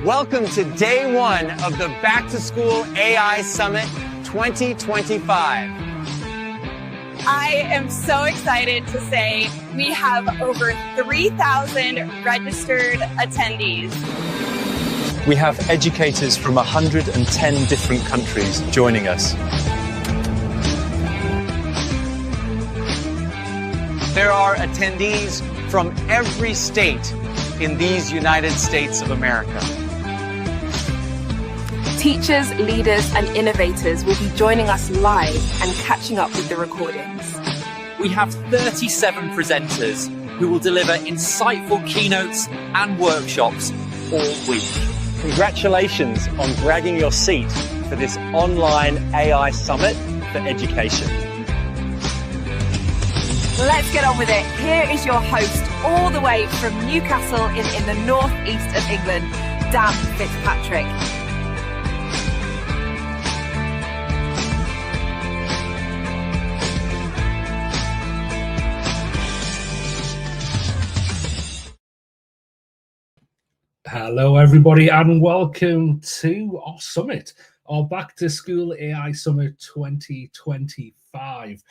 Welcome to day one of the Back to School AI Summit 2025. I am so excited to say we have over 3,000 registered attendees. We have educators from 110 different countries joining us. There are attendees from every state in these United States of America. Teachers, leaders, and innovators will be joining us live and catching up with the recordings. We have 37 presenters who will deliver insightful keynotes and workshops all week. Congratulations on grabbing your seat for this online AI Summit for Education. Let's get on with it. Here is your host, all the way from Newcastle in the northeast of England, Dan Fitzpatrick. Hello, everybody, and welcome to our summit, our Back to School AI Summit 2025.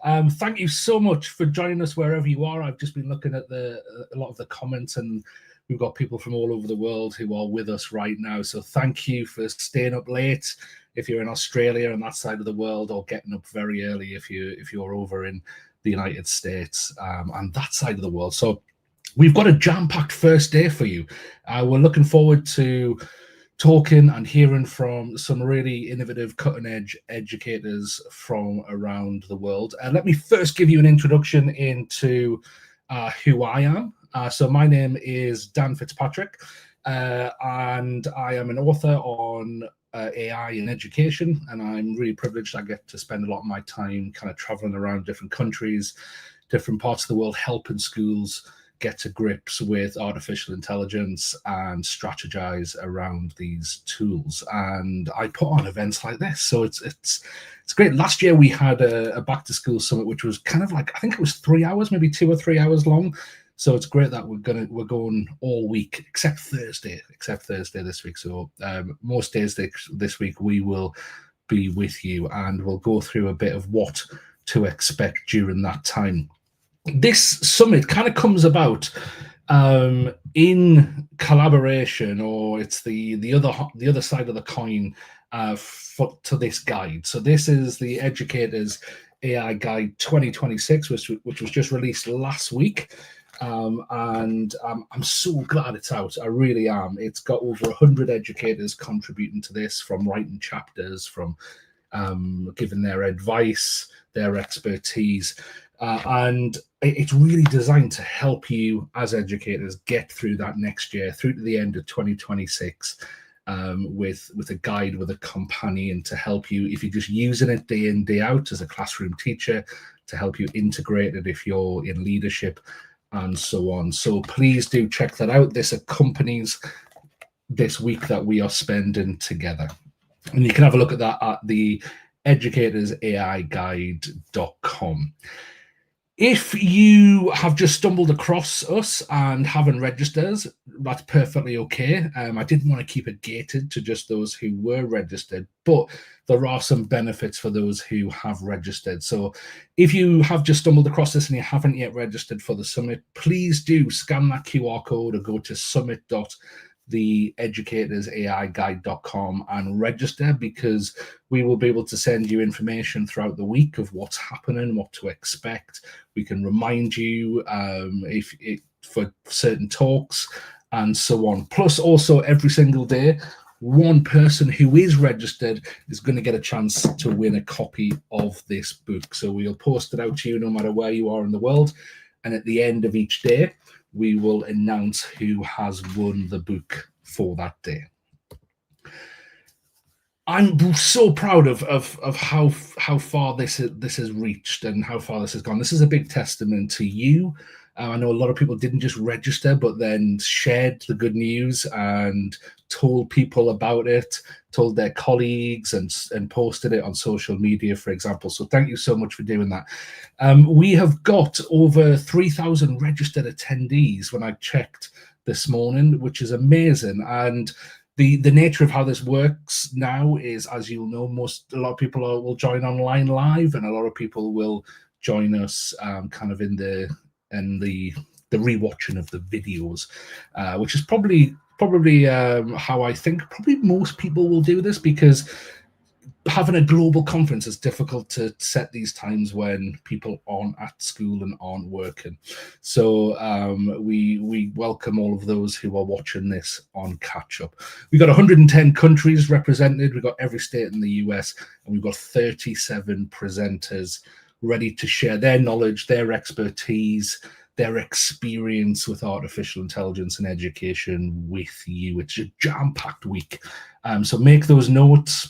Thank you so much for joining us wherever you are. I've just been looking at a lot of the comments, and we've got people from all over the world who are with us right now. So thank you for staying up late if you're in Australia on that side of the world, or getting up very early if you're over in the United States and that side of the world. So we've got a jam-packed first day for you. We're looking forward to talking and hearing from some really innovative, cutting-edge educators from around the world. Let me first give you an introduction into who I am. So my name is Dan Fitzpatrick, and I am an author on AI in education, and I'm really privileged. I get to spend a lot of my time kind of traveling around different countries, different parts of the world, helping schools get to grips with artificial intelligence and strategize around these tools. And I put on events like this, so it's great. Last year we had a back to school summit, which was kind of like, I think it was 3 hours, maybe 2 or 3 hours long. So it's great that we're going all week except Thursday this week. So most days this week we will be with you, and we'll go through a bit of what to expect during that time. This summit kind of comes about in collaboration, or it's the other side of the coin to this guide. So this is the Educator's AI Guide 2026, which was just released last week. And I'm so glad it's out. I really am. It's got over 100 educators contributing to this, from writing chapters, from giving their advice, their expertise. And it's really designed to help you as educators get through that next year, through to the end of 2026, with a guide, with a companion to help you if you're just using it day in, day out as a classroom teacher, to help you integrate it if you're in leadership, and so on. So please do check that out. This accompanies this week that we are spending together. And you can have a look at that at the educatorsAIguide.com. If you have just stumbled across us and haven't registered, that's perfectly okay. I didn't want to keep it gated to just those who were registered, but there are some benefits for those who have registered. So if you have just stumbled across this and you haven't yet registered for the summit, please do scan that QR code or go to summit.theeducatorsAIguide.com and register, because we will be able to send you information throughout the week of what's happening, what to expect. We can remind you for certain talks and so on. Plus, also every single day, one person who is registered is going to get a chance to win a copy of this book. So we'll post it out to you no matter where you are in the world. And at the end of each day, we will announce who has won the book for that day. I'm so proud of how far this has reached and how far this has gone. This is a big testament to you. I know a lot of people didn't just register, but then shared the good news and told people about it, told their colleagues, and posted it on social media, for example. So thank you so much for doing that. We have got over 3,000 registered attendees when I checked this morning, which is amazing. And The nature of how this works now is, as you'll know, a lot of people will join online live, and a lot of people will join us kind of in the rewatching of the videos, which is probably how I think probably most people will do this, because having a global conference is difficult to set these times when people aren't at school and aren't working. So we welcome all of those who are watching this on catch up. We've got 110 countries represented. We've got every state in the US, and we've got 37 presenters ready to share their knowledge, their expertise, their experience with artificial intelligence and education with you. It's a jam-packed week. So make those notes,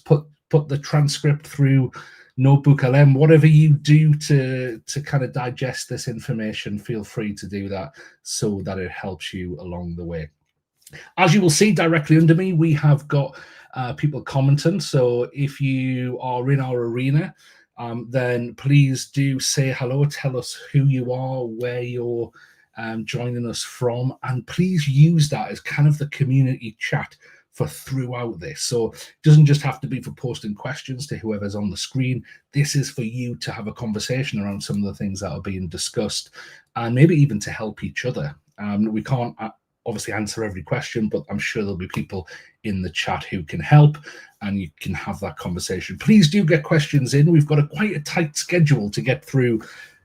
put the transcript through Notebook LM, whatever you do to kind of digest this information, feel free to do that so that it helps you along the way. As you will see directly under me, we have got people commenting. So if you are in our arena, then please do say hello, tell us who you are, where you're joining us from, and please use that as kind of the community chat for throughout this. So it doesn't just have to be for posting questions to whoever's on the screen. This is for you to have a conversation around some of the things that are being discussed, and maybe even to help each other. We can't obviously answer every question, but I'm sure there'll be people in the chat who can help, and you can have that conversation. Please do get questions in. We've got quite a tight schedule to get through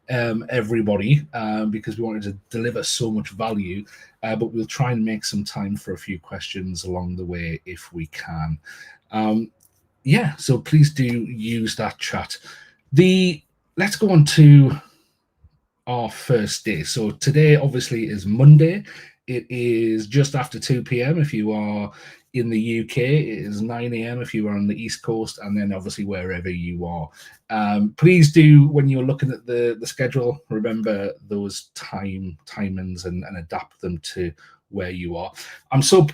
everybody because we wanted to deliver so much value, but we'll try and make some time for a few questions along the way if we can. Yeah, so please do use that chat. Let's go on to our first day. So today obviously is Monday. It is just after 2 p.m. if you are in the UK. It is 9 a.m. if you are on the East Coast, and then obviously wherever you are. Please do, when you're looking at the schedule, remember those timings and adapt them to where you are. I'm so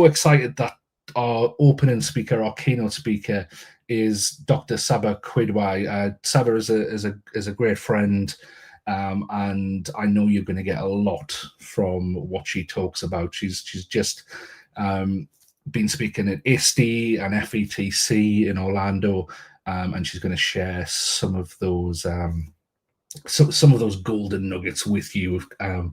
excited that our opening speaker, our keynote speaker, is Dr. Sabba Quidwai. Sabba is a great friend. And I know you're going to get a lot from what she talks about. She's just been speaking at ISTE and FETC in Orlando, and she's going to share some of those golden nuggets with you.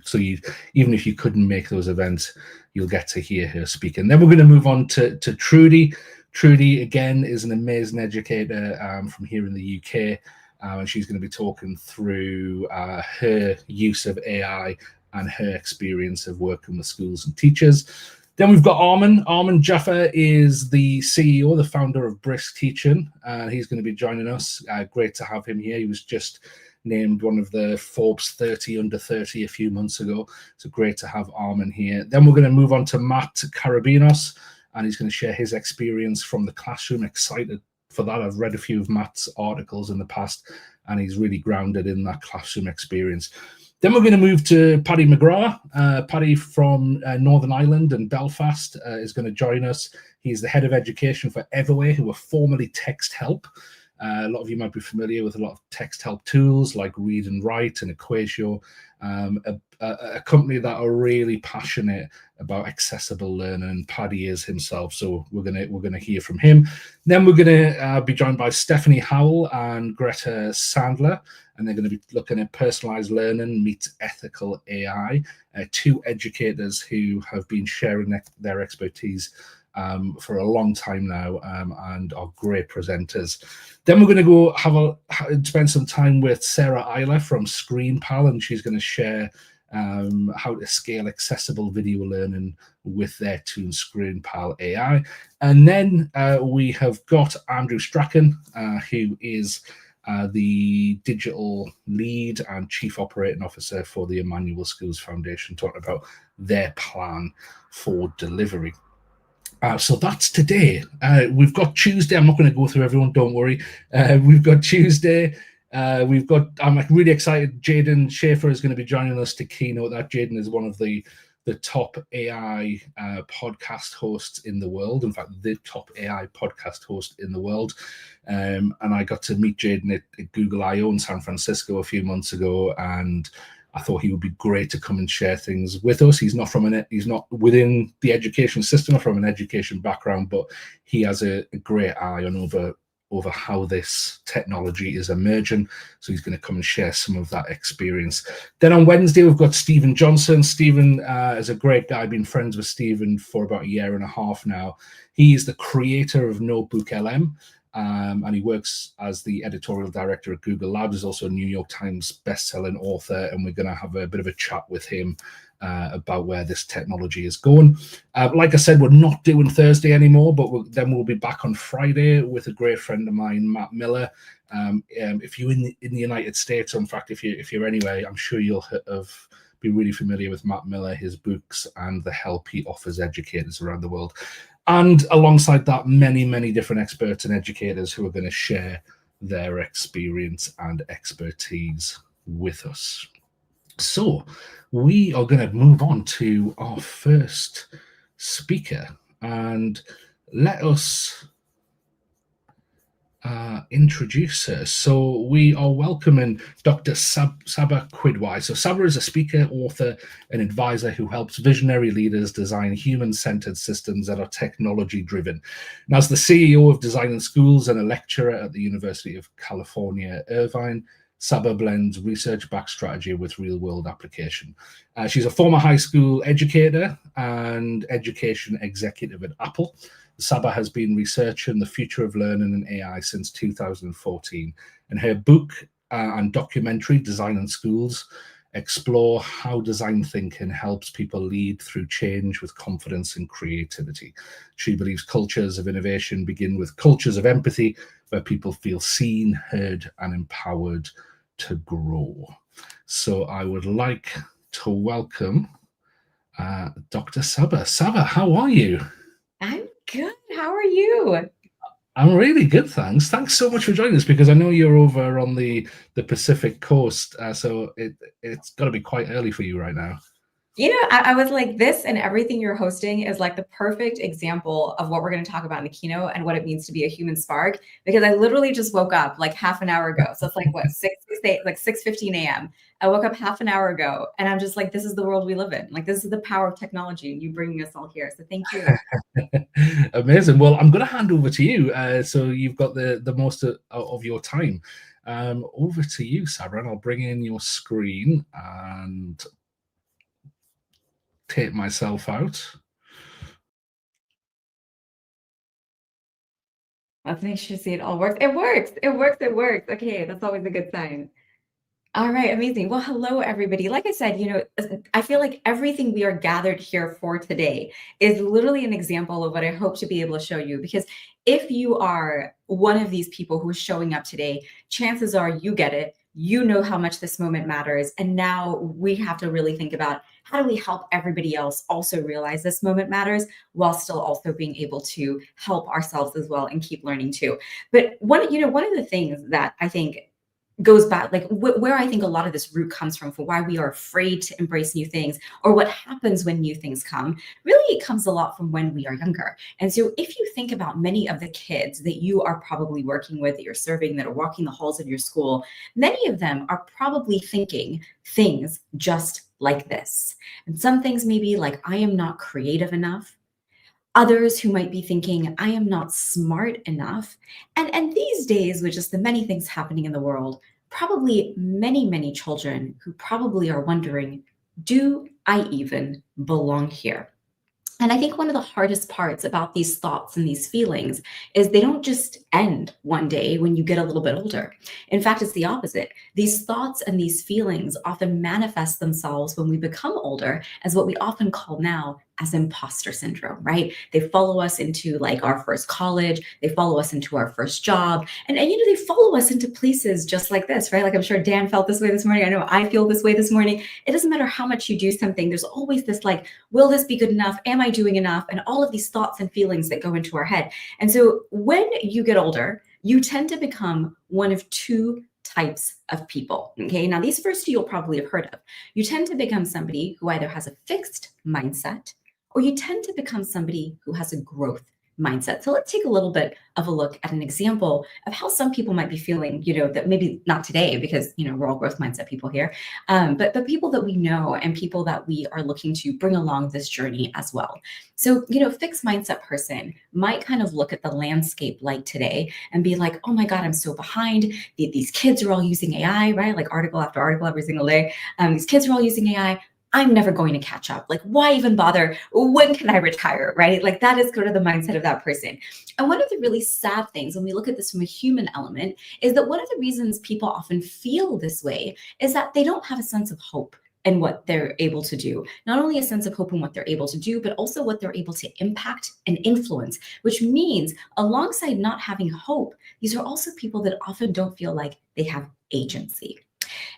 So even if you couldn't make those events, you'll get to hear her speak. And then we're going to move on to Trudi. Trudi, again, is an amazing educator from here in the UK. And she's going to be talking through her use of AI and her experience of working with schools and teachers. Then we've got Arman. Arman Jaffer is the CEO, the founder of Brisk Teaching, and he's going to be joining us. Great to have him here. He was just named one of the Forbes 30 under 30 a few months ago. So great to have Arman here. Then we're going to move on to Matt Karabinos, and he's going to share his experience from the classroom. Excited for that. I've read a few of Matt's articles in the past, and he's really grounded in that classroom experience. Then we're going to move to Paddy McGrath. Paddy from Northern Ireland and Belfast is going to join us. He's the head of education for Everway, who were formerly Text Help. A lot of you might be familiar with a lot of text help tools like Read and Write and Equatio, a company that are really passionate about accessible learning. Paddy is himself, so we're gonna hear from him. Then we're gonna be joined by Stephanie Howell and Greta Sandler, and they're going to be looking at personalized learning meets ethical AI. Two educators who have been sharing their expertise for a long time now, and are great presenters. Then we're going to go spend some time with Sarah Eiler from ScreenPal, and she's going to share how to scale accessible video learning with their tool ScreenPal AI. And then we have got Andrew Strachan, who is the digital lead and chief operating officer for the Emmanuel Schools Foundation, talking about their plan for delivery. So that's today. We've got Tuesday. I'm not going to go through everyone, don't worry. We've got Tuesday. I'm really excited. Jaden Schaefer is going to be joining us to keynote that. Jaden is one of the top AI podcast hosts in the world. In fact, the top AI podcast host in the world. And I got to meet Jaden at Google I/O in San Francisco a few months ago, and I thought he would be great to come and share things with us. He's not within the education system or from an education background, but he has a great eye on over how this technology is emerging. So he's going to come and share some of that experience. Then on Wednesday, we've got Stephen Johnson. Stephen is a great guy. I've been friends with Stephen for about a year and a half now. He's the creator of Notebook LM. And he works as the editorial director at Google Labs. He's also a New York Times best-selling author, and we're going to have a bit of a chat with him about where this technology is going. Like I said, we're not doing Thursday anymore, but then we'll be back on Friday with a great friend of mine, Matt Miller. If you're in the United States, or in fact, if you're anywhere, I'm sure you'll be really familiar with Matt Miller, his books, and the help he offers educators around the world. And alongside that, many, many different experts and educators who are going to share their experience and expertise with us. So we are going to move on to our first speaker, and let us introduce her. So we are welcoming Dr. Sabba Quidwai. So Sabba is a speaker, author, and advisor who helps visionary leaders design human-centered systems that are technology-driven. And as the CEO of Designing Schools and a lecturer at the University of California, Irvine, Sabba blends research-backed strategy with real-world application. She's a former high school educator and education executive at Apple. Sabba has been researching the future of learning and AI since 2014, and her book and documentary, Designing Schools, explore how design thinking helps people lead through change with confidence and creativity. She believes cultures of innovation begin with cultures of empathy, where people feel seen, heard, and empowered to grow. So I would like to welcome Dr. Sabba. Sabba, how are you? I'm good. How are you? I'm really good, thanks. Thanks so much for joining us, because I know you're over on the Pacific coast, so it's got to be quite early for you right now. You know, I was like, this and everything you're hosting is like the perfect example of what we're going to talk about in the keynote and what it means to be a human spark, because I literally just woke up like half an hour ago. So it's like, what, 6:15 a.m. I woke up half an hour ago, and I'm just like, this is the world we live in. Like, this is the power of technology and you bringing us all here. So thank you. Amazing. Well, I'm going to hand over to you. So you've got the most of your time. Over to you, Sabra, and I'll bring in your screen and take myself out. Let's make sure to see it all works. It works. It works. It works. Okay, that's always a good sign. All right, amazing. Well, hello, everybody. Like I said, you know, I feel like everything we are gathered here for today is literally an example of what I hope to be able to show you. Because if you are one of these people who is showing up today, chances are you get it. You know how much this moment matters. And now we have to really think about, how do we help everybody else also realize this moment matters, while still also being able to help ourselves as well and keep learning too. But one of the things that I think goes back, like where I think a lot of this root comes from for why we are afraid to embrace new things, or what happens when new things come, really it comes a lot from when we are younger. And so if you think about many of the kids that you are probably working with, that you're serving, that are walking the halls of your school, many of them are probably thinking things just like this. And some things may be like, I am not creative enough. Others who might be thinking, I am not smart enough. And these days, with just the many things happening in the world, probably many, many children who probably are wondering, do I even belong here? And I think one of the hardest parts about these thoughts and these feelings is they don't just end one day when you get a little bit older. In fact, it's the opposite. These thoughts and these feelings often manifest themselves when we become older as what we often call now as imposter syndrome, right? They follow us into like our first college, they follow us into our first job, and you know, they follow us into places just like this, right? Like I'm sure Dan felt this way this morning. I know I feel this way this morning. It doesn't matter how much you do something, there's always this like, will this be good enough? Am I doing enough? And all of these thoughts and feelings that go into our head. And so when you get older, you tend to become one of two types of people. Okay, now these first two you'll probably have heard of. You tend to become somebody who either has a fixed mindset, or you tend to become somebody who has a growth mindset. So let's take a little bit of a look at an example of how some people might be feeling, that maybe not today, because, we're all growth mindset people here, but people that we know and people that we are looking to bring along this journey as well. So, fixed mindset person might kind of look at the landscape like today and be like, oh my God, I'm so behind. These kids are all using AI, right? Like article after article every single day. These kids are all using AI. I'm never going to catch up. Like, why even bother? When can I retire, right? Like that is kind of the mindset of that person. And one of the really sad things when we look at this from a human element is that one of the reasons people often feel this way is that they don't have a sense of hope in what they're able to do. Not only a sense of hope in what they're able to do, but also what they're able to impact and influence, which means alongside not having hope, these are also people that often don't feel like they have agency.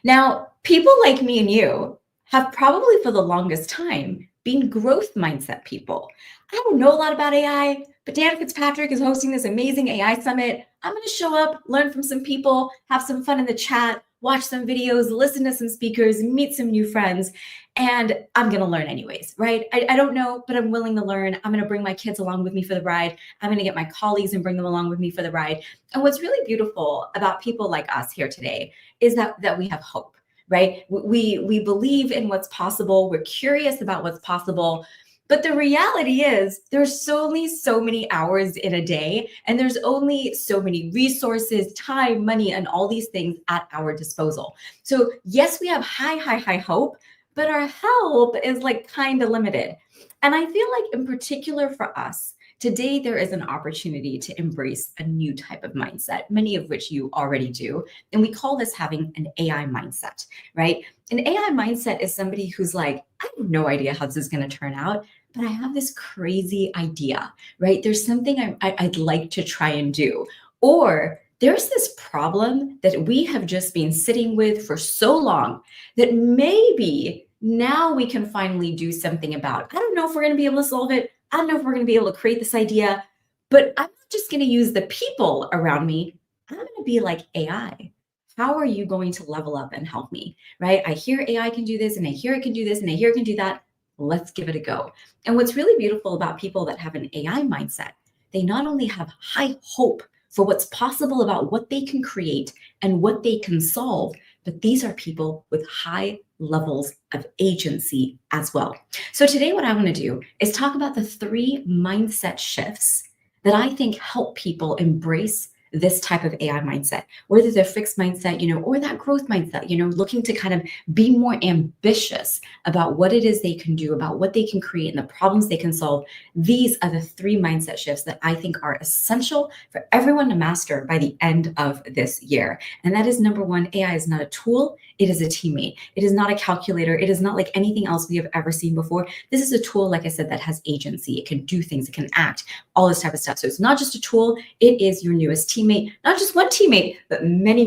Now, people like me and you have probably for the longest time been growth mindset people. I don't know a lot about AI, but Dan Fitzpatrick is hosting this amazing AI summit. I'm going to show up, learn from some people, have some fun in the chat, watch some videos, listen to some speakers, meet some new friends, and I'm going to learn anyways, right? I don't know, but I'm willing to learn. I'm going to bring my kids along with me for the ride. I'm going to get my colleagues and bring them along with me for the ride. And what's really beautiful about people like us here today is that we have hope. Right? We believe in what's possible. We're curious about what's possible. But the reality is there's only so many hours in a day, and there's only so many resources, time, money, and all these things at our disposal. So yes, we have high hope, but our help is like kind of limited. And I feel like in particular for us, today, there is an opportunity to embrace a new type of mindset, many of which you already do. And we call this having an AI mindset, right? An AI mindset is somebody who's like, I have no idea how this is going to turn out, but I have this crazy idea, right? There's something I'd like to try and do. Or there's this problem that we have just been sitting with for so long that maybe now we can finally do something about. I don't know if we're going to be able to solve it. I don't know if we're going to be able to create this idea, but I'm not just going to use the people around me. I'm going to be like AI. How are you going to level up and help me, right? I hear AI can do this, and I hear it can do this, and I hear it can do that. Let's give it a go. And what's really beautiful about people that have an AI mindset, they not only have high hope for what's possible about what they can create and what they can solve, but these are people with high levels of agency as well. So today what I want to do is talk about the 3 mindset shifts that I think help people embrace this type of AI mindset, whether they're fixed mindset, or that growth mindset, looking to kind of be more ambitious about what it is they can do, about what they can create and the problems they can solve. These are the 3 mindset shifts that I think are essential for everyone to master by the end of this year. And that is number 1, AI is not a tool. It is a teammate. It is not a calculator. It is not like anything else we have ever seen before. This is a tool, like I said, that has agency. It can do things. It can act, all this type of stuff. So it's not just a tool. It is your newest teammate, not just one teammate, but many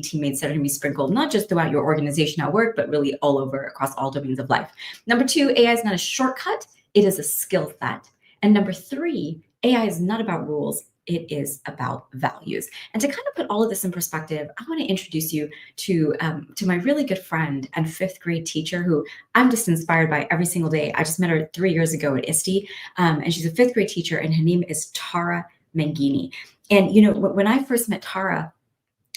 teammates that are going to be sprinkled, not just throughout your organization at work, but really all over across all domains of life. Number 2, AI is not a shortcut. It is a skill set. And number 3, AI is not about rules. It is about values. And to kind of put all of this in perspective, I want to introduce you to my really good friend and 5th grade teacher who I'm just inspired by every single day. I just met her 3 years ago at ISTE, and she's a 5th grade teacher, and her name is Tara Mangini. And when I first met Tara,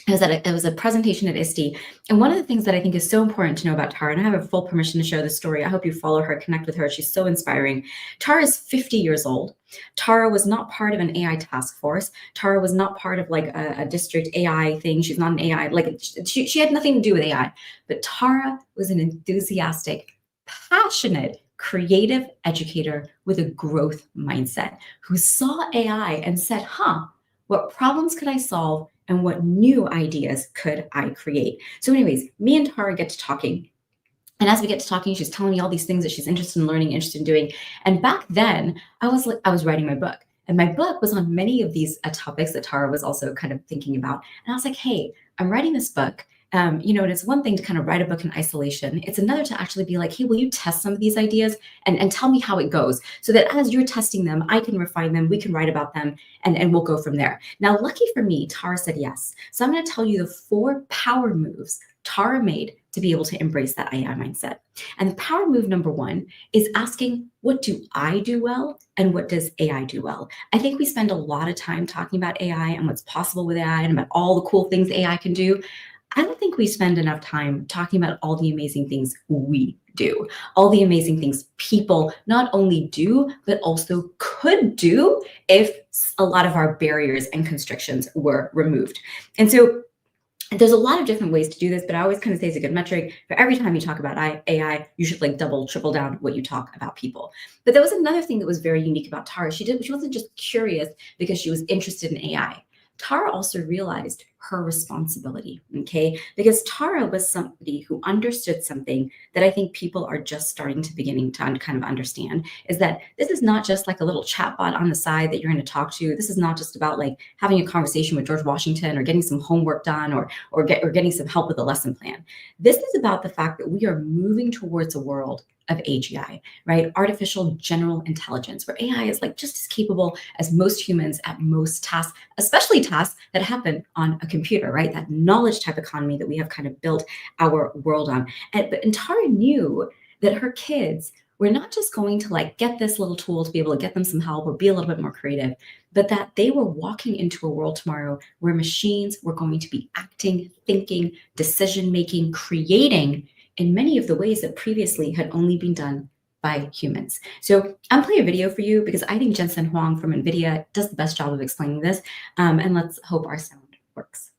it was a presentation at ISTE. And one of the things that I think is so important to know about Tara, and I have a full permission to share this story. I hope you follow her, connect with her. She's so inspiring. Tara is 50 years old. Tara was not part of an AI task force. Tara was not part of like a district AI thing. She's not an AI, like she had nothing to do with AI, but Tara was an enthusiastic, passionate, creative educator with a growth mindset who saw AI and said, what problems could I solve? And what new ideas could I create? So anyways, me and Tara get to talking. And as we get to talking, she's telling me all these things that she's interested in learning, interested in doing. And back then, I was writing my book. And my book was on many of these topics that Tara was also kind of thinking about. And I was like, hey, I'm writing this book. And it's one thing to kind of write a book in isolation. It's another to actually be like, hey, will you test some of these ideas and tell me how it goes so that as you're testing them, I can refine them, we can write about them, and we'll go from there. Now, lucky for me, Tara said yes. So I'm going to tell you the 4 power moves Tara made to be able to embrace that AI mindset. And the power move number one is asking, what do I do well and what does AI do well? I think we spend a lot of time talking about AI and what's possible with AI and about all the cool things AI can do. I don't think we spend enough time talking about all the amazing things we do, all the amazing things people not only do, but also could do if a lot of our barriers and constrictions were removed. And so there's a lot of different ways to do this, but I always kind of say it's a good metric for every time you talk about AI, you should like double, triple down what you talk about people. But there was another thing that was very unique about Tara. She wasn't just curious because she was interested in AI. Tara also realized her responsibility, okay? Because Tara was somebody who understood something that I think people are just starting to beginning to kind of understand, is that this is not just like a little chatbot on the side that you're going to talk to. This is not just about like having a conversation with George Washington or getting some homework done or getting some help with a lesson plan. This is about the fact that we are moving towards a world of AGI, right? Artificial general intelligence, where AI is like just as capable as most humans at most tasks, especially tasks that happen on a computer, right? That knowledge type economy that we have kind of built our world on. And Tara knew that her kids were not just going to like get this little tool to be able to get them some help or be a little bit more creative, but that they were walking into a world tomorrow where machines were going to be acting, thinking, decision-making, creating in many of the ways that previously had only been done by humans. So I'm playing a video for you because I think Jensen Huang from NVIDIA does the best job of explaining this. And let's hope our sound works.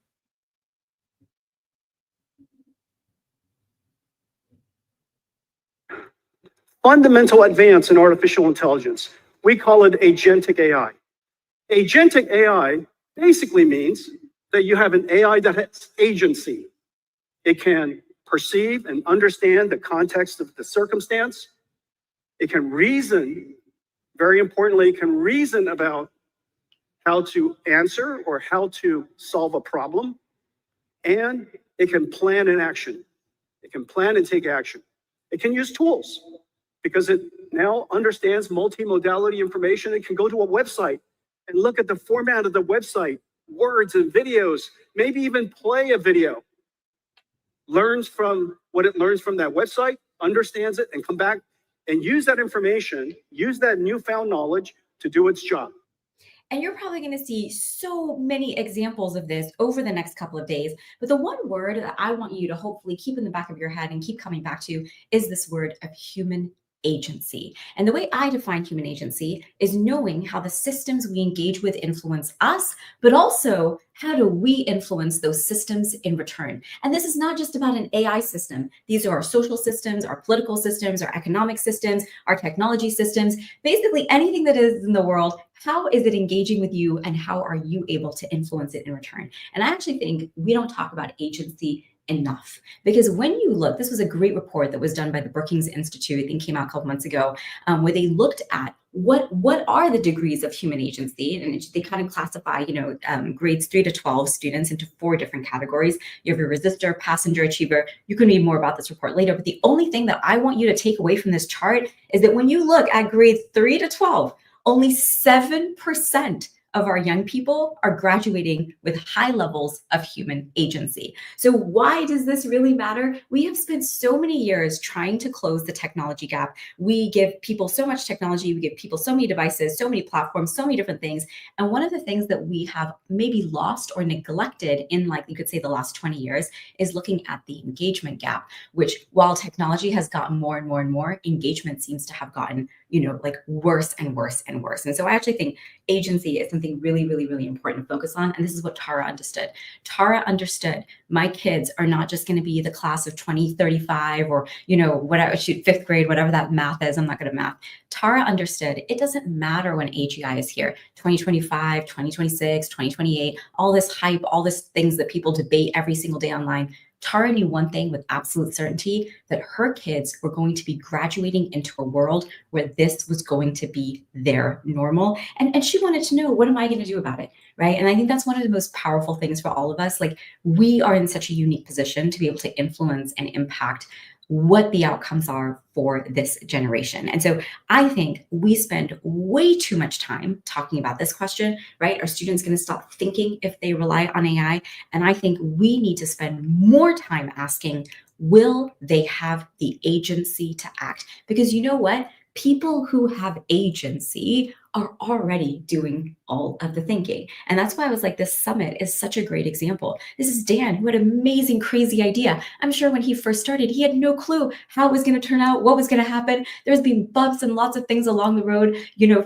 Fundamental advance in artificial intelligence. We call it agentic AI. Agentic AI basically means that you have an AI that has agency. It can perceive and understand the context of the circumstance. It can reason, very importantly, it can reason about how to answer or how to solve a problem. And it can plan an action. It can plan and take action. It can use tools because it now understands multimodality information. It can go to a website and look at the format of the website, words and videos, maybe even play a video. Learns from what it learns from that website, understands it, and come back and use that information, use that newfound knowledge to do its job. And you're probably going to see so many examples of this over the next couple of days. But the one word that I want you to hopefully keep in the back of your head and keep coming back to is this word of human agency. And the way I define human agency is knowing how the systems we engage with influence us, but also how do we influence those systems in return? And this is not just about an AI system. These are our social systems, our political systems, our economic systems, our technology systems, basically anything that is in the world. How is it engaging with you and how are you able to influence it in return? And I actually think we don't talk about agency enough, because when you look, this was a great report that was done by the Brookings Institute, I think came out a couple months ago, where they looked at what are the degrees of human agency, and they kind of classify, grades 3 to 12 students into 4 different categories. You have your resistor, passenger, achiever. You can read more about this report later, but the only thing that I want you to take away from this chart is that when you look at grades 3 to 12, only 7% of our young people are graduating with high levels of human agency. So why does this really matter? We have spent so many years trying to close the technology gap. We give people so much technology, we give people so many devices, so many platforms, so many different things. And one of the things that we have maybe lost or neglected in, like you could say, the last 20 years is looking at the engagement gap, which while technology has gotten more and more and more, engagement seems to have gotten, like worse and worse and worse. And so I actually think agency is something really, really, really important to focus on. And this is what Tara understood. Tara understood my kids are not just going to be the class of 2035 or, whatever, shoot, 5th grade, whatever that math is. I'm not good at math. Tara understood it doesn't matter when AGI is here, 2025, 2026, 2028, all this hype, all these things that people debate every single day online. Tara knew one thing with absolute certainty, that her kids were going to be graduating into a world where this was going to be their normal. And she wanted to know, what am I going to do about it? Right. And I think that's one of the most powerful things for all of us. Like, we are in such a unique position to be able to influence and impact what the outcomes are for this generation. And so I think we spend way too much time talking about this question, right? Are students going to stop thinking if they rely on AI? And I think we need to spend more time asking, will they have the agency to act? Because you know what? People who have agency are already doing all of the thinking. And that's why I was like, this summit is such a great example. This is Dan, who had an amazing, crazy idea. I'm sure when he first started, he had no clue how it was going to turn out, what was going to happen. There's been bumps and lots of things along the road,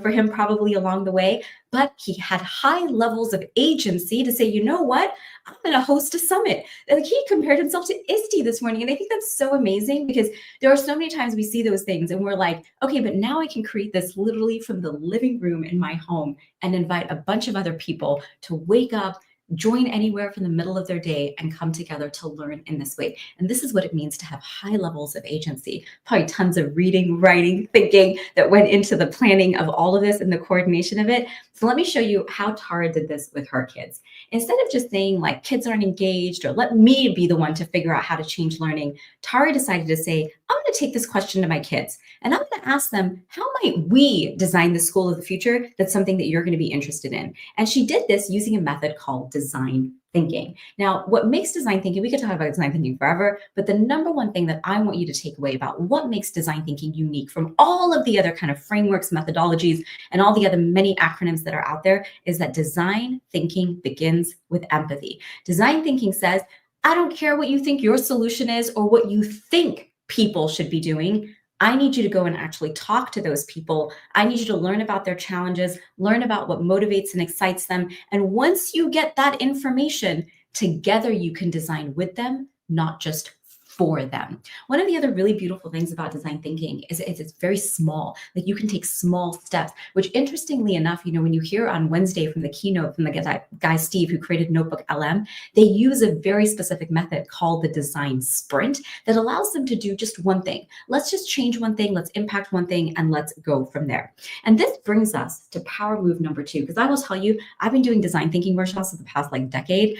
for him probably along the way. But he had high levels of agency to say, you know what? I'm going to host a summit. Like, he compared himself to ISTE this morning. And I think that's so amazing, because there are so many times we see those things and we're like, okay, but now I can create this literally from the living room in my home and invite a bunch of other people to wake up, join anywhere from the middle of their day, and come together to learn in this way. And this is what it means to have high levels of agency. Probably tons of reading, writing, thinking that went into the planning of all of this and the coordination of it. So let me show you how Tara did this with her kids. Instead of just saying like kids aren't engaged or let me be the one to figure out how to change learning, Tara decided to say, I'm going to take this question to my kids and I'm going to ask them, how might we design the school of the future that's something that you're going to be interested in? And she did this using a method called design thinking. Now, what makes design thinking, we could talk about design thinking forever, but the number one thing that I want you to take away about what makes design thinking unique from all of the other kind of frameworks, methodologies, and all the other many acronyms that are out there is that design thinking begins with empathy. Design thinking says, I don't care what you think your solution is or what you think people should be doing. I need you to go and actually talk to those people. I need you to learn about their challenges, learn about what motivates and excites them. And once you get that information, together you can design with them, not just for them. One of the other really beautiful things about design thinking is it's very small. Like, you can take small steps, which interestingly enough, when you hear on Wednesday from the keynote from the guy Steve, who created Notebook LM, they use a very specific method called the design sprint that allows them to do just one thing. Let's just change one thing, let's impact one thing, and let's go from there. And this brings us to power move number 2, because I will tell you, I've been doing design thinking workshops for the past decade.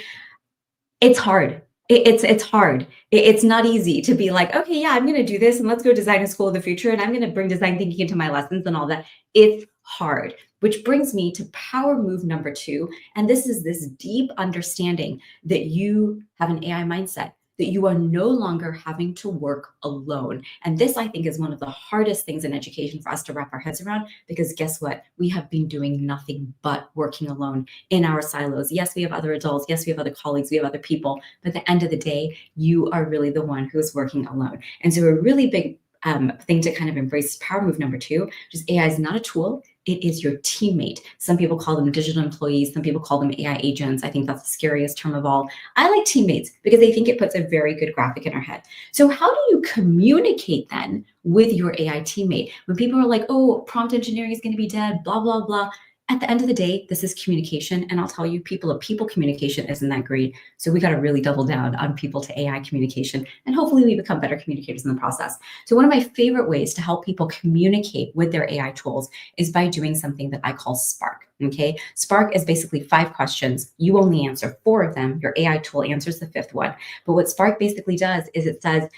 It's hard. It's hard. It's not easy to be like, okay, yeah, I'm going to do this and let's go design a school of the future and I'm going to bring design thinking into my lessons and all that. It's hard, which brings me to power move number 2. And this is this deep understanding that you have an AI mindset, that you are no longer having to work alone. And this, I think, is one of the hardest things in education for us to wrap our heads around, because guess what? We have been doing nothing but working alone in our silos. Yes, we have other adults. Yes, we have other colleagues. We have other people. But at the end of the day, you are really the one who's working alone. And so a really big thing to kind of embrace power move number 2, which is AI is not a tool. It is your teammate. Some people call them digital employees. Some people call them AI agents. I think that's the scariest term of all. I like teammates because I think it puts a very good graphic in our head. So how do you communicate then with your AI teammate? When people are like, oh, prompt engineering is going to be dead, blah, blah, blah. At the end of the day, this is communication. And I'll tell you, people communication isn't that great. So we got to really double down on people to AI communication. And hopefully we become better communicators in the process. So one of my favorite ways to help people communicate with their AI tools is by doing something that I call Spark. Okay. Spark is basically 5 questions. You only answer 4 of them. Your AI tool answers the 5th one. But what Spark basically does is it says,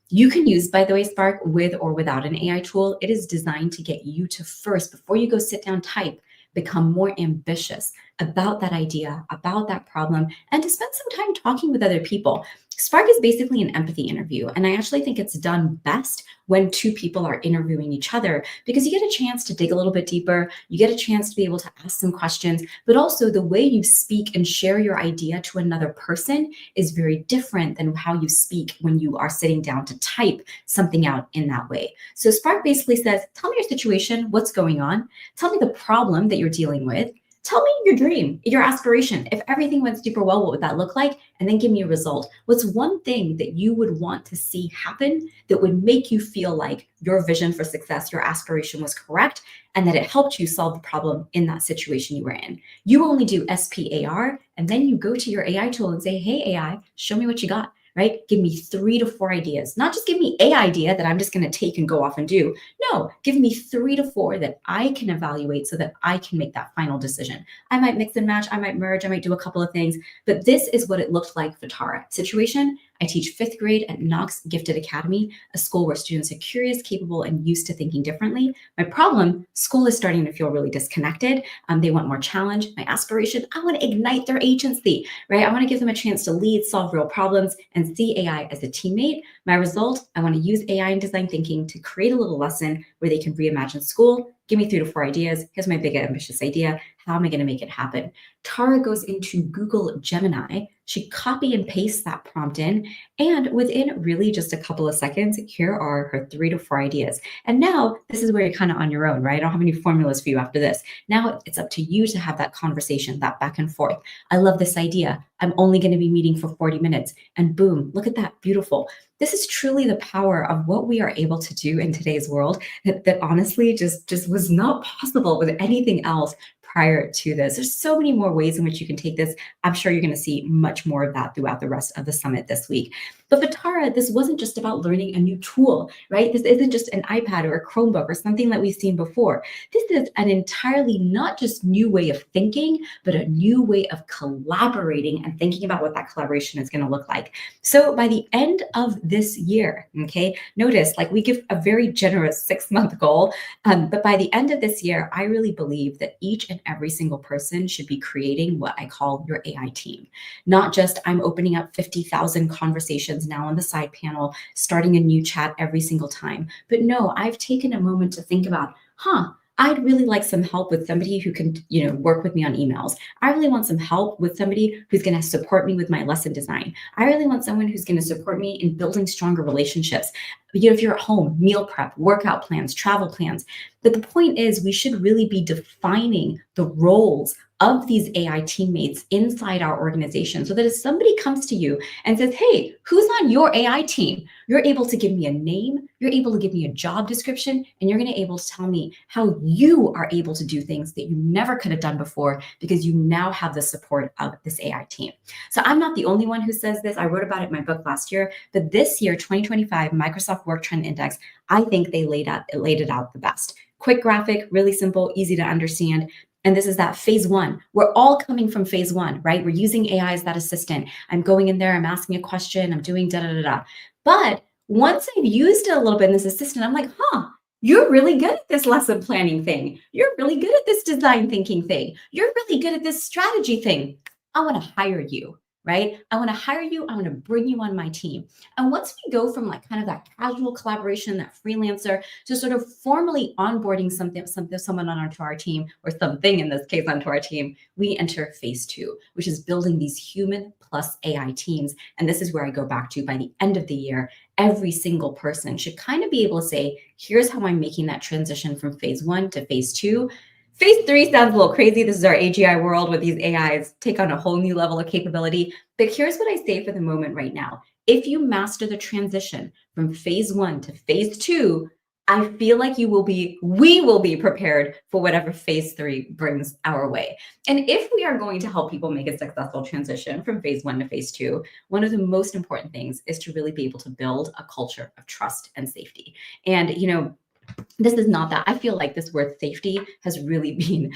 you can use, by the way, Spark with or without an AI tool. It is designed to get you to first, before you go sit down, type, become more ambitious about that idea, about that problem, and to spend some time talking with other people. Spark is basically an empathy interview. And I actually think it's done best when 2 people are interviewing each other, because you get a chance to dig a little bit deeper. You get a chance to be able to ask some questions, but also the way you speak and share your idea to another person is very different than how you speak when you are sitting down to type something out in that way. So Spark basically says, tell me your situation, what's going on, tell me the problem that you're dealing with, tell me your dream, your aspiration. If everything went super well, what would that look like? And then give me a result. What's one thing that you would want to see happen that would make you feel like your vision for success, your aspiration was correct, and that it helped you solve the problem in that situation you were in? You only do SPAR, and then you go to your AI tool and say, hey, AI, show me what you got. Right? Give me 3 to 4 ideas, not just give me an idea that I'm just going to take and go off and do. no, give me 3 to 4 that I can evaluate so that I can make that final decision. I might mix and match, I might merge, I might do a couple of things, but this is what it looked like for Tara. Situation: I teach 5th grade at Knox Gifted Academy, a school where students are curious, capable, and used to thinking differently. My problem: school is starting to feel really disconnected. They want more challenge. My aspiration: I want to ignite their agency, right? I want to give them a chance to lead, solve real problems, and see AI as a teammate. My result: I want to use AI and design thinking to create a little lesson where they can reimagine school. Give me 3 to 4 ideas. Here's my big ambitious idea. How am I going to make it happen? Tara goes into Google Gemini. She copy and pastes that prompt in, and within really just a couple of seconds, here are her 3 to 4 ideas. And now this is where you're kind of on your own, right? I don't have any formulas for you after this. Now it's up to you to have that conversation, that back and forth. I love this idea. I'm only going to be meeting for 40 minutes. And boom, look at that, beautiful. This is truly the power of what we are able to do in today's world that honestly just was not possible with anything else prior to this. There's so many more ways in which you can take this. I'm sure you're going to see much more of that throughout the rest of the summit this week. But for Tara, this wasn't just about learning a new tool, right? This isn't just an iPad or a Chromebook or something that we've seen before. This is an entirely not just new way of thinking, but a new way of collaborating and thinking about what that collaboration is going to look like. So by the end of this year, okay, notice like we give a very generous 6-month goal, but by the end of this year, I really believe that each and every single person should be creating what I call your AI team. Not just I'm opening up 50,000 conversations now on the side panel, starting a new chat every single time. But no, I've taken a moment to think about, I'd really like some help with somebody who can, work with me on emails. I really want some help with somebody who's going to support me with my lesson design. I really want someone who's going to support me in building stronger relationships. If you're at home, meal prep, workout plans, travel plans. But the point is, we should really be defining the roles of these AI teammates inside our organization so that if somebody comes to you and says, hey, who's on your AI team? You're able to give me a name, you're able to give me a job description, and you're going to be able to tell me how you are able to do things that you never could have done before because you now have the support of this AI team. So I'm not the only one who says this. I wrote about it in my book last year, but this year, 2025, Microsoft Work Trend Index, I think they laid it out the best. Quick graphic, really simple, easy to understand. And this is that phase 1. We're all coming from phase 1, right? We're using AI as that assistant. I'm going in there, I'm asking a question, I'm doing da-da-da-da. But once I've used it a little bit in this assistant, I'm like, you're really good at this lesson planning thing. You're really good at this design thinking thing. You're really good at this strategy thing. I want to hire you, right? I want to hire you. I want to bring you on my team. And once we go from like kind of that casual collaboration, that freelancer, to sort of formally onboarding someone onto our team, or something in this case onto our team, we enter phase 2, which is building these human plus AI teams. And this is where I go back to by the end of the year. Every single person should kind of be able to say, here's how I'm making that transition from phase 1 to phase 2. Phase 3 sounds a little crazy. This is our AGI world where these AIs take on a whole new level of capability. But here's what I say for the moment right now. If you master the transition from phase 1 to phase 2, I feel like we will be prepared for whatever phase 3 brings our way. And if we are going to help people make a successful transition from phase 1 to phase 2, one of the most important things is to really be able to build a culture of trust and safety. And, this is not that. I feel like this word safety has really been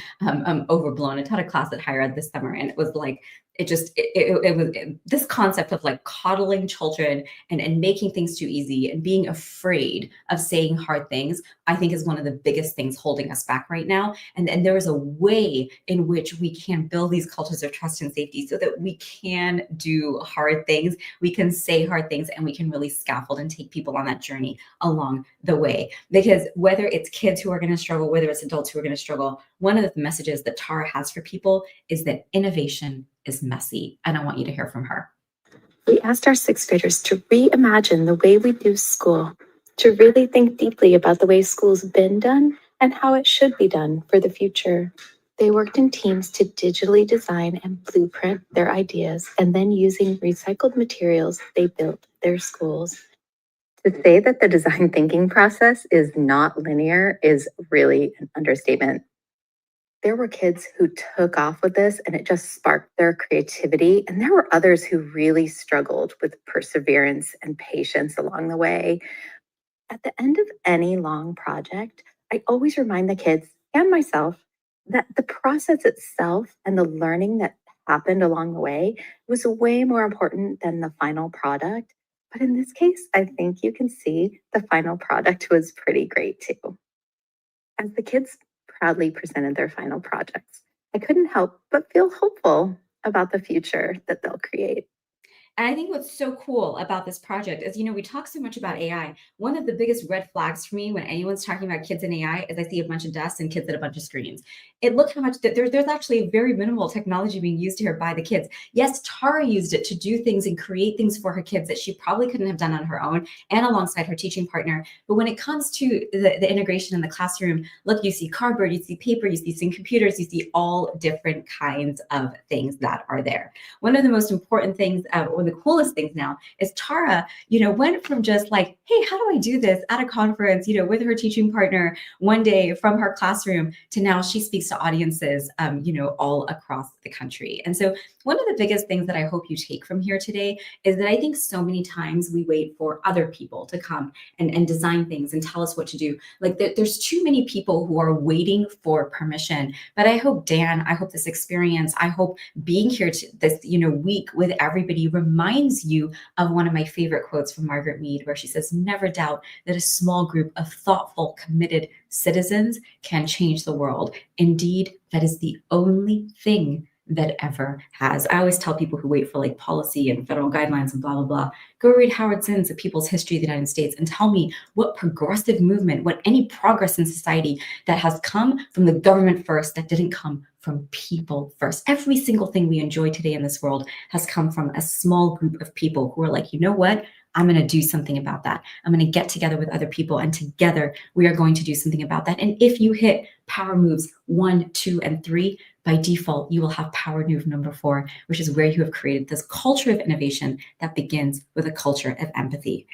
overblown. I taught a class at higher ed this summer, and it was like, it was this concept of like coddling children and making things too easy and being afraid of saying hard things, I think is one of the biggest things holding us back right now. And there is a way in which we can build these cultures of trust and safety so that we can do hard things, we can say hard things, and we can really scaffold and take people on that journey along the way. Because whether it's kids who are going to struggle, whether it's adults who are going to struggle, one of the messages that Tara has for people is that innovation is messy. And I want you to hear from her. We asked our 6th graders to reimagine the way we do school, to really think deeply about the way school's been done and how it should be done for the future. They worked in teams to digitally design and blueprint their ideas, and then using recycled materials, they built their schools. To say that the design thinking process is not linear is really an understatement. There were kids who took off with this and it just sparked their creativity. And there were others who really struggled with perseverance and patience along the way. At the end of any long project, I always remind the kids and myself that the process itself and the learning that happened along the way was way more important than the final product. But in this case, I think you can see the final product was pretty great too. As the kids proudly presented their final projects, I couldn't help but feel hopeful about the future that they'll create. And I think what's so cool about this project is, we talk so much about AI. One of the biggest red flags for me when anyone's talking about kids and AI is I see a bunch of desks and kids at a bunch of screens. Look how much there's actually very minimal technology being used here by the kids. Yes, Tara used it to do things and create things for her kids that she probably couldn't have done on her own and alongside her teaching partner. But when it comes to the integration in the classroom, look, you see cardboard, you see paper, you see some computers, you see all different kinds of things that are there. One of the most important things, the coolest things now is Tara, went from just like, hey, how do I do this at a conference, with her teaching partner one day from her classroom to now she speaks to audiences, all across the country. And so one of the biggest things that I hope you take from here today is that I think so many times we wait for other people to come and design things and tell us what to do. Like there's too many people who are waiting for permission. But I hope, Dan, I hope this experience, I hope being here this, week with everybody reminds you of one of my favorite quotes from Margaret Mead, where she says, never doubt that a small group of thoughtful, committed citizens can change the world. Indeed, that is the only thing that ever has. I always tell people who wait for like policy and federal guidelines and blah, blah, blah, go read Howard Zinn's A People's History of the United States and tell me what progressive movement, what any progress in society that has come from the government first, that didn't come from people first. Every single thing we enjoy today in this world has come from a small group of people who are like, you know what? I'm going to do something about that. I'm going to get together with other people, and together we are going to do something about that. And if you hit power moves 1, 2, and 3, by default, you will have power move number 4, which is where you have created this culture of innovation that begins with a culture of empathy.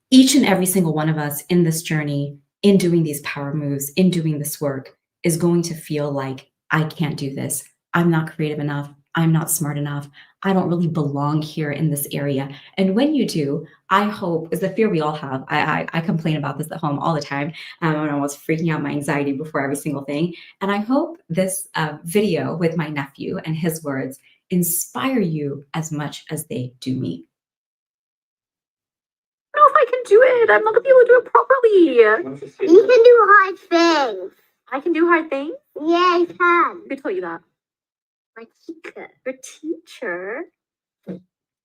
Each and every single one of us in this journey, in doing these power moves, in doing this work, is going to feel like, I can't do this. I'm not creative enough. I'm not smart enough. I don't really belong here in this area. And when you do, I hope, is the fear we all have. I complain about this at home all the time. I'm almost freaking out my anxiety before every single thing. And I hope this video with my nephew and his words inspire you as much as they do me. I don't know if I can do it. I'm not going to be able to do it properly. You can do hard things. I can do hard things? Yeah, you can. Who told you that? My teacher. Your teacher?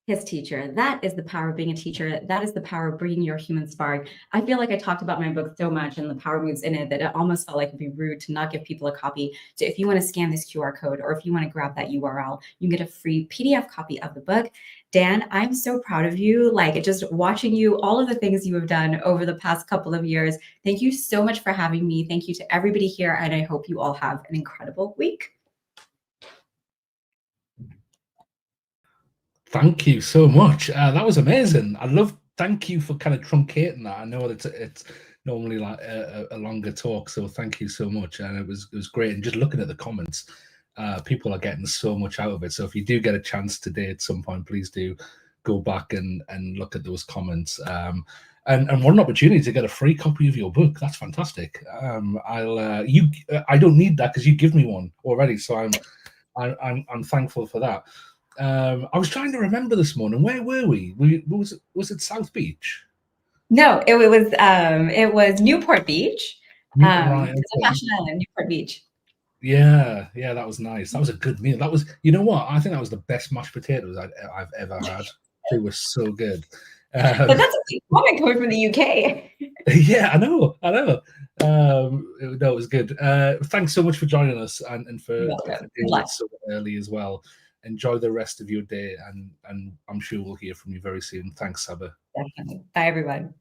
His teacher. That is the power of being a teacher. That is the power of bringing your human spark. I feel like I talked about my book so much and the power moves in it that it almost felt like it'd be rude to not give people a copy. So if you want to scan this QR code or if you want to grab that URL, you can get a free PDF copy of the book. Dan, I'm so proud of you. Like just watching you, all of the things you have done over the past couple of years. Thank you so much for having me. Thank you to everybody here. And I hope you all have an incredible week. Thank you so much. That was amazing. Thank you for kind of truncating that. I know that it's normally like a longer talk, so thank you so much. And it was great. And just looking at the comments, people are getting so much out of it. So if you do get a chance today at some point, please do go back and look at those comments. And what an opportunity to get a free copy of your book. That's fantastic. I don't need that because you give me one already, so I'm thankful for that. I was trying to remember this morning. Where were we? Was it South Beach? No, it was Newport Beach. Right, It's a fashion island, Newport Beach. Yeah, that was nice. That was a good meal. That was, you know what? I think that was the best mashed potatoes I've ever had. They were so good. But that's a big comment coming from the UK. Yeah, I know. No, it was good. Thanks so much for joining us and for doing it so early as well. Enjoy the rest of your day, and I'm sure we'll hear from you very soon. Thanks, Sabba. Definitely. Bye, everyone.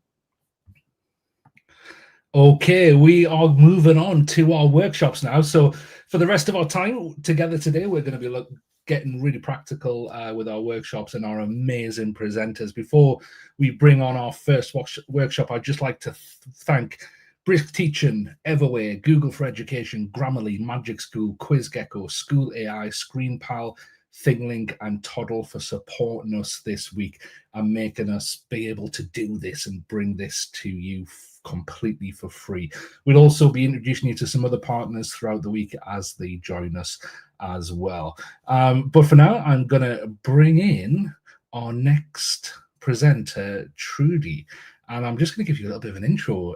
Okay, we are moving on to our workshops now. So for the rest of our time together today, we're going to be getting really practical with our workshops and our amazing presenters. Before we bring on our first workshop, I'd just like to thank Brisk Teaching, Everway, Google for Education, Grammarly, Magic School, QuizGecko, School AI, ScreenPal, ThinkLink and Toddle for supporting us this week and making us be able to do this and bring this to you completely for free. We'll also be introducing you to some other partners throughout the week as they join us as well. But for now, I'm going to bring in our next presenter, Trudi. And I'm just going to give you a little bit of an intro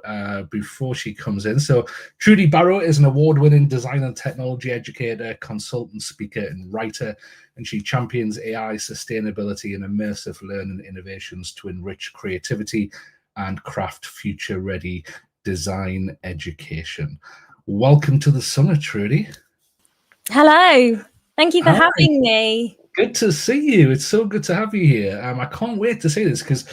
before she comes in. So Trudi Barrow is an award-winning design and technology educator, consultant, speaker, and writer. And she champions AI, sustainability, and immersive learning innovations to enrich creativity and craft future-ready design education. Welcome to the summit, Trudi. Hello. Thank you for having me. Good to see you. It's so good to have you here. I can't wait to say this because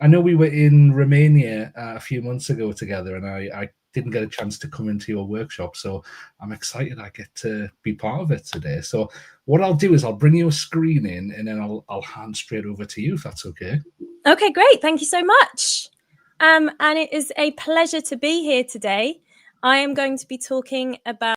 I know we were in Romania a few months ago together, and I didn't get a chance to come into your workshop. So I'm excited I get to be part of it today. So what I'll do is I'll bring you a screen in, and then I'll hand straight over to you, if that's okay. Okay, great. Thank you so much. And it is a pleasure to be here today. I am going to be talking about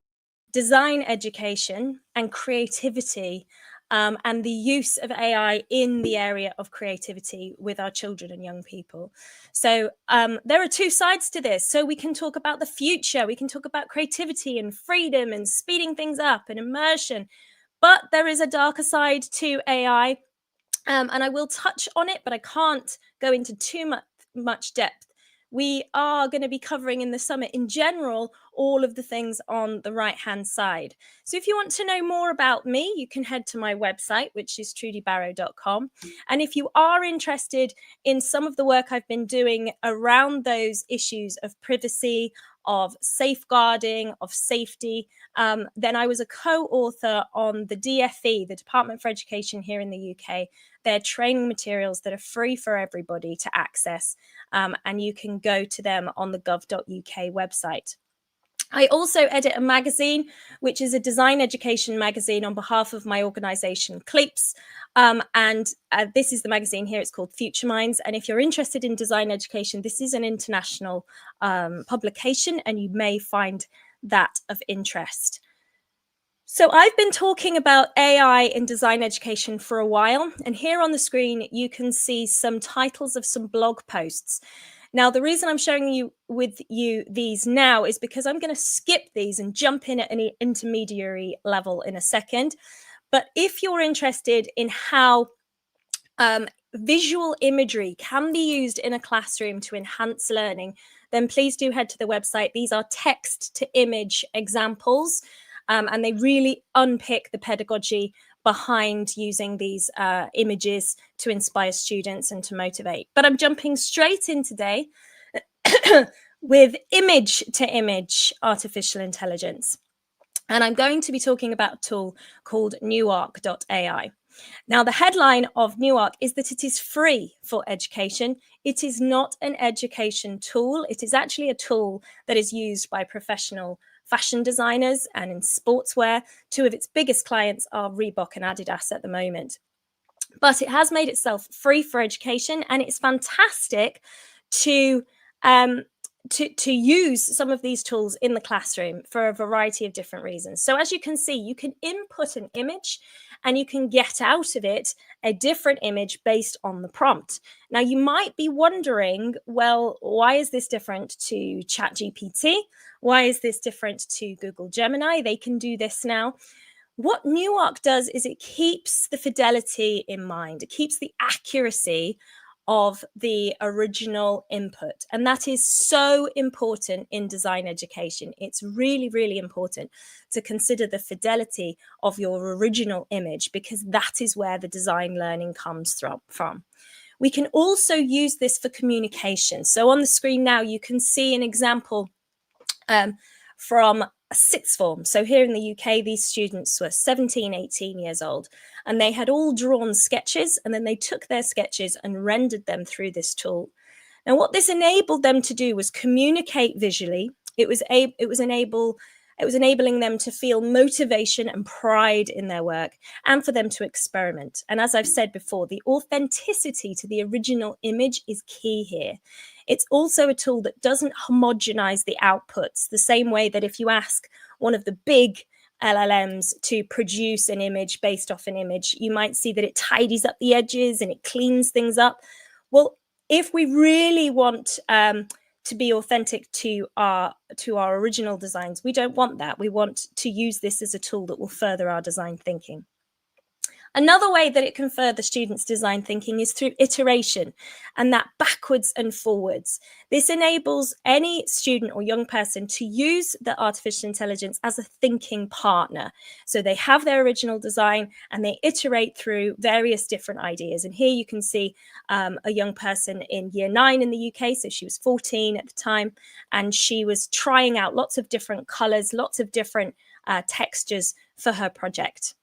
design education and creativity, and the use of AI in the area of creativity with our children and young people. So there are two sides to this. So we can talk about the future. We can talk about creativity and freedom and speeding things up and immersion. But there is a darker side to AI, and I will touch on it, but I can't go into too much depth. We are going to be covering in the summit in general all of the things on the right-hand side. So if you want to know more about me, you can head to my website, which is trudibarrow.com. And if you are interested in some of the work I've been doing around those issues of privacy, of safeguarding, of safety, then I was a co-author on the DFE, the Department for Education here in the UK. They're training materials that are free for everybody to access, and you can go to them on the gov.uk website. I also edit a magazine, which is a design education magazine on behalf of my organization, CLEAPS. And this is the magazine here. It's called Future Minds. And if you're interested in design education, this is an international publication, and you may find that of interest. So I've been talking about AI in design education for a while. And here on the screen, you can see some titles of some blog posts. Now, the reason I'm showing you these now is because I'm going to skip these and jump in at an intermediary level in a second. But if you're interested in how visual imagery can be used in a classroom to enhance learning, then please do head to the website. These are text to image examples, and they really unpick the pedagogy behind using these images to inspire students and to motivate. But I'm jumping straight in today with image to image artificial intelligence. And I'm going to be talking about a tool called newark.ai. Now, the headline of Newark is that it is free for education. It is not an education tool. It is actually a tool that is used by professional fashion designers and in sportswear. Two of its biggest clients are Reebok and Adidas at the moment. But it has made itself free for education, and it's fantastic to use some of these tools in the classroom for a variety of different reasons. So as you can see, you can input an image and you can get out of it a different image based on the prompt. Now, you might be wondering, well, why is this different to ChatGPT? Why is this different to Google Gemini? They can do this now. What Newark does is it keeps the fidelity in mind. It keeps the accuracy of the original input. And that is so important in design education. It's really, really important to consider the fidelity of your original image, because that is where the design learning comes from. We can also use this for communication. So on the screen now, you can see an example from a sixth form. So here in the UK, these students were 17, 18 years old, and they had all drawn sketches, and then they took their sketches and rendered them through this tool. Now, what this enabled them to do was communicate visually. It was enabling them to feel motivation and pride in their work, and for them to experiment. And as I've said before, the authenticity to the original image is key here. It's also a tool that doesn't homogenize the outputs, the same way that if you ask one of the big LLMs to produce an image based off an image. You might see that it tidies up the edges and it cleans things up. Well, if we really want to be authentic to our original designs, we don't want that. We want to use this as a tool that will further our design thinking. Another way that it can further students' design thinking is through iteration, and that backwards and forwards. This enables any student or young person to use the artificial intelligence as a thinking partner. So they have their original design and they iterate through various different ideas. And here you can see a young person in year 9 in the UK. So she was 14 at the time, and she was trying out lots of different colors, lots of different textures for her project.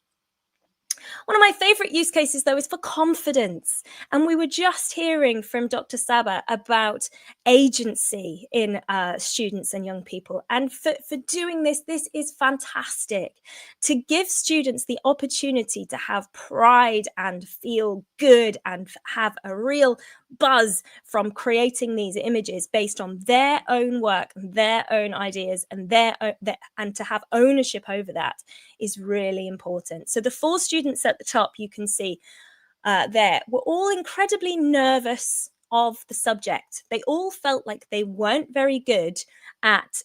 One of my favorite use cases, though, is for confidence. And we were just hearing from Dr. Sabba about agency in students and young people. And for doing this, this is fantastic to give students the opportunity to have pride and feel good and have a real buzz from creating these images based on their own work, their own ideas, and and to have ownership over that is really important. So the 4 students at the top, you can see there, were all incredibly nervous of the subject. They all felt like they weren't very good at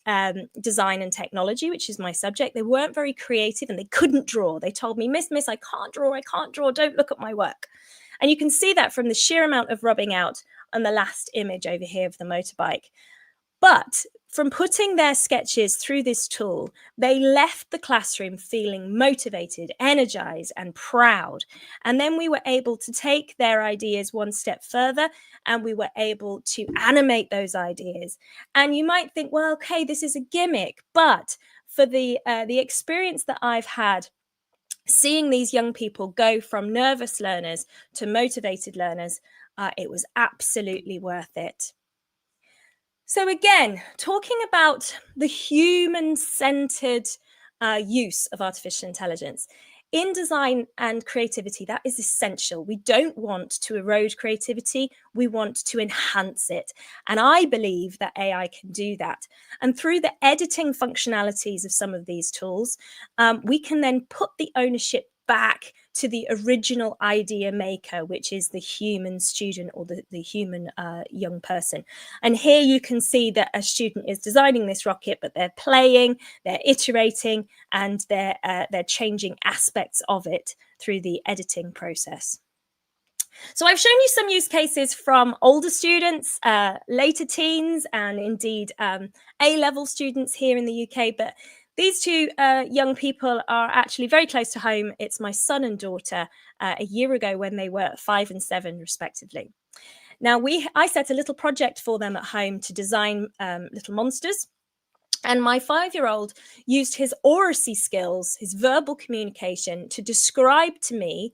design and technology, which is my subject. They weren't very creative and they couldn't draw. They told me, Miss, I can't draw, don't look at my work. And you can see that from the sheer amount of rubbing out on the last image over here of the motorbike. But from putting their sketches through this tool, they left the classroom feeling motivated, energized, and proud. And then we were able to take their ideas one step further, and we were able to animate those ideas. And you might think, well, okay, this is a gimmick. But for the experience that I've had, seeing these young people go from nervous learners to motivated learners, it was absolutely worth it. So again, talking about the human-centered use of artificial intelligence. In design and creativity, that is essential. We don't want to erode creativity. We want to enhance it. And I believe that AI can do that. And through the editing functionalities of some of these tools, we can then put the ownership back to the original idea maker, which is the human student or the human young person. And here you can see that a student is designing this rocket, but they're playing, they're iterating, and they're changing aspects of it through the editing process. So I've shown you some use cases from older students, later teens, and indeed A-level students here in the UK, but these 2 young people are actually very close to home. It's my son and daughter a year ago when they were 5 and 7, respectively. Now, I set a little project for them at home to design little monsters. And my 5-year-old used his oracy skills, his verbal communication, to describe to me,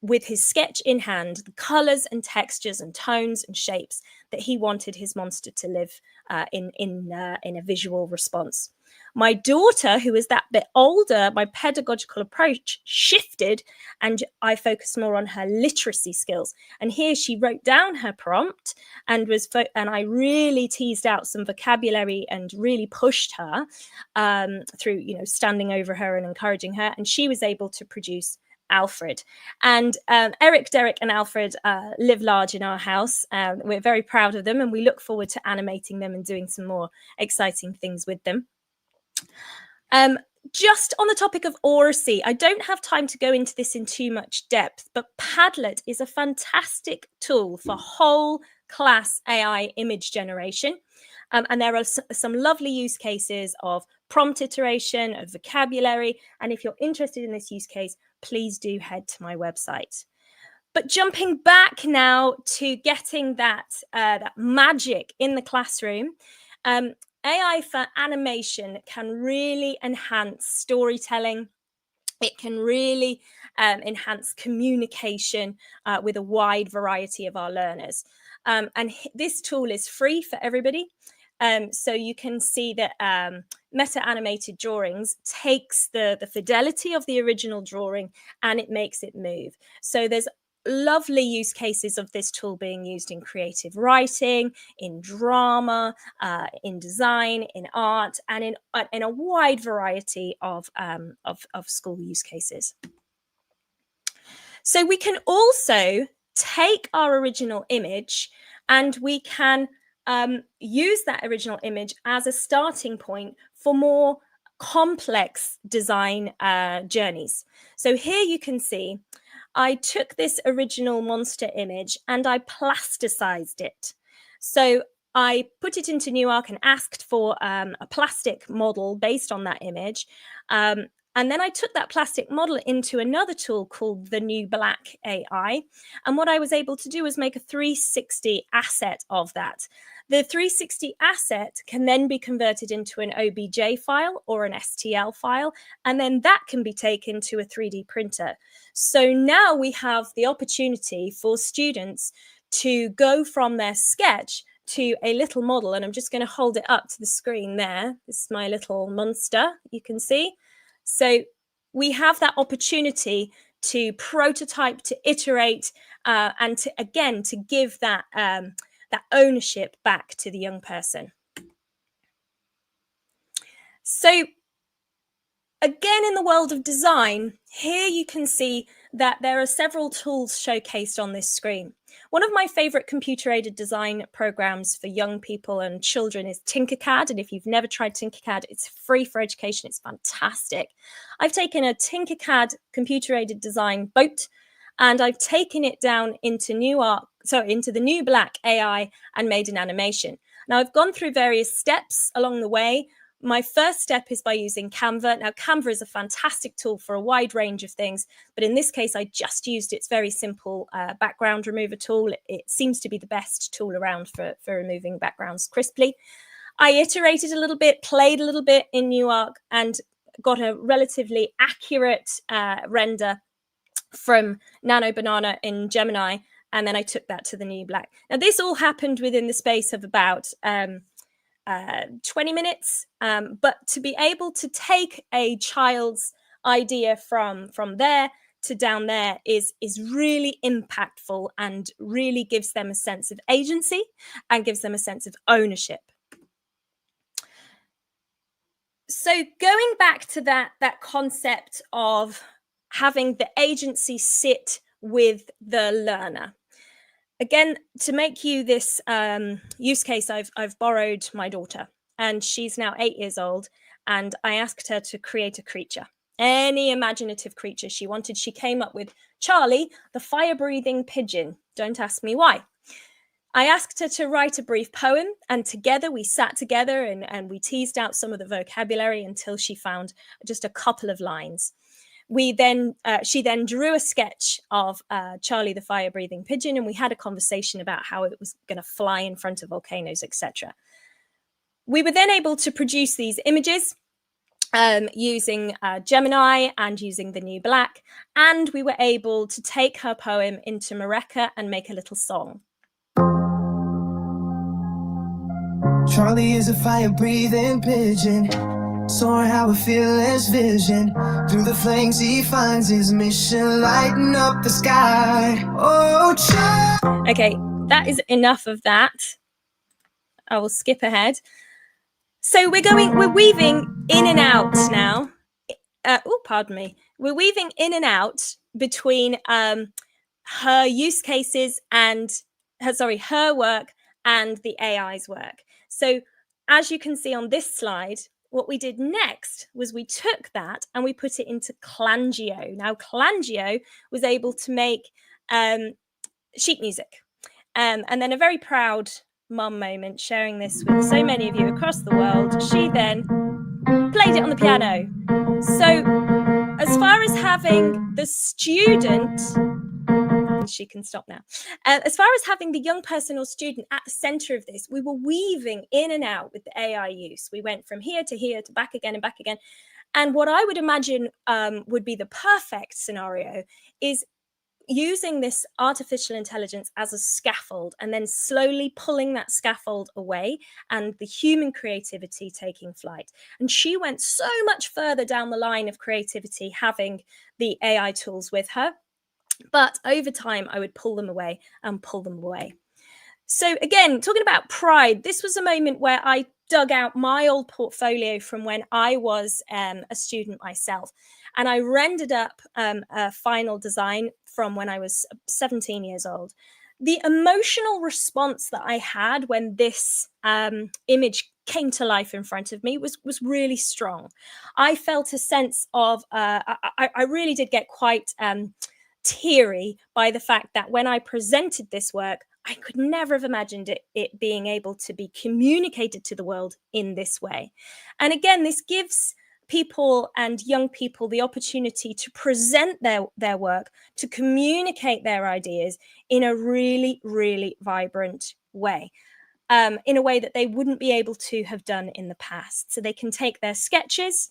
with his sketch in hand, the colors and textures and tones and shapes that he wanted his monster to live in a visual response. My daughter, who is that bit older, my pedagogical approach shifted and I focused more on her literacy skills. And here she wrote down her prompt and I really teased out some vocabulary and really pushed her through, standing over her and encouraging her. And she was able to produce Alfred. And Eric, Derek and Alfred live large in our house. We're very proud of them and we look forward to animating them and doing some more exciting things with them. Just on the topic of oracy, I don't have time to go into this in too much depth, but Padlet is a fantastic tool for whole class AI image generation. And there are some lovely use cases of prompt iteration, of vocabulary. And if you're interested in this use case, please do head to my website. But jumping back now to getting that magic in the classroom, AI for animation can really enhance storytelling. It can really enhance communication with a wide variety of our learners. And this tool is free for everybody. So you can see that meta-animated drawings takes the fidelity of the original drawing and it makes it move. So there's lovely use cases of this tool being used in creative writing, in drama, in design, in art, and in a wide variety of school use cases. So we can also take our original image and we can use that original image as a starting point for more complex design journeys. So here you can see I took this original monster image and I plasticized it. So I put it into Newark and asked for a plastic model based on that image. And then I took that plastic model into another tool called the New Black AI. And what I was able to do was make a 360 asset of that. The 360 asset can then be converted into an OBJ file or an STL file, and then that can be taken to a 3D printer. So now we have the opportunity for students to go from their sketch to a little model. And I'm just going to hold it up to the screen there. This is my little monster, you can see. So we have that opportunity to prototype, to iterate, and to give that ownership back to the young person. So again, in the world of design, here you can see that there are several tools showcased on this screen. One of my favorite computer-aided design programs for young people and children is Tinkercad. And if you've never tried Tinkercad, it's free for education. It's fantastic. I've taken a Tinkercad computer-aided design boat and I've taken it down into into the New Black AI and made an animation. Now, I've gone through various steps along the way. My first step is by using Canva. Now, Canva is a fantastic tool for a wide range of things, but in this case, I just used its very simple background remover tool. It seems to be the best tool around for removing backgrounds crisply. I iterated a little bit, played a little bit in Newark, and got a relatively accurate render from Nano Banana in Gemini, and then I took that to the New Black. Now, this all happened within the space of about 20 minutes, but to be able to take a child's idea from there to down there is really impactful and really gives them a sense of agency and gives them a sense of ownership. So going back to that concept of having the agency sit with the learner. Again, to make you this use case, I've borrowed my daughter, and she's now 8 years old, and I asked her to create a creature, any imaginative creature she wanted. She came up with Charlie, the fire-breathing pigeon. Don't ask me why. I asked her to write a brief poem, and together we sat together and we teased out some of the vocabulary until she found just a couple of lines. She then drew a sketch of Charlie the fire-breathing pigeon, and we had a conversation about how it was going to fly in front of volcanoes, etc. We were then able to produce these images using Gemini and using the New Black, and we were able to take her poem into Mareka and make a little song. Charlie is a fire-breathing pigeon, soaring how a fearless vision. Through the flames he finds his mission, lighting up the sky. Oh, Charlie. Okay, that is enough of that. I will skip ahead. So we're weaving in and out now. Pardon me. We're weaving in and out between her use cases and her work and the AI's work. So as you can see on this slide, what we did next was we took that and we put it into Clangio. Now, Clangio was able to make sheet music. And then a very proud mum moment, sharing this with so many of you across the world, she then played it on the piano. So as far as having the student, she can stop now. As far as having the young person or student at the center of this, we were weaving in and out with the AI use. We went from here to back again and back again. And what I would imagine would be the perfect scenario is using this artificial intelligence as a scaffold and then slowly pulling that scaffold away and the human creativity taking flight. And she went so much further down the line of creativity having the AI tools with her. But over time, I would pull them away and pull them away. So again, talking about pride, this was a moment where I dug out my old portfolio from when I was a student myself. And I rendered up a final design from when I was 17 years old. The emotional response that I had when this image came to life in front of me was really strong. I felt a sense of, I really did get quite teary by the fact that when I presented this work, I could never have imagined it being able to be communicated to the world in this way. And again, this gives people and young people the opportunity to present their work, to communicate their ideas in a really, really vibrant way, in a way that they wouldn't be able to have done in the past. So they can take their sketches,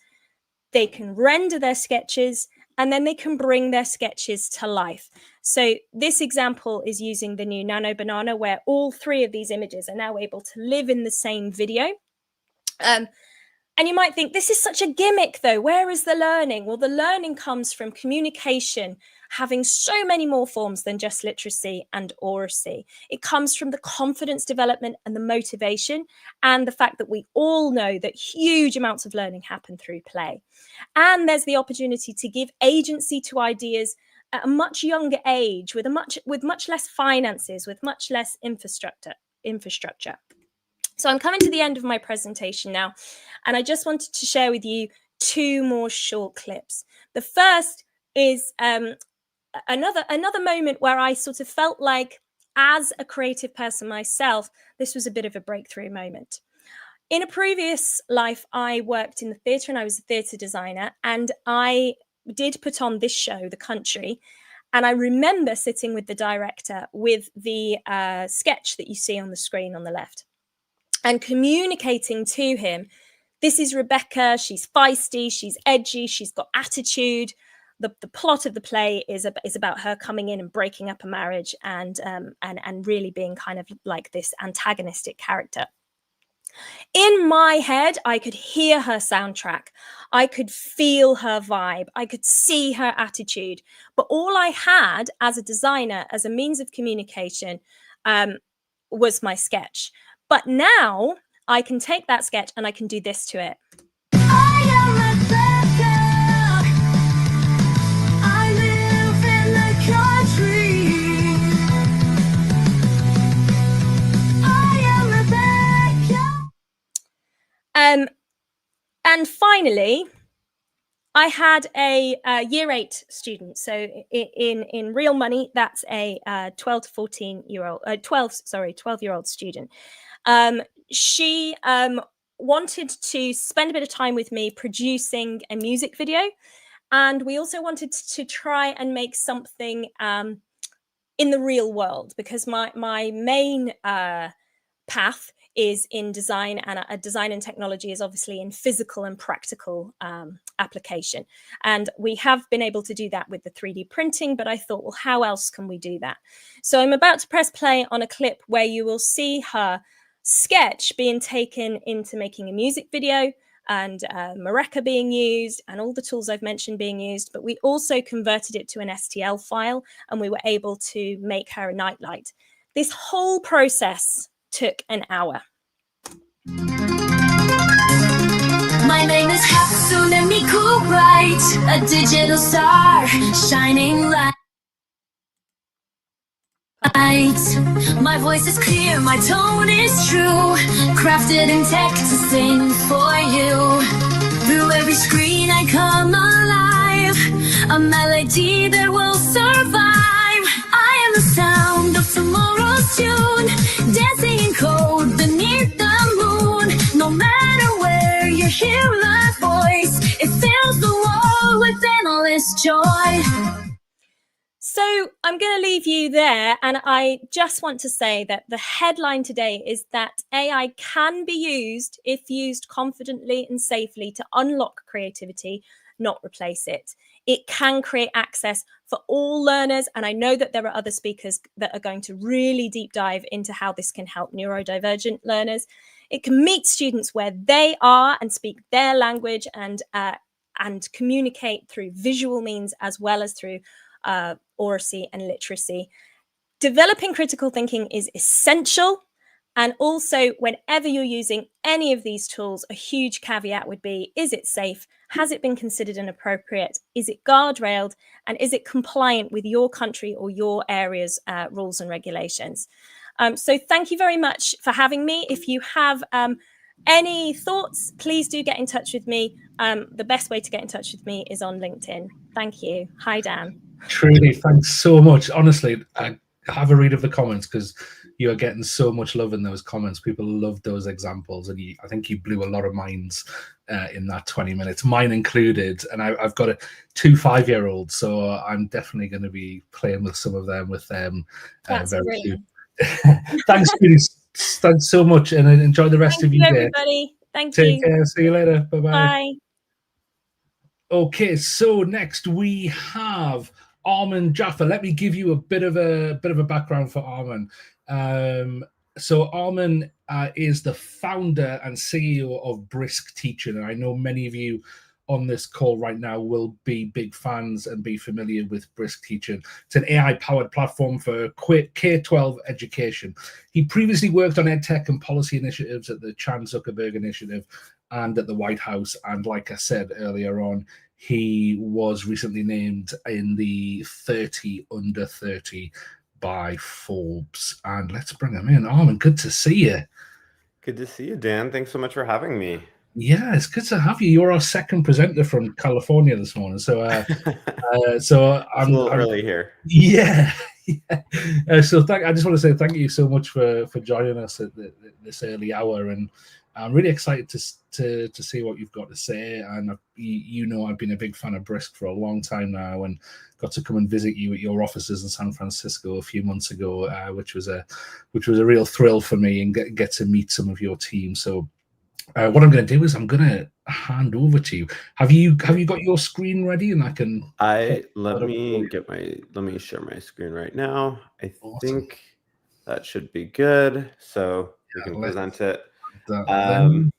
they can render their sketches, and then they can bring their sketches to life. So this example is using the new Nano Banana, where all three of these images are now able to live in the same video. And you might think, this is such a gimmick though, where is the learning? Well, the learning comes from communication having so many more forms than just literacy and oracy. It comes from the confidence development and the motivation, and the fact that we all know that huge amounts of learning happen through play. And there's the opportunity to give agency to ideas at a much younger age, with much less finances, with much less infrastructure. So I'm coming to the end of my presentation now, and I just wanted to share with you two more short clips. The first is another moment where I sort of felt like, as a creative person myself, this was a bit of a breakthrough moment. In a previous life, I worked in the theatre, and I was a theatre designer, and I did put on this show, The Country. And I remember sitting with the director with the sketch that you see on the screen on the left, and communicating to him, this is Rebecca, she's feisty, she's edgy, she's got attitude. The plot of the play is about her coming in and breaking up a marriage, and really being kind of like this antagonistic character. In my head, I could hear her soundtrack. I could feel her vibe. I could see her attitude. But all I had as a designer, as a means of communication, was my sketch. But now I can take that sketch and I can do this to it. I am Rebecca. I live in the country. I am Rebecca. And finally, I had a year 8 student. So in real money, that's a 12-year-old student. She wanted to spend a bit of time with me producing a music video. And we also wanted to try and make something in the real world, because my main path is in design, and design and technology is obviously in physical and practical application. And we have been able to do that with the 3D printing, but I thought, well, how else can we do that? So I'm about to press play on a clip where you will see her sketch being taken into making a music video, and Mareka being used, and all the tools I've mentioned being used. But we also converted it to an STL file, and we were able to make her a nightlight. This whole process took an hour. My name is Howell, so let me cool bright, a digital star, shining light. My voice is clear, my tone is true, crafted in tech to sing for you. Through every screen I come alive, a melody that will survive. I am the sound of tomorrow's tune, dancing in code beneath the moon. No matter where you hear my voice, it fills the world with endless joy. So I'm going to leave you there, and I just want to say that the headline today is that AI can be used, if used confidently and safely, to unlock creativity, not replace it. It can create access for all learners, and I know that there are other speakers that are going to really deep dive into how this can help neurodivergent learners. It can meet students where they are and speak their language, and communicate through visual means as well as through oracy, and literacy. Developing critical thinking is essential. And also, whenever you're using any of these tools, a huge caveat would be, is it safe? Has it been considered and appropriate? Is it guardrailed? And is it compliant with your country or your area's rules and regulations? So thank you very much for having me. If you have any thoughts, please do get in touch with me. The best way to get in touch with me is on LinkedIn. Thank you. Hi, Dan. Trudy, thanks so much. Honestly, have a read of the comments, because you are getting so much love in those comments. People love those examples, and I think you blew a lot of minds in that 20 minutes, mine included. And I've got 2 5-year-olds, so I'm definitely going to be playing with some of them with them very soon. Thanks, Trudy. Thanks so much, and enjoy the rest of your day. Everybody. Thank you. Take care. See you later. Bye-bye. Bye. Okay, so next we have Arman Jaffer. Let me give you a bit of a background for Arman. So Arman is the founder and CEO of Brisk Teaching, and I know many of you on this call right now will be big fans and be familiar with Brisk Teaching. It's an AI-powered platform for K-12 education. He previously worked on EdTech and policy initiatives at the Chan Zuckerberg Initiative and at the White House. And like I said earlier on, he was recently named in the 30 under 30 by Forbes. And let's bring him in. Arman, good to see you. Good to see you, Dan. Thanks so much for having me. Yeah, it's good to have you. You're our second presenter from California this morning. So so I'm early here. Yeah. So I just want to say thank you so much for joining us at this early hour, and I'm really excited to see what you've got to say. And I've been a big fan of Brisk for a long time now, and got to come and visit you at your offices in San Francisco a few months ago, which was a real thrill for me, and get to meet some of your team. So what I'm going to do is I'm going to hand over to you. Have you got your screen ready? And let me share my screen right now. I think that should be good. So we can present it. Then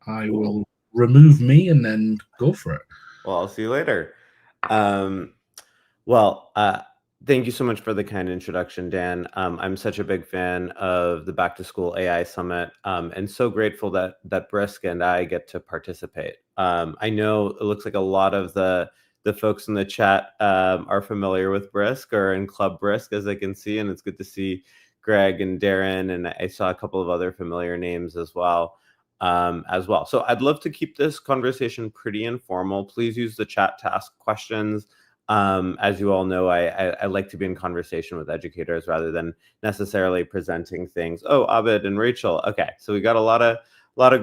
I will remove me and then go for it. Well, I'll see you later. Thank you so much for the kind introduction, Dan. I'm such a big fan of the Back to School AI Summit, and so grateful that Brisk and I get to participate. I know it looks like a lot of the folks in the chat are familiar with Brisk or in Club Brisk, as I can see, and it's good to see Greg and Darren, and I saw a couple of other familiar names as well. So I'd love to keep this conversation pretty informal. Please use the chat to ask questions. As you all know, I like to be in conversation with educators rather than necessarily presenting things. Oh, Abid and Rachel. Okay, so we got a lot of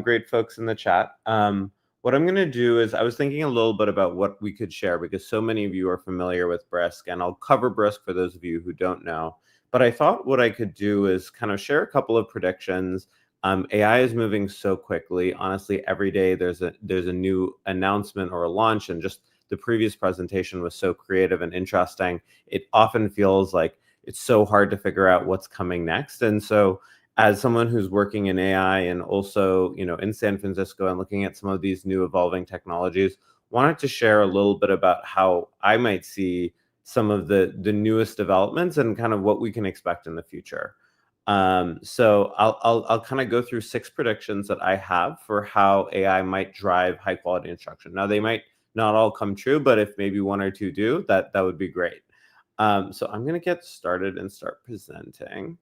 great folks in the chat. What I'm going to do is I was thinking a little bit about what we could share, because so many of you are familiar with Brisk, and I'll cover Brisk for those of you who don't know. But I thought what I could do is kind of share a couple of predictions. AI is moving so quickly. Honestly, every day there's a new announcement or a launch, and just the previous presentation was so creative and interesting. It often feels like it's so hard to figure out what's coming next. And so as someone who's working in AI and also, in San Francisco and looking at some of these new evolving technologies, wanted to share a little bit about how I might see some of the newest developments and kind of what we can expect in the future. So I'll kind of go through 6 predictions that I have for how AI might drive high quality instruction. Now, they might not all come true, but if maybe 1 or 2 do, that would be great. So I'm going to get started and start presenting.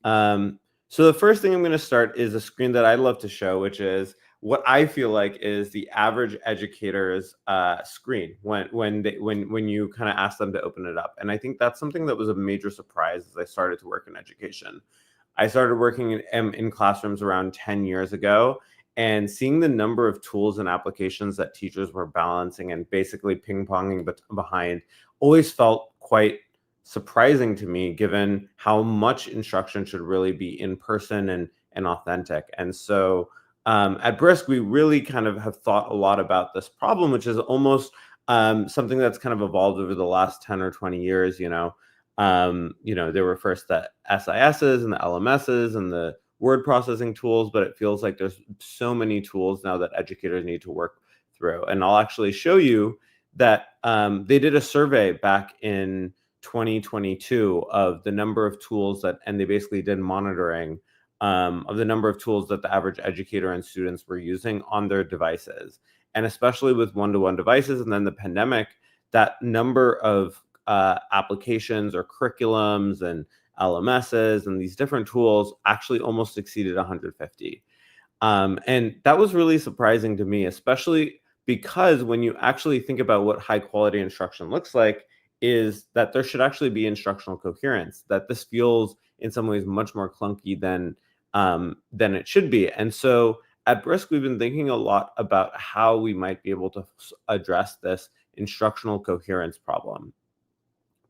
So the first thing I'm going to start is a screen that I love to show, which is what I feel like is the average educator's screen when you kind of ask them to open it up. And I think that's something that was a major surprise as I started to work in education. I started working in classrooms around 10 years ago, and seeing the number of tools and applications that teachers were balancing and basically ping-ponging behind always felt quite surprising to me, given how much instruction should really be in person and authentic. And so at Brisk, we really kind of have thought a lot about this problem, which is almost something that's kind of evolved over the last 10 or 20 years. There were first the SISs and the LMSs and the word processing tools, but it feels like there's so many tools now that educators need to work through. And I'll actually show you that they did a survey back in 2022 of the number of tools that, and they basically did monitoring of the number of tools that the average educator and students were using on their devices. And especially with one-to-one devices and then the pandemic, that number of applications or curriculums and LMSs and these different tools actually almost exceeded 150. And that was really surprising to me, especially because when you actually think about what high quality instruction looks like, is that there should actually be instructional coherence, that this feels in some ways much more clunky than it should be. And so at Brisk, we've been thinking a lot about how we might be able to address this instructional coherence problem.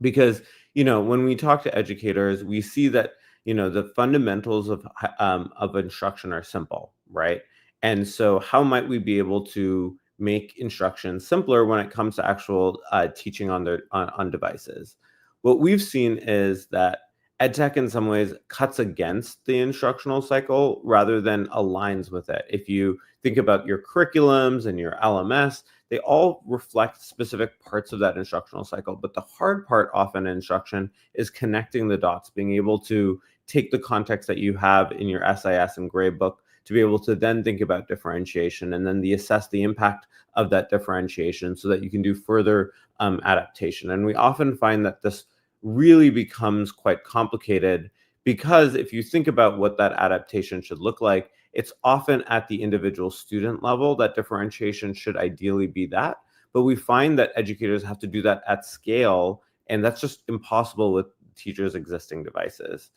Because, when we talk to educators, we see that, the fundamentals of instruction are simple, right? And so how might we be able to make instruction simpler when it comes to actual teaching on devices? What we've seen is that EdTech in some ways cuts against the instructional cycle rather than aligns with it. If you think about your curriculums and your LMS, they all reflect specific parts of that instructional cycle. But the hard part often in instruction is connecting the dots, being able to take the context that you have in your SIS and gradebook to be able to then think about differentiation and then assess the impact of that differentiation so that you can do further adaptation. And we often find that this really becomes quite complicated because if you think about what that adaptation should look like, it's often at the individual student level that differentiation should ideally be that. But we find that educators have to do that at scale, and that's just impossible with teachers' existing devices.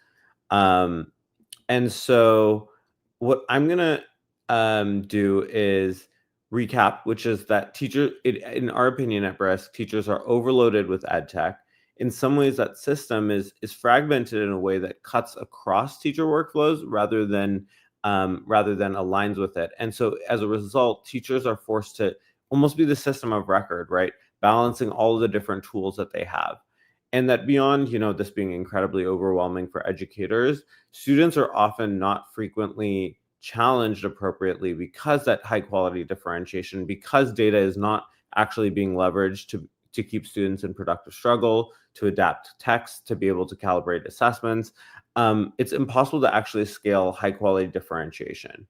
And so what I'm going to do is recap, which is that in our opinion at Brisk, teachers are overloaded with ed tech. In some ways, that system is fragmented in a way that cuts across teacher workflows rather than aligns with it. And so as a result, teachers are forced to almost be the system of record, right? Balancing all of the different tools that they have. And that beyond, this being incredibly overwhelming for educators, students are often not frequently challenged appropriately because that high quality differentiation, because data is not actually being leveraged to keep students in productive struggle, to adapt text, to be able to calibrate assessments. It's impossible to actually scale high quality differentiation.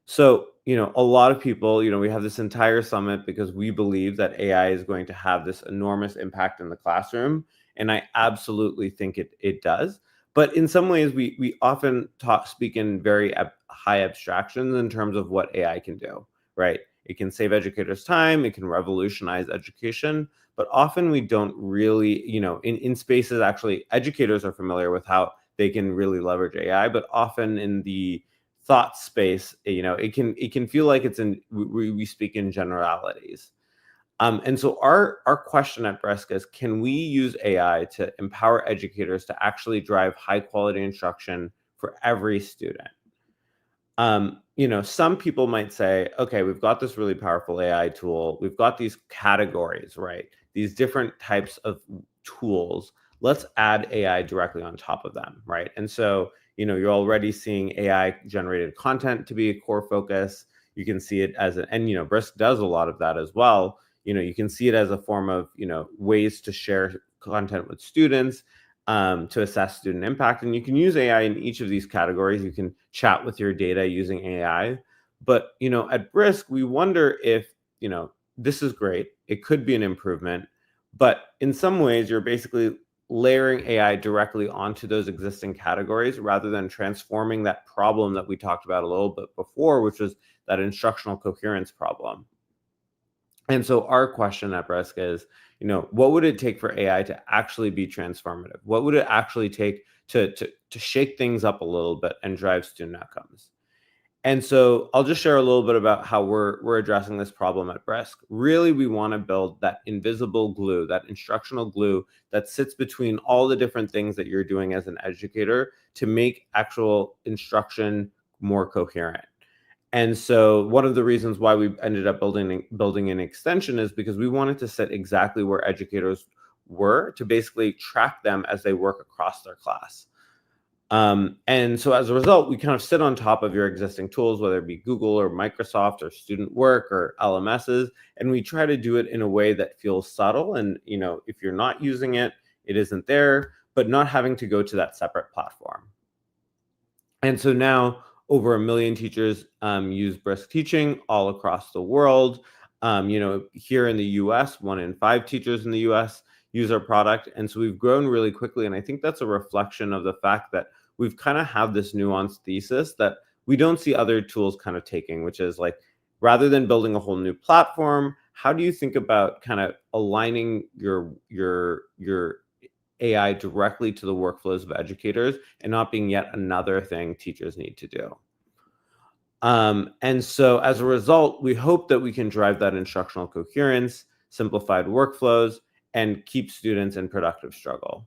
So, a lot of people, we have this entire summit because we believe that AI is going to have this enormous impact in the classroom. And I absolutely think it does. But in some ways, we often speak in very high abstractions in terms of what AI can do, right? It can save educators time, it can revolutionize education, but often we don't really, in spaces, actually, educators are familiar with how they can really leverage AI, but often in the thought space, it can feel like we speak in generalities. And so our question at Brisk is, can we use AI to empower educators to actually drive high quality instruction for every student? Some people might say, okay, we've got this really powerful AI tool. We've got these categories, right? These different types of tools. Let's add AI directly on top of them, right? And so, you're already seeing AI generated content to be a core focus. You can see it as and Brisk does a lot of that as well. You can see it as a form of, ways to share content with students, to assess student impact. And you can use AI in each of these categories. You can chat with your data using AI. But, at Brisk, we wonder if, this is great. It could be an improvement. But in some ways, you're basically layering AI directly onto those existing categories rather than transforming that problem that we talked about a little bit before, which was that instructional coherence problem. And so our question at Brisk is, what would it take for AI to actually be transformative? What would it actually take to shake things up a little bit and drive student outcomes? And so I'll just share a little bit about how we're addressing this problem at Brisk. Really, we want to build that invisible glue, that instructional glue that sits between all the different things that you're doing as an educator to make actual instruction more coherent. And so one of the reasons why we ended up building an extension is because we wanted to sit exactly where educators were to basically track them as they work across their class. And so as a result, we kind of sit on top of your existing tools, whether it be Google or Microsoft or Student Work or LMSs, and we try to do it in a way that feels subtle. And, if you're not using it, it isn't there, but not having to go to that separate platform. And so now over 1 million teachers use Brisk Teaching all across the world. Here in the US, 1 in 5 teachers in the US use our product. And so we've grown really quickly. And I think that's a reflection of the fact that we've kind of have this nuanced thesis that we don't see other tools kind of taking, which is like, rather than building a whole new platform, how do you think about kind of aligning your AI directly to the workflows of educators and not being yet another thing teachers need to do? And so as a result, we hope that we can drive that instructional coherence, simplified workflows, and keep students in productive struggle.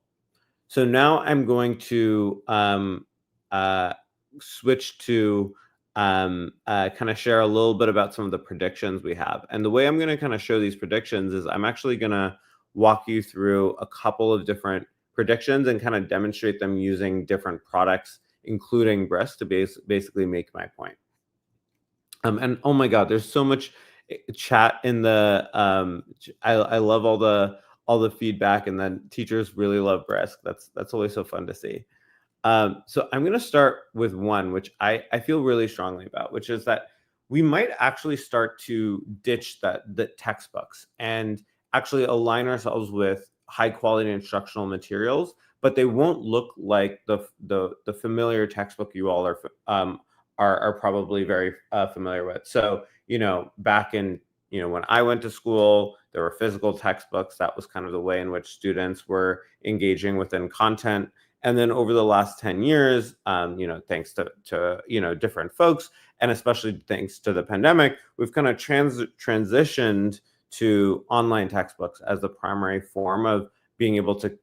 So now I'm going to switch to kind of share a little bit about some of the predictions we have. And the way I'm going to kind of show these predictions is I'm actually going to walk you through a couple of different predictions and kind of demonstrate them using different products, including Brisk, to basically make my point. And oh my God, there's so much chat in the. I love all the feedback, and then teachers really love Brisk. That's always so fun to see. So I'm going to start with one, which I feel really strongly about, which is that we might actually start to ditch the textbooks and actually align ourselves with high quality instructional materials, but they won't look like the familiar textbook you all are probably very familiar with. So, back in, when I went to school, there were physical textbooks. That was kind of the way in which students were engaging within content. And then over the last 10 years, thanks to different folks, and especially thanks to the pandemic, we've kind of transitioned to online textbooks as the primary form of being able to,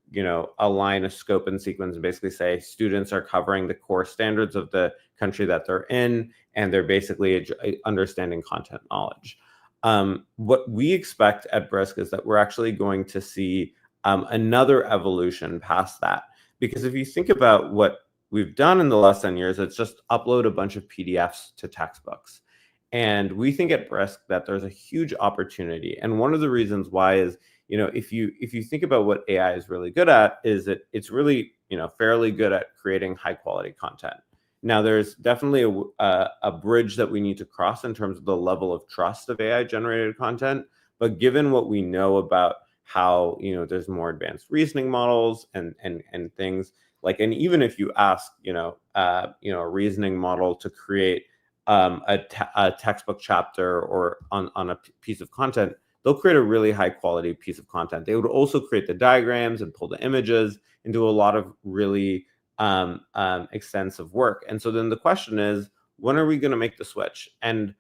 align a scope and sequence and basically say students are covering the core standards of the country that they're in, and they're basically understanding content knowledge. What we expect at Brisk is that we're actually going to see another evolution past that. Because if you think about what we've done in the last 10 years, it's just upload a bunch of PDFs to textbooks. And we think at Brisk that there's a huge opportunity. And one of the reasons why is, if you think about what AI is really good at, is that it's really, fairly good at creating high quality content. Now, there's definitely a bridge that we need to cross in terms of the level of trust of AI generated content. But given what we know about how, there's more advanced reasoning models and things like, and even if you ask, a reasoning model to create a textbook chapter or on a piece of content, they'll create a really high quality piece of content. They would also create the diagrams and pull the images and do a lot of really extensive work. And so then the question is, when are we going to make the switch? And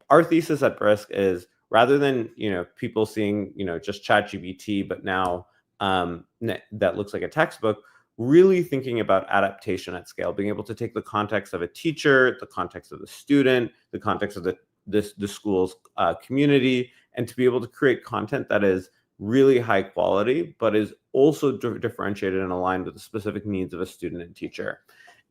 our thesis at Brisk is, rather than people seeing just ChatGPT, but now that looks like a textbook, really thinking about adaptation at scale, being able to take the context of a teacher, the context of the student, the context of the school's community, and to be able to create content that is really high quality, but is also differentiated and aligned with the specific needs of a student and teacher.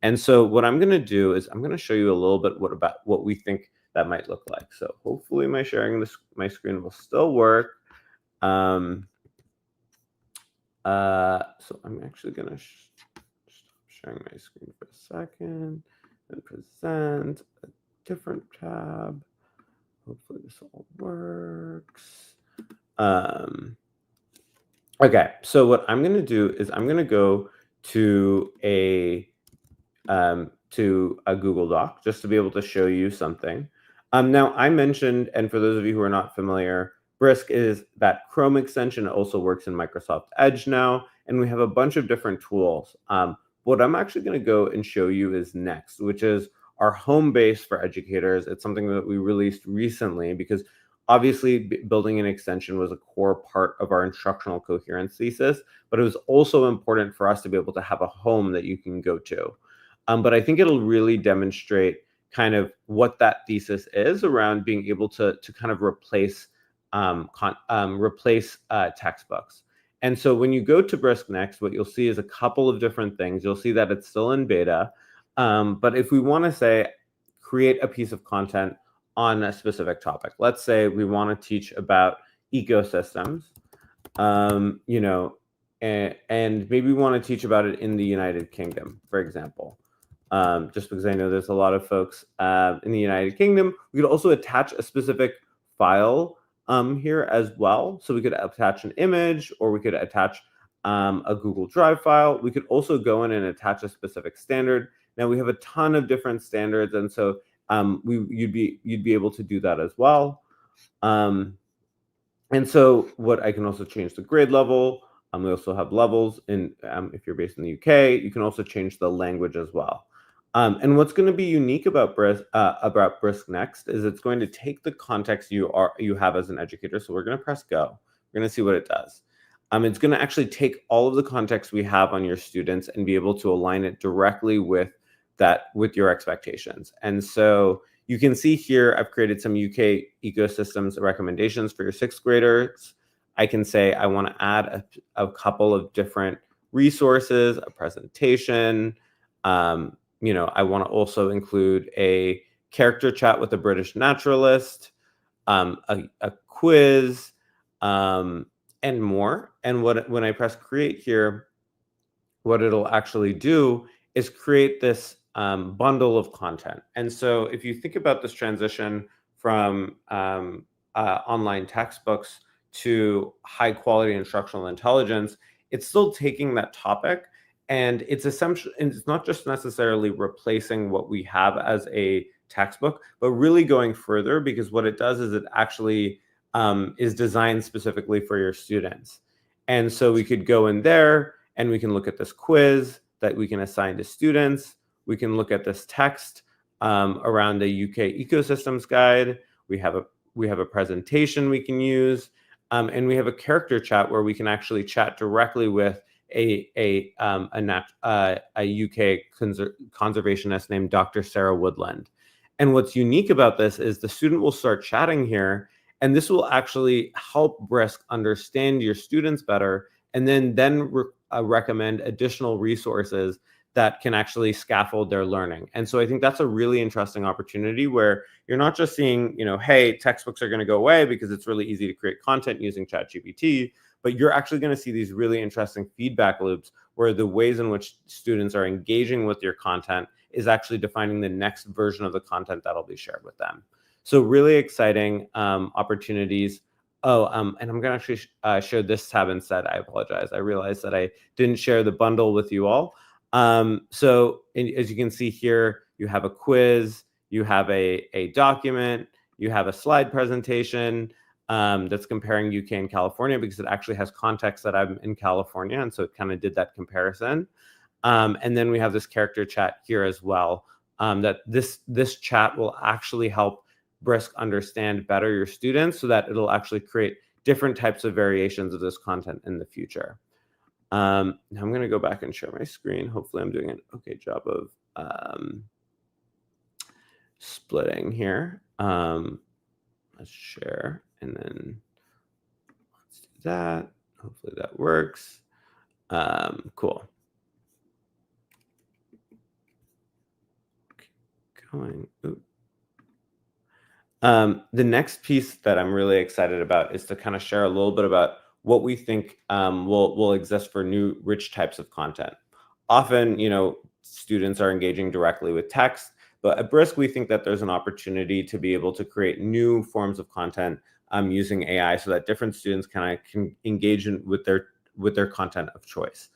And so what I'm going to do is I'm going to show you a little bit about what we think that might look like. So hopefully my sharing my screen will still work. So I'm actually going to stop sharing my screen for a second and present a different tab. Hopefully this all works. Okay, so what I'm going to do is I'm going to go to a Google Doc just to be able to show you something. Now, I mentioned, and for those of you who are not familiar, Brisk is that Chrome extension. It also works in Microsoft Edge now, and we have a bunch of different tools. What I'm actually going to go and show you is next, which is our home base for educators. It's something that we released recently because obviously building an extension was a core part of our instructional coherence thesis, but it was also important for us to be able to have a home that you can go to. But I think it'll really demonstrate kind of what that thesis is around being able to kind of replace textbooks. And so when you go to Brisk Next, what you'll see is a couple of different things. You'll see that it's still in beta. But if we want to say, create a piece of content on a specific topic, let's say we want to teach about ecosystems, and maybe we want to teach about it in the United Kingdom, for example. Just because I know there's a lot of folks in the United Kingdom. We could also attach a specific file here as well. So we could attach an image, or we could attach a Google Drive file. We could also go in and attach a specific standard. Now we have a ton of different standards, and so you'd be able to do that as well. And so what I can also change the grade level. We also have levels, and if you're based in the UK, you can also change the language as well. And what's going to be unique about Brisk Next is it's going to take the context you have as an educator. So we're going to press go. We're going to see what it does. It's going to actually take all of the context we have on your students and be able to align it directly with your expectations. And so you can see here, I've created some UK ecosystems recommendations for your 6th graders. I can say I want to add a couple of different resources, a presentation. I want to also include a character chat with a British naturalist, a quiz, and more. And when I press create here, what it'll actually do is create this bundle of content. And so if you think about this transition from online textbooks to high quality instructional intelligence, it's still taking that topic, and it's essentially, it's not just necessarily replacing what we have as a textbook, but really going further, because what it does is it actually is designed specifically for your students. And so we could go in there and we can look at this quiz that we can assign to students. We can look at this text around the UK ecosystems guide. We have a presentation we can use. And we have a character chat where we can actually chat directly with a UK conservationist named Dr. Sarah Woodland. And what's unique about this is the student will start chatting here, and this will actually help Brisk understand your students better, and then recommend additional resources that can actually scaffold their learning. And so I think that's a really interesting opportunity where you're not just seeing, hey, textbooks are going to go away because it's really easy to create content using ChatGPT, but you're actually going to see these really interesting feedback loops where the ways in which students are engaging with your content is actually defining the next version of the content that'll be shared with them. So really exciting opportunities. And I'm going to actually share this tab instead. I apologize. I realized that I didn't share the bundle with you all. So as you can see here, you have a quiz, you have a document, you have a slide presentation that's comparing UK and California, because it actually has context that I'm in California, and so it kind of did that comparison. And then we have this character chat here as well, that this chat will actually help Brisk understand better your students, so that it'll actually create different types of variations of this content in the future. Now I'm going to go back and share my screen. Hopefully I'm doing an okay job of splitting here. Let's share, and then let's do that. Hopefully that works. Cool. Keep going. Ooh. The next piece that I'm really excited about is to kind of share a little bit about what we think will exist for new rich types of content. Often, students are engaging directly with text, but at Brisk, we think that there's an opportunity to be able to create new forms of content using AI, so that different students can engage with their content of choice.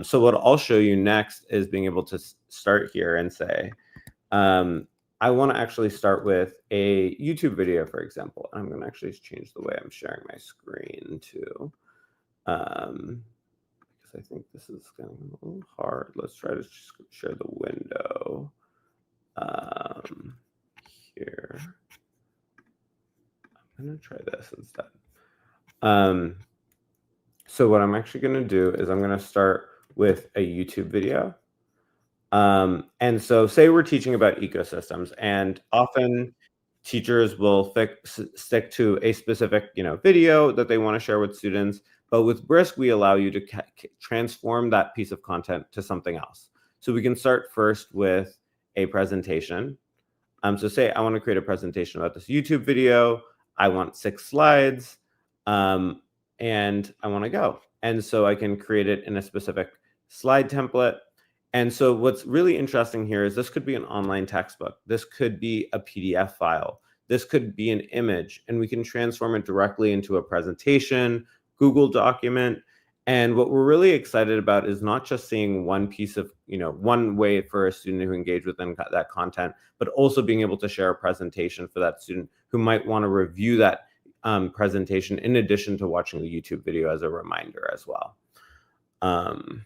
So what I'll show you next is being able to start here and say, I want to actually start with a YouTube video, for example. I'm going to actually change the way I'm sharing my screen too, because I think this is getting a little hard. Let's try to share the window here. I'm going to try this instead. So what I'm actually going to do is I'm going to start with a YouTube video. And so say we're teaching about ecosystems, and often teachers will stick to a specific video that they want to share with students. But with Brisk, we allow you to transform that piece of content to something else. So we can start first with a presentation. So say I want to create a presentation about this YouTube video. I want 6 slides, and I want to go. And so I can create it in a specific slide template. And so what's really interesting here is this could be an online textbook. This could be a PDF file. This could be an image, and we can transform it directly into a presentation, Google document. And what we're really excited about is not just seeing one piece of, one way for a student to engage within that content, but also being able to share a presentation for that student who might want to review that presentation in addition to watching the YouTube video as a reminder as well. And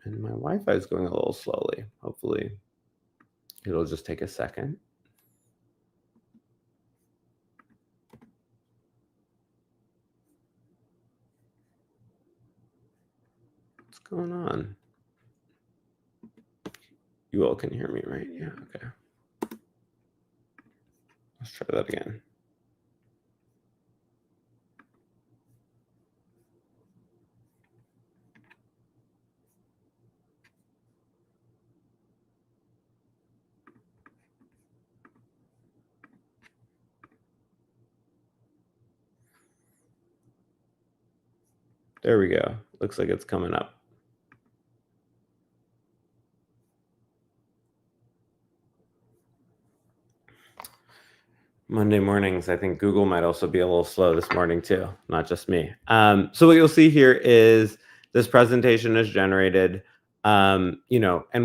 my Wi-Fi is going a little slowly. Hopefully it'll just take a second. What's going on? You all can hear me, right? Yeah, okay. Let's try that again. There we go. Looks like it's coming up. Monday mornings, I think Google might also be a little slow this morning too, not just me. So what you'll see here is this presentation is generated, and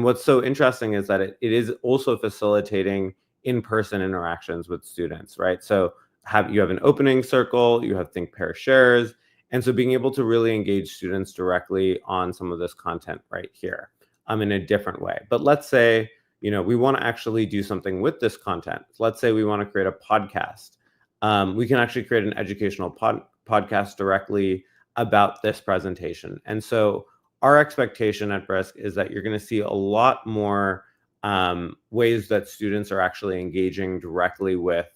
what's so interesting is that it is also facilitating in-person interactions with students, right? So you have an opening circle, you have think, pair, shares, and so being able to really engage students directly on some of this content right here in a different way. But let's say, we want to actually do something with this content. Let's say we want to create a podcast. We can actually create an educational podcast directly about this presentation. And so our expectation at Brisk is that you're going to see a lot more ways that students are actually engaging directly with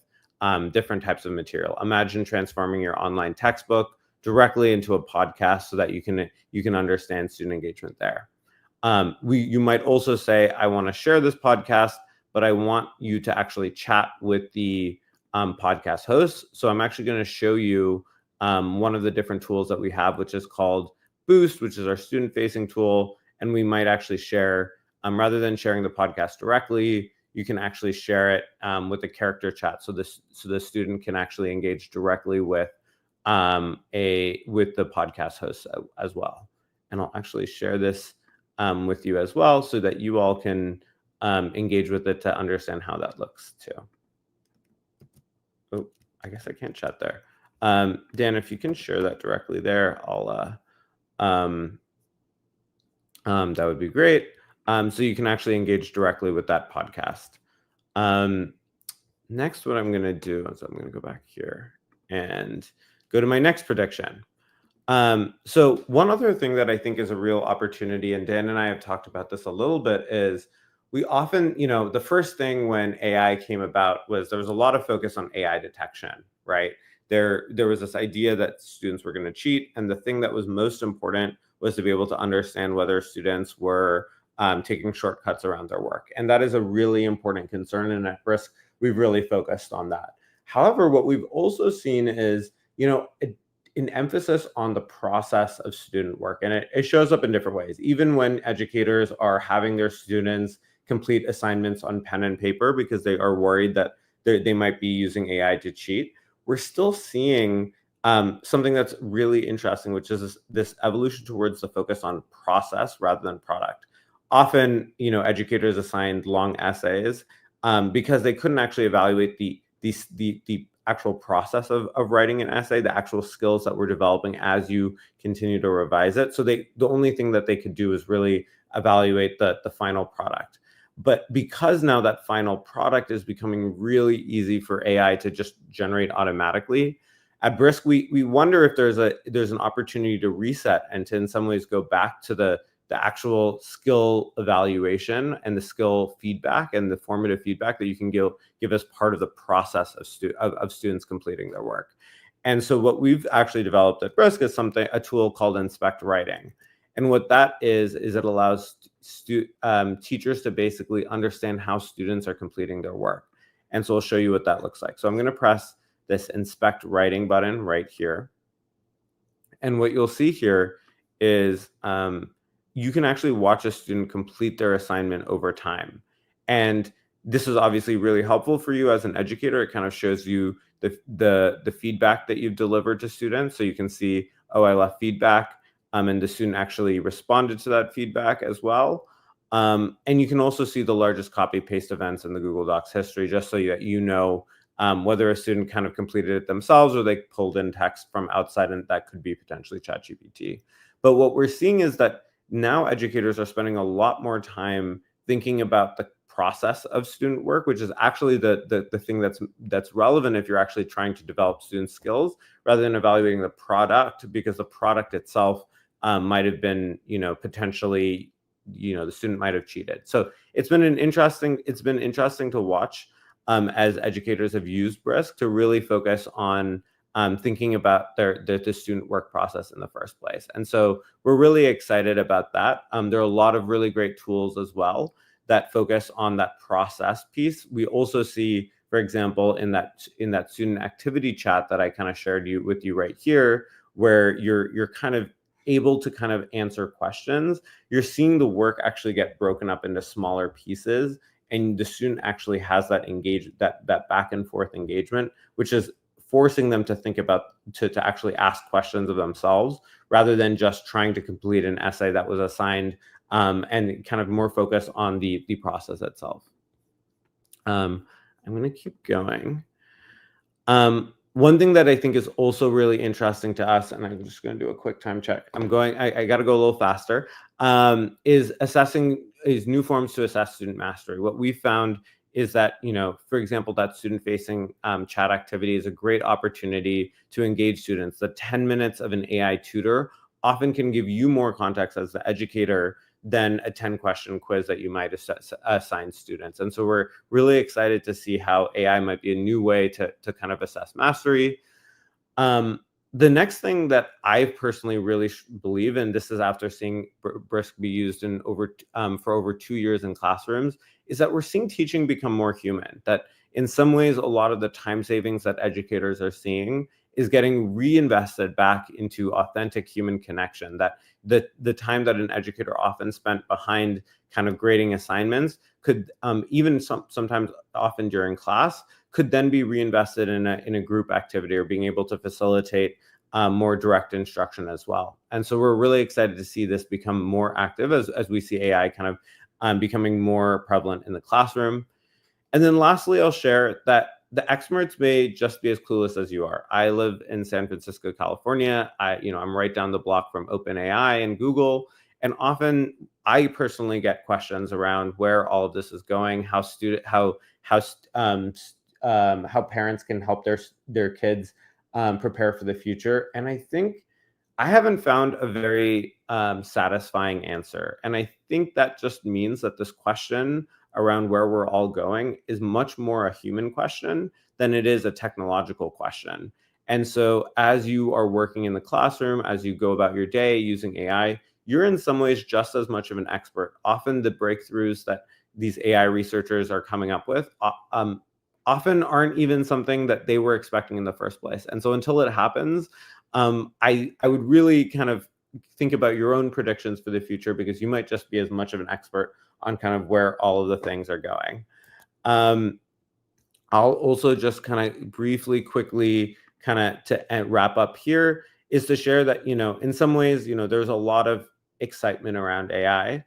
different types of material. Imagine transforming your online textbook directly into a podcast so that you can understand student engagement there. You might also say, I want to share this podcast, but I want you to actually chat with the podcast host. So I'm actually going to show you one of the different tools that we have, which is called Boost, which is our student-facing tool. And we might actually share, rather than sharing the podcast directly, you can actually share it with a character chat. So the student can actually engage directly with the podcast host as well. And I'll actually share this with you as well so that you all can engage with it to understand how that looks too. Oh, I guess I can't chat there. Dan, if you can share that directly there, I'll that would be great. So you can actually engage directly with that podcast. Next, what I'm going to do is I'm going to go back here and go to my next prediction. So one other thing that I think is a real opportunity, and Dan and I have talked about this a little bit, is we often, the first thing when AI came about was there was a lot of focus on AI detection, right? There was this idea that students were going to cheat, and the thing that was most important was to be able to understand whether students were taking shortcuts around their work. And that is a really important concern, and at Brisk, we've really focused on that. However, what we've also seen is, an emphasis on the process of student work. And it shows up in different ways. Even when educators are having their students complete assignments on pen and paper because they are worried that they might be using AI to cheat, we're still seeing something that's really interesting, which is this evolution towards the focus on process rather than product. Often, educators assigned long essays because they couldn't actually evaluate the actual process of writing an essay, the actual skills that we're developing as you continue to revise it. So the only thing that they could do is really evaluate the final product. But because now that final product is becoming really easy for AI to just generate automatically, at Brisk, we wonder if there's an opportunity to reset and to in some ways go back to the actual skill evaluation and the skill feedback and the formative feedback that you can give as part of the process of students completing their work. And so what we've actually developed at Brisk is a tool called Inspect Writing. And what that is it allows teachers to basically understand how students are completing their work. And so I'll show you what that looks like. So I'm going to press this Inspect Writing button right here. And what you'll see here is you can actually watch a student complete their assignment over time. And this is obviously really helpful for you as an educator. It kind of shows you the feedback that you've delivered to students. So you can see, oh, I left feedback, and the student actually responded to that feedback as well. And you can also see the largest copy-paste events in the Google Docs history, just so that you know whether a student kind of completed it themselves or they pulled in text from outside, and that could be potentially ChatGPT. But what we're seeing is that now educators are spending a lot more time thinking about the process of student work, which is actually the thing that's relevant if you're actually trying to develop student skills, rather than evaluating the product, because the product itself might have been, potentially, the student might have cheated. So it's been interesting to watch as educators have used Brisk to really focus on thinking about the student work process in the first place. And so we're really excited about that. There are a lot of really great tools as well that focus on that process piece. We also see, for example, in that student activity chat that I kind of shared with you right here, where you're kind of able to kind of answer questions, you're seeing the work actually get broken up into smaller pieces, and the student actually has that that back and forth engagement, which is forcing them to think about, to actually ask questions of themselves, rather than just trying to complete an essay that was assigned, and kind of more focus on the process itself. I'm going to keep going. One thing that I think is also really interesting to us, and I'm just going to do a quick time check. I got to go a little faster, is new forms to assess student mastery. What we found is that, for example, that student-facing chat activity is a great opportunity to engage students. The 10 minutes of an AI tutor often can give you more context as the educator than a 10-question quiz that you might assign students. And so we're really excited to see how AI might be a new way to kind of assess mastery. The next thing that I personally really believe in, this is after seeing Brisk be used for over 2 years in classrooms, is that we're seeing teaching become more human. That in some ways, a lot of the time savings that educators are seeing is getting reinvested back into authentic human connection. That the time that an educator often spent behind kind of grading assignments could even sometimes often during class could then be reinvested in a group activity, or being able to facilitate more direct instruction as well. And so we're really excited to see this become more active as we see AI kind of becoming more prevalent in the classroom. And then lastly, I'll share that the experts may just be as clueless as you are. I live in San Francisco, California. I'm right down the block from OpenAI and Google. And often I personally get questions around where all of this is going, how parents can help their kids prepare for the future. And I think I haven't found a very satisfying answer. And I think that just means that this question around where we're all going is much more a human question than it is a technological question. And so as you are working in the classroom, as you go about your day using AI, you're in some ways just as much of an expert. Often the breakthroughs that these AI researchers are coming up with often aren't even something that they were expecting in the first place. And so until it happens, I would really kind of think about your own predictions for the future, because you might just be as much of an expert on kind of where all of the things are going. I'll also just kind of quickly kind of to wrap up here is to share that, in some ways, there's a lot of excitement around AI.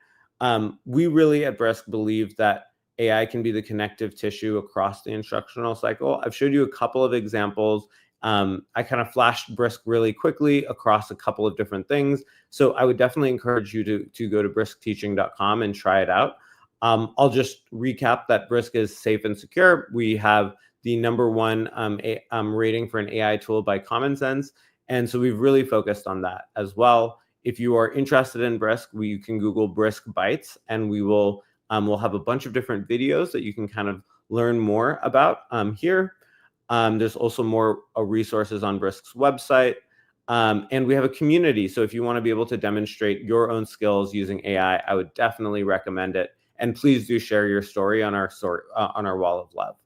We really at Brisk believe that AI can be the connective tissue across the instructional cycle. I've showed you a couple of examples. I kind of flashed Brisk really quickly across a couple of different things. So I would definitely encourage you to go to briskteaching.com and try it out. I'll just recap that Brisk is safe and secure. We have the #1 rating for an AI tool by Common Sense. And so we've really focused on that as well. If you are interested in Brisk, you can Google Brisk Bytes, and we'll have a bunch of different videos that you can kind of learn more about here. There's also more resources on Brisk's website. And we have a community. So if you want to be able to demonstrate your own skills using AI, I would definitely recommend it. And please do share your story on our wall of love.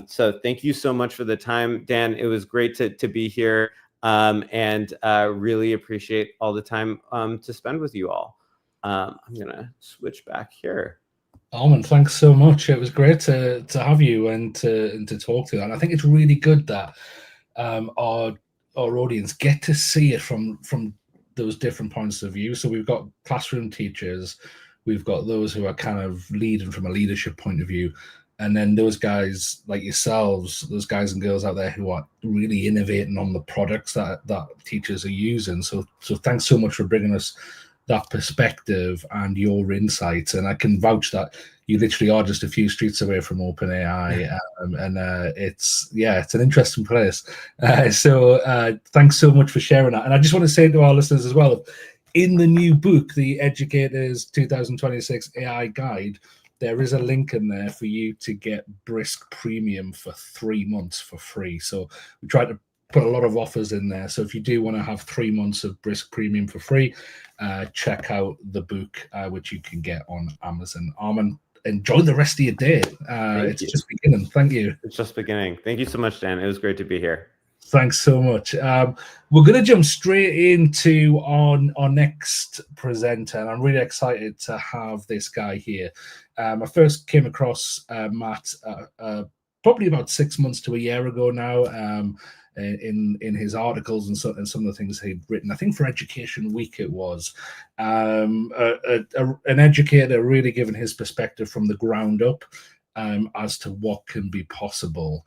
So thank you so much for the time, Dan. It was great to be here. and really appreciate all the time to spend with you all. I'm going to switch back here. Arman, thanks so much. It was great to have you and to talk to you. And I think it's really good that our audience get to see it from those different points of view. So we've got classroom teachers, we've got those who are kind of leading from a leadership point of view, and then those guys like yourselves, those guys and girls out there who are really innovating on the products that teachers are using. So thanks so much for bringing us that perspective and your insights. And I can vouch that you literally are just a few streets away from OpenAI, and it's an interesting place. So thanks so much for sharing that. And I just want to say to our listeners as well, in the new book, the Educator's 2026 AI Guide, there is a link in there for you to get Brisk Premium for 3 months for free. So we try to put a lot of offers in there. So if you do want to have 3 months of Brisk Premium for free, check out the book, which you can get on Amazon. Arman, enjoy the rest of your day. It's just beginning. Thank you. It's just beginning. Thank you so much, Dan. It was great to be here. Thanks so much. We're going to jump straight into our next presenter, and I'm really excited to have this guy here. I first came across Matt probably about 6 months to a year ago now, in his articles and some of the things he'd written. I think for Education Week it was. An educator really giving his perspective from the ground up as to what can be possible.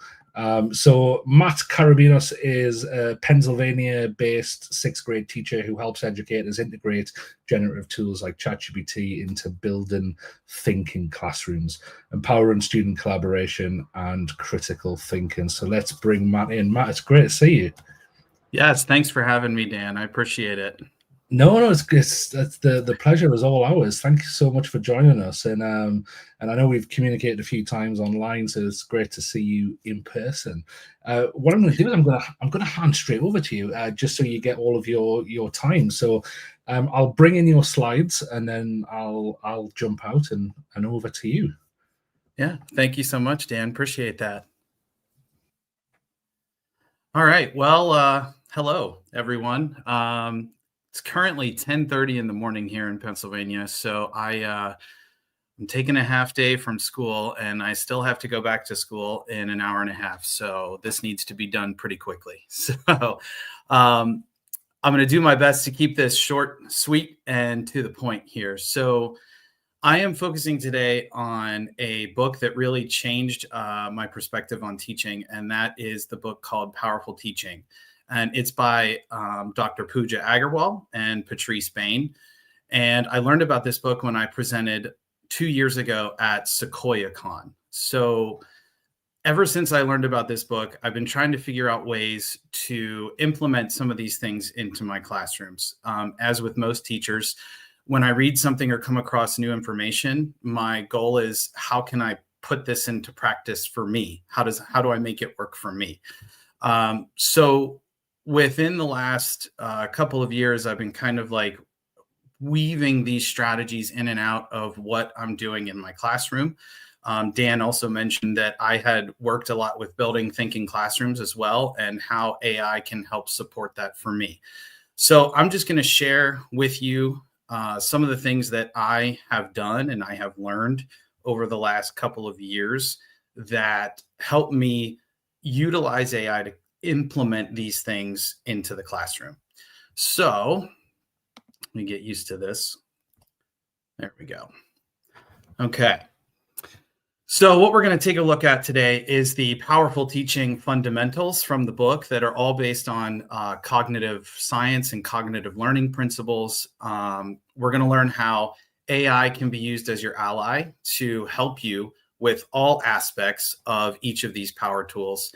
So Matt Karabinos is a Pennsylvania-based 6th grade teacher who helps educators integrate generative tools like ChatGPT into building thinking classrooms, empowering student collaboration and critical thinking. So let's bring Matt in. Matt, it's great to see you. Yes, thanks for having me, Dan. I appreciate it. No, it's the pleasure is all ours. Thank you so much for joining us, and I know we've communicated a few times online, so it's great to see you in person. What I'm going to do is I'm going to hand straight over to you, just so you get all of your time. So I'll bring in your slides, and then I'll jump out and over to you. Yeah, thank you so much, Dan. Appreciate that. All right, well, hello everyone. It's currently 10:30 in the morning here in Pennsylvania, so I'm taking a half day from school, and I still have to go back to school in an hour and a half. So this needs to be done pretty quickly. So I'm going to do my best to keep this short, sweet, and to the point here. So I am focusing today on a book that really changed my perspective on teaching, and that is the book called Powerful Teaching. And it's by Dr. Pooja Agarwal and Patrice Bain. And I learned about this book when I presented 2 years ago at SequoiaCon. So ever since I learned about this book, I've been trying to figure out ways to implement some of these things into my classrooms. As with most teachers, when I read something or come across new information, my goal is, how can I put this into practice for me? How do I make it work for me? So within the last couple of years, I've been kind of like weaving these strategies in and out of what I'm doing in my classroom. Dan also mentioned that I had worked a lot with building thinking classrooms as well, and how AI can help support that for me. So I'm just going to share with you some of the things that I have done and I have learned over the last couple of years that help me utilize AI to implement these things into the classroom. So let me get used to this. There we go. Okay. So what we're going to take a look at today is the Powerful Teaching fundamentals from the book that are all based on cognitive science and cognitive learning principles. We're going to learn how AI can be used as your ally to help you with all aspects of each of these power tools.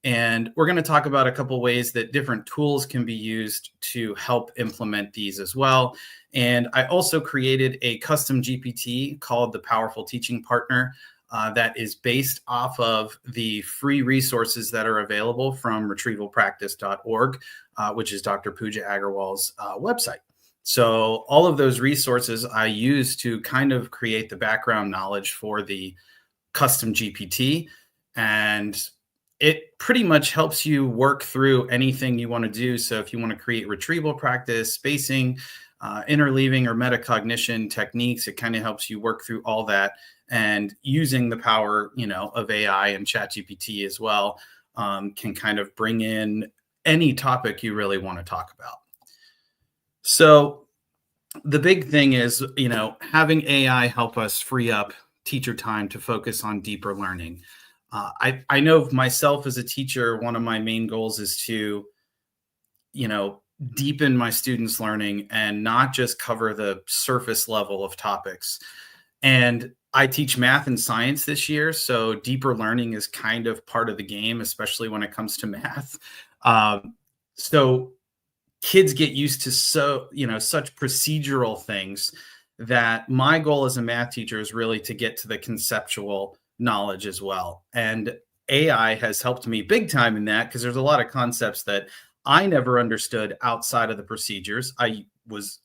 And we're going to talk about a couple ways that different tools can be used to help implement these as well. And I also created a custom GPT called the Powerful Teaching Partner that is based off of the free resources that are available from retrievalpractice.org, which is Dr. Pooja Agarwal's website. So all of those resources I use to kind of create the background knowledge for the custom GPT. And it pretty much helps you work through anything you want to do. So if you want to create retrieval practice, spacing, interleaving, or metacognition techniques, it kind of helps you work through all that. And using the power, of AI and ChatGPT as well, can kind of bring in any topic you really want to talk about. So the big thing is, having AI help us free up teacher time to focus on deeper learning. I know myself as a teacher, one of my main goals is to, deepen my students' learning and not just cover the surface level of topics. And I teach math and science this year, so deeper learning is kind of part of the game, especially when it comes to math. So kids get used to such procedural things that my goal as a math teacher is really to get to the conceptual knowledge as well. And AI has helped me big time in that, because there's a lot of concepts that I never understood outside of the procedures. I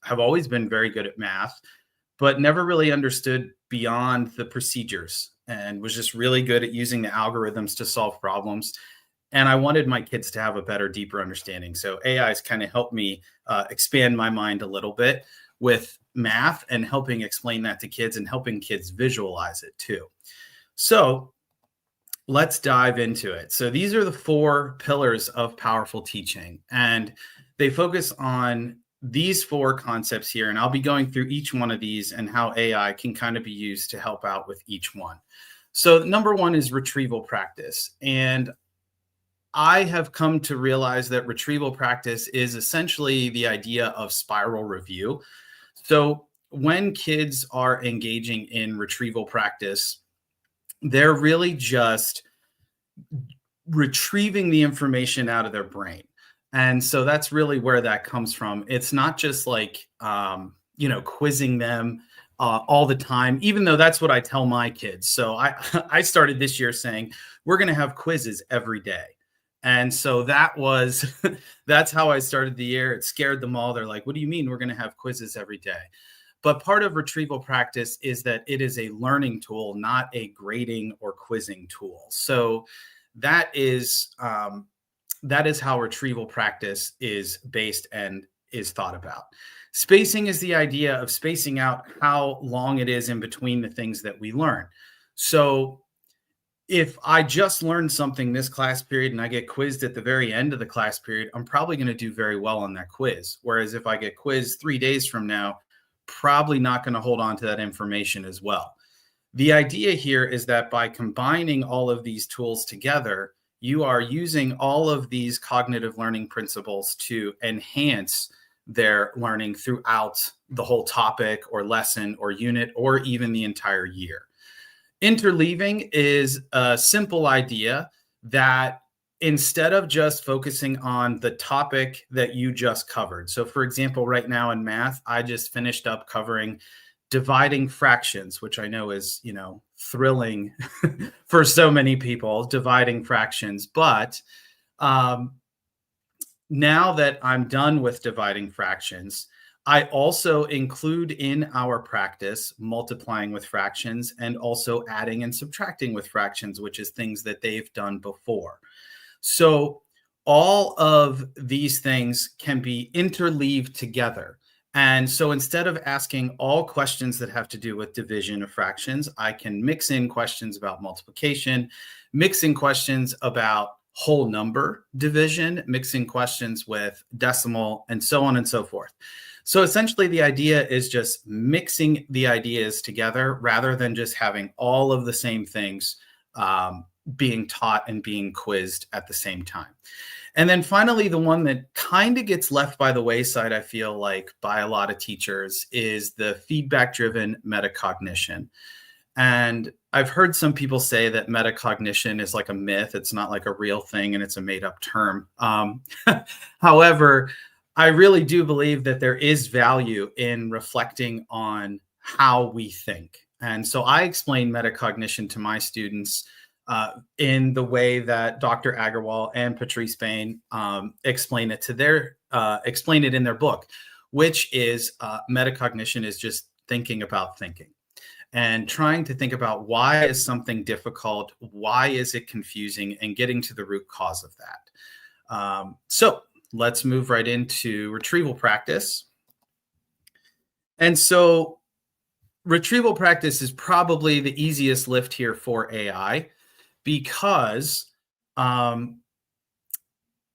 have always been very good at math, but never really understood beyond the procedures, and was just really good at using the algorithms to solve problems. And I wanted my kids to have a better, deeper understanding. So AI has kind of helped me expand my mind a little bit with math and helping explain that to kids and helping kids visualize it too. So let's dive into it. So these are the 4 pillars of powerful teaching, and they focus on these 4 concepts here. And I'll be going through each one of these and how AI can kind of be used to help out with each one. So number 1 is retrieval practice. And I have come to realize that retrieval practice is essentially the idea of spiral review. So when kids are engaging in retrieval practice, they're really just retrieving the information out of their brain. And so that's really where that comes from. It's not just like, quizzing them all the time, even though that's what I tell my kids. So I started this year saying, we're going to have quizzes every day. And so that's how I started the year. It scared them all. They're like, what do you mean we're going to have quizzes every day? But part of retrieval practice is that it is a learning tool, not a grading or quizzing tool. So that is how retrieval practice is based and is thought about. Spacing is the idea of spacing out how long it is in between the things that we learn. So if I just learned something this class period and I get quizzed at the very end of the class period, I'm probably going to do very well on that quiz. Whereas if I get quizzed 3 days from now, probably not going to hold on to that information as well. The idea here is that by combining all of these tools together, you are using all of these cognitive learning principles to enhance their learning throughout the whole topic or lesson or unit or even the entire year. Interleaving is a simple idea that instead of just focusing on the topic that you just covered. So for example, right now in math, I just finished up covering dividing fractions, which I know is, thrilling for so many people, dividing fractions. But now that I'm done with dividing fractions, I also include in our practice multiplying with fractions and also adding and subtracting with fractions, which is things that they've done before. So all of these things can be interleaved together. And so instead of asking all questions that have to do with division of fractions, I can mix in questions about multiplication, mix in questions about whole number division, mixing questions with decimal, and so on and so forth. So essentially the idea is just mixing the ideas together rather than just having all of the same things being taught and being quizzed at the same time. And then finally, the one that kind of gets left by the wayside, I feel like, by a lot of teachers is the feedback-driven metacognition. And I've heard some people say that metacognition is like a myth. It's not like a real thing and it's a made-up term. However, I really do believe that there is value in reflecting on how we think. And so I explain metacognition to my students in the way that Dr. Agarwal and Patrice Bain explain it in their book, which is metacognition is just thinking about thinking. and trying to think about why is something difficult, why is it confusing, and getting to the root cause of that. So let's move right into retrieval practice. And so retrieval practice is probably the easiest lift here for AI because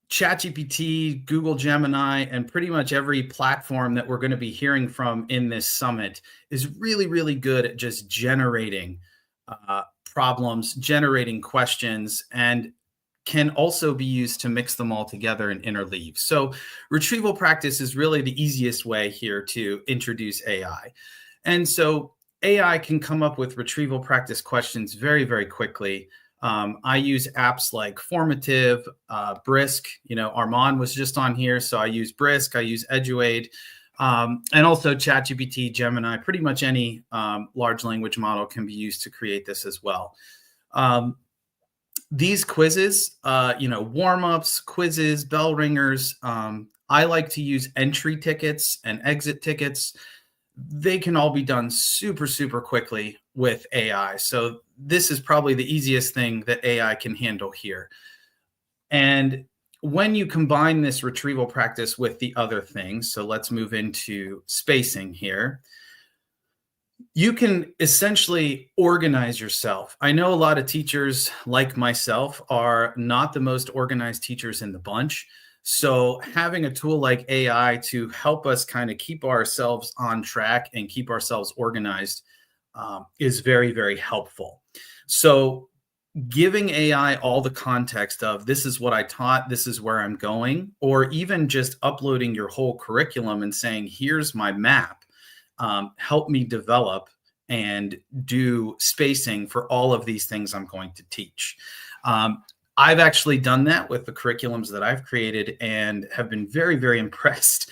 ChatGPT, Google Gemini, and pretty much every platform that we're going to be hearing from in this summit is really, really good at just generating problems, generating questions, and can also be used to mix them all together and interleave. So retrieval practice is really the easiest way here to introduce AI. And so AI can come up with retrieval practice questions very, very quickly. I use apps like Formative, Brisk. Arman was just on here, so I use Brisk, I use Educator, and also ChatGPT, Gemini. Pretty much any large language model can be used to create this as well. These quizzes, warm-ups, quizzes, bell ringers, I like to use entry tickets and exit tickets. They can all be done super, super quickly with AI. So this is probably the easiest thing that AI can handle here. And when you combine this retrieval practice with the other things, so let's move into spacing here, you can essentially organize yourself. I know a lot of teachers like myself are not the most organized teachers in the bunch. So having a tool like AI to help us kind of keep ourselves on track and keep ourselves organized is very, very helpful. So giving AI all the context of this is what I taught, this is where I'm going, or even just uploading your whole curriculum and saying, here's my map, help me develop and do spacing for all of these things I'm going to teach. I've actually done that with the curriculums that I've created and have been very, very impressed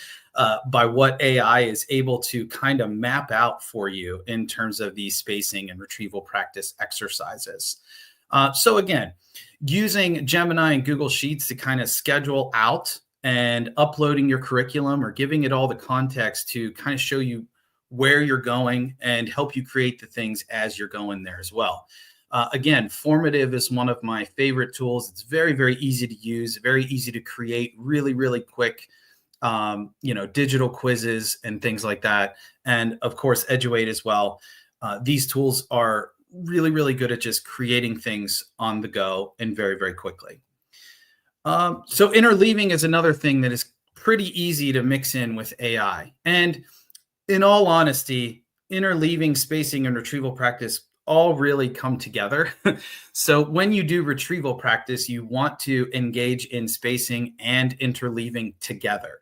by what AI is able to kind of map out for you in terms of these spacing and retrieval practice exercises. So again, using Gemini and Google Sheets to kind of schedule out and uploading your curriculum or giving it all the context to kind of show you where you're going and help you create the things as you're going there as well. Again, Formative is one of my favorite tools. It's very, very easy to use, very easy to create, really, really quick, digital quizzes and things like that. And of course, Educator as well. These tools are really, really good at just creating things on the go and very, very quickly. So interleaving is another thing that is pretty easy to mix in with AI. And in all honesty, interleaving, spacing, and retrieval practice all really come together. So when you do retrieval practice, you want to engage in spacing and interleaving together.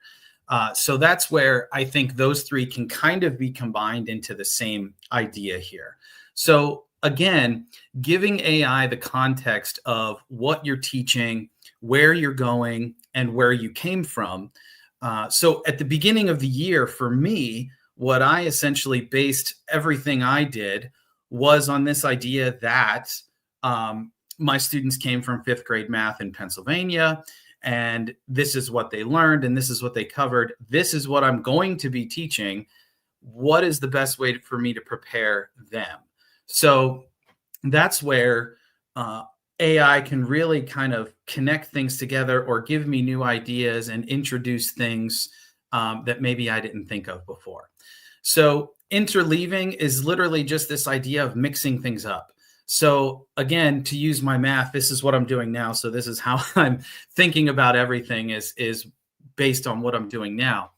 So that's where I think those three can kind of be combined into the same idea here. So again, giving AI the context of what you're teaching, where you're going, and where you came from. So at the beginning of the year, for me, what I essentially based everything I did was on this idea that my students came from 5th grade math in Pennsylvania, and this is what they learned, and this is what they covered. This is what I'm going to be teaching. What is the best way for me to prepare them? So that's where AI can really kind of connect things together or give me new ideas and introduce things that maybe I didn't think of before. So interleaving is literally just this idea of mixing things up. So again, to use my math, this is what I'm doing now. So this is how I'm thinking about everything is based on what I'm doing now.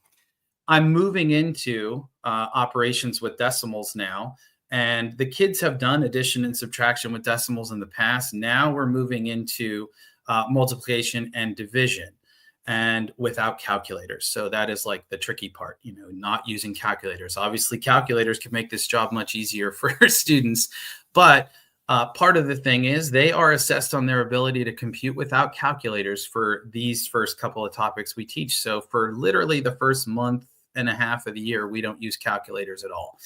I'm moving into operations with decimals now. And the kids have done addition and subtraction with decimals in the past. Now we're moving into multiplication and division, and without calculators. So that is like the tricky part, not using calculators. Obviously, calculators can make this job much easier for students, but part of the thing is they are assessed on their ability to compute without calculators for these first couple of topics we teach. So for literally the first month and a half of the year, we don't use calculators at all.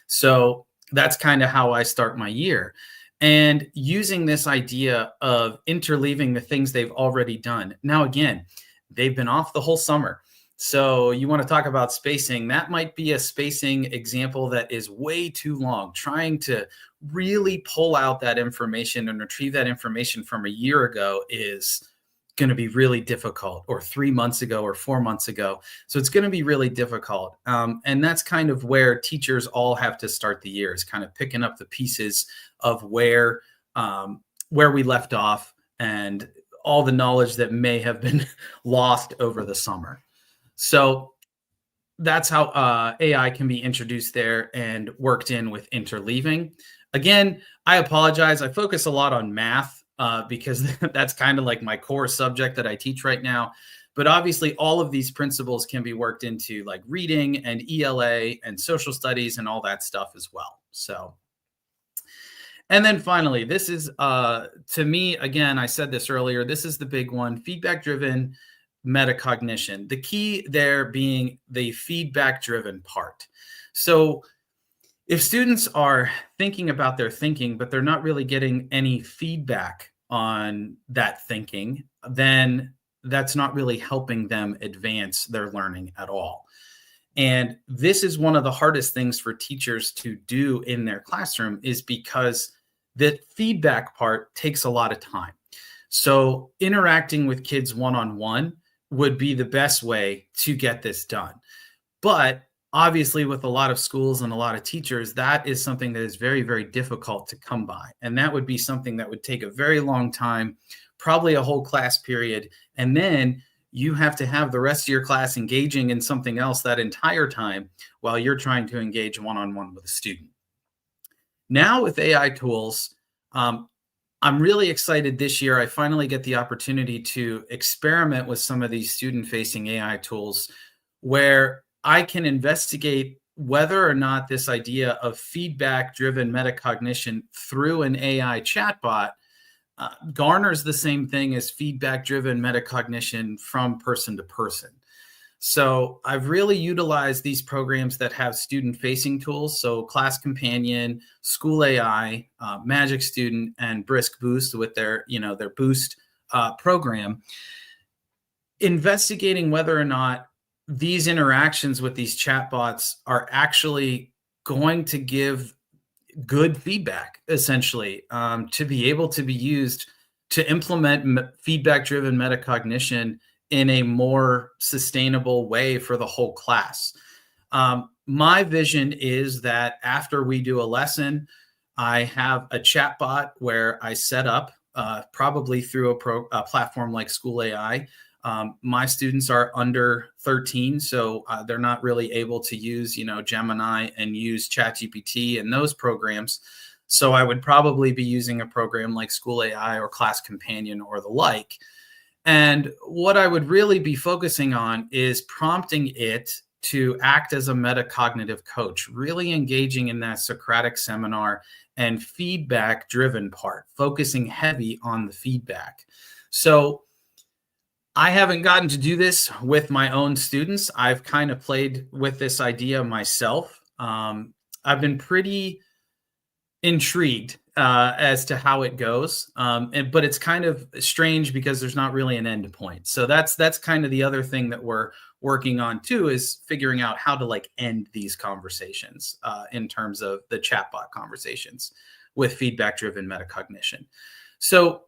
So that's kind of how I start my year. And using this idea of interleaving the things they've already done. Now, again, they've been off the whole summer. So you want to talk about spacing, that might be a spacing example that is way too long. Trying to really pull out that information and retrieve that information from a year ago is going to be really difficult, or 3 months ago or 4 months ago. So it's going to be really difficult. And that's kind of where teachers all have to start the year, is kind of picking up the pieces of where we left off and all the knowledge that may have been lost over the summer. So that's how AI can be introduced there and worked in with interleaving. Again, I apologize. I focus a lot on math because that's kind of like my core subject that I teach right now. But obviously, all of these principles can be worked into like reading and ELA and social studies and all that stuff as well. So, and then finally, this is, to me, again, I said this earlier, this is the big one, feedback-driven metacognition. The key there being the feedback-driven part. So if students are thinking about their thinking, but they're not really getting any feedback on that thinking, then that's not really helping them advance their learning at all. And this is one of the hardest things for teachers to do in their classroom, is because the feedback part takes a lot of time. So interacting with kids one-on-one would be the best way to get this done. But obviously, with a lot of schools and a lot of teachers, that is something that is very, very difficult to come by. And that would be something that would take a very long time, probably a whole class period. And then you have to have the rest of your class engaging in something else that entire time while you're trying to engage one-on-one with a student. Now with AI tools, I'm really excited this year. I finally get the opportunity to experiment with some of these student-facing AI tools where I can investigate whether or not this idea of feedback-driven metacognition through an AI chatbot garners the same thing as feedback-driven metacognition from person to person. So I've really utilized these programs that have student-facing tools. So Class Companion, School AI, Magic Student, and Brisk Boost with their Boost program, investigating whether or not these interactions with these chatbots are actually going to give good feedback, essentially, to be able to be used to implement feedback-driven metacognition in a more sustainable way for the whole class. My vision is that after we do a lesson, I have a chatbot where I set up, probably through a platform like School AI. My students are under 13, so they're not really able to use, Gemini and use ChatGPT and those programs. So I would probably be using a program like School AI or Class Companion or the like. And what I would really be focusing on is prompting it to act as a metacognitive coach, really engaging in that Socratic seminar and feedback-driven part, focusing heavy on the feedback. So I haven't gotten to do this with my own students. I've kind of played with this idea myself. I've been pretty intrigued as to how it goes, but it's kind of strange because there's not really an end point. So that's kind of the other thing that we're working on too, is figuring out how to end these conversations in terms of the chatbot conversations with feedback-driven metacognition. So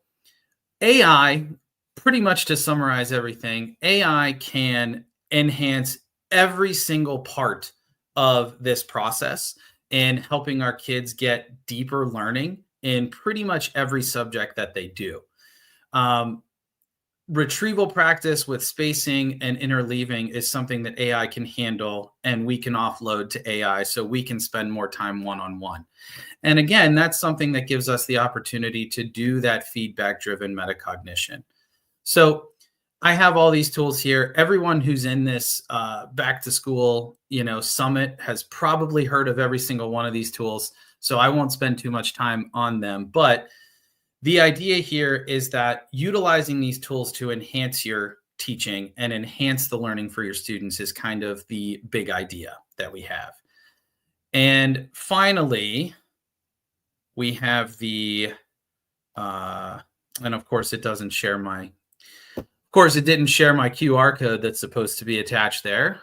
AI, pretty much to summarize everything, AI can enhance every single part of this process in helping our kids get deeper learning in pretty much every subject that they do. Retrieval practice with spacing and interleaving is something that AI can handle, and we can offload to AI so we can spend more time one-on-one. And again, that's something that gives us the opportunity to do that feedback-driven metacognition. So I have all these tools here. Everyone who's in this back to school, summit has probably heard of every single one of these tools. So I won't spend too much time on them. But the idea here is that utilizing these tools to enhance your teaching and enhance the learning for your students is kind of the big idea that we have. And finally, we have the, and of course it doesn't share my Of course, it didn't share my QR code that's supposed to be attached there.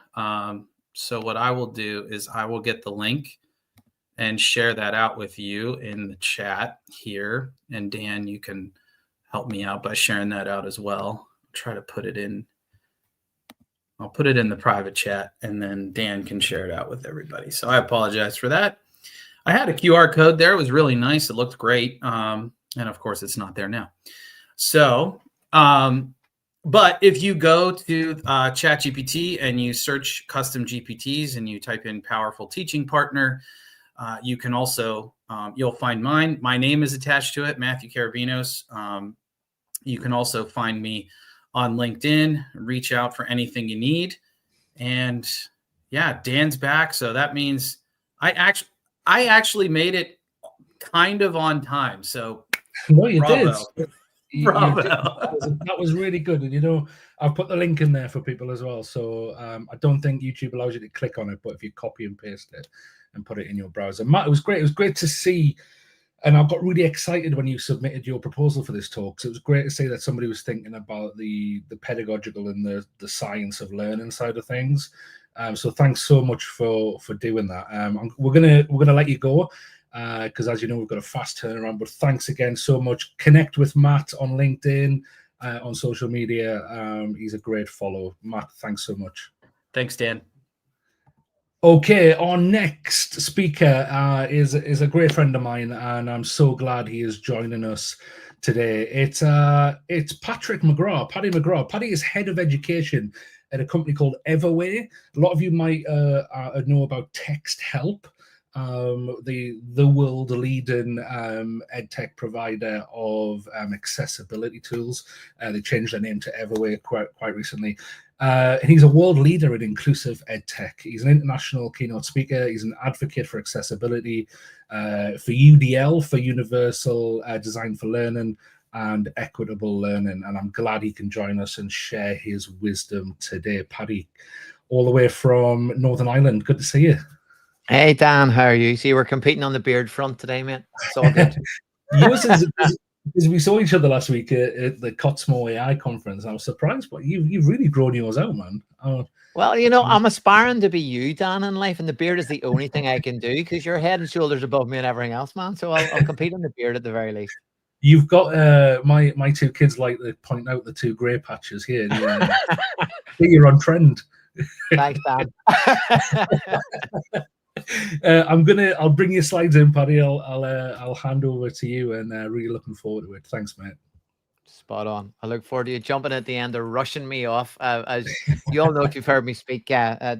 So what I will do is I will get the link and share that out with you in the chat here. And Dan, you can help me out by sharing that out as well. I'll try to put it in. I'll put it in the private chat, and then Dan can share it out with everybody. So I apologize for that. I had a QR code there. It was really nice. It looked great. And of course, it's not there now. So, but if you go to ChatGPT and you search custom GPTs and you type in powerful teaching partner, you can also, you'll find mine. My name is attached to it, Matthew Karabinos. You can also find me on LinkedIn, reach out for anything you need. And yeah, Dan's back. So that means I actually made it kind of on time. So no, you bravo. did. Bravo. That was really good. And, you know, I've put the link in there for people as well. So I don't think YouTube allows you to click on it, but if you copy and paste it and put it in your browser. Matt, it was great. It was great to see. And I got really excited when you submitted your proposal for this talk. So it was great to see that somebody was thinking about the pedagogical and the science of learning side of things. So thanks so much for doing that. We're gonna let you go because, as you know, we've got a fast turnaround. But thanks again so much. Connect with Matt on LinkedIn, on social media. He's a great follow. Matt, thanks so much. Thanks, Dan. Okay, our next speaker is a great friend of mine, and I'm so glad he is joining us today. It's Patrick McGrath, Paddy McGrath. Paddy is head of education at a company called Everway. A lot of you might know about Text Help, the world-leading edtech provider of accessibility tools. They changed their name to Everway quite recently. And he's a world leader in inclusive edtech. He's an international keynote speaker. He's an advocate for accessibility, for UDL, for Universal Design for Learning, and equitable learning. And I'm glad he can join us and share his wisdom today. Paddy, all the way from Northern Ireland. Good to see you. Hey, Dan, how are you? See, we're competing on the beard front today, mate. It's all good. Yours is, because we saw each other last week at the Cotsmo AI conference. I was surprised, but you've really grown yours out, man. Well, you know, I'm aspiring to be you, Dan, in life, and the beard is the only thing I can do because you're head and shoulders above me and everything else, man. So I'll compete on the beard at the very least. You've got my two kids like to point out the two grey patches here. I think you're on trend. Thanks, Dan. I'll bring your slides in, Paddy. I'll hand over to you, and really looking forward to it. Thanks, mate. Spot on. I look forward to you jumping at the end or rushing me off. As you all know, if you've heard me speak, I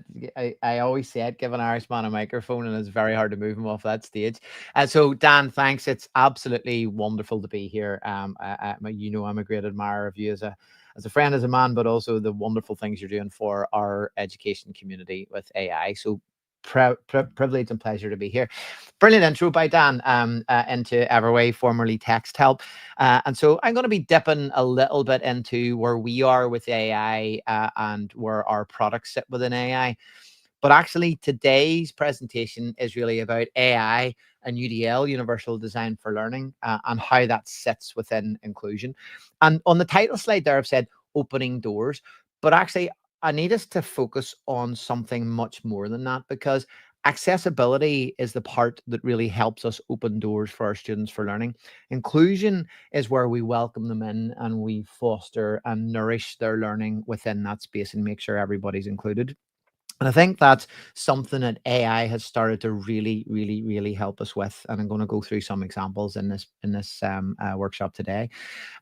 always say it, give an Irishman a microphone, and it's very hard to move him off that stage. So, Dan, thanks. It's absolutely wonderful to be here. You know, I'm a great admirer of you as a friend, as a man, but also the wonderful things you're doing for our education community with AI. So privilege and pleasure to be here. Brilliant intro by Dan into Everway, formerly Text Help. And so I'm going to be dipping a little bit into where we are with AI and where our products sit within AI. But actually, today's presentation is really about AI and UDL, Universal Design for Learning, and how that sits within inclusion. And on the title slide there, I've said opening doors, but actually, I need us to focus on something much more than that, because accessibility is the part that really helps us open doors for our students for learning. Inclusion is where we welcome them in and we foster and nourish their learning within that space and make sure everybody's included. And I think that's something that AI has started to really, really, really help us with. And I'm going to go through some examples in this workshop today.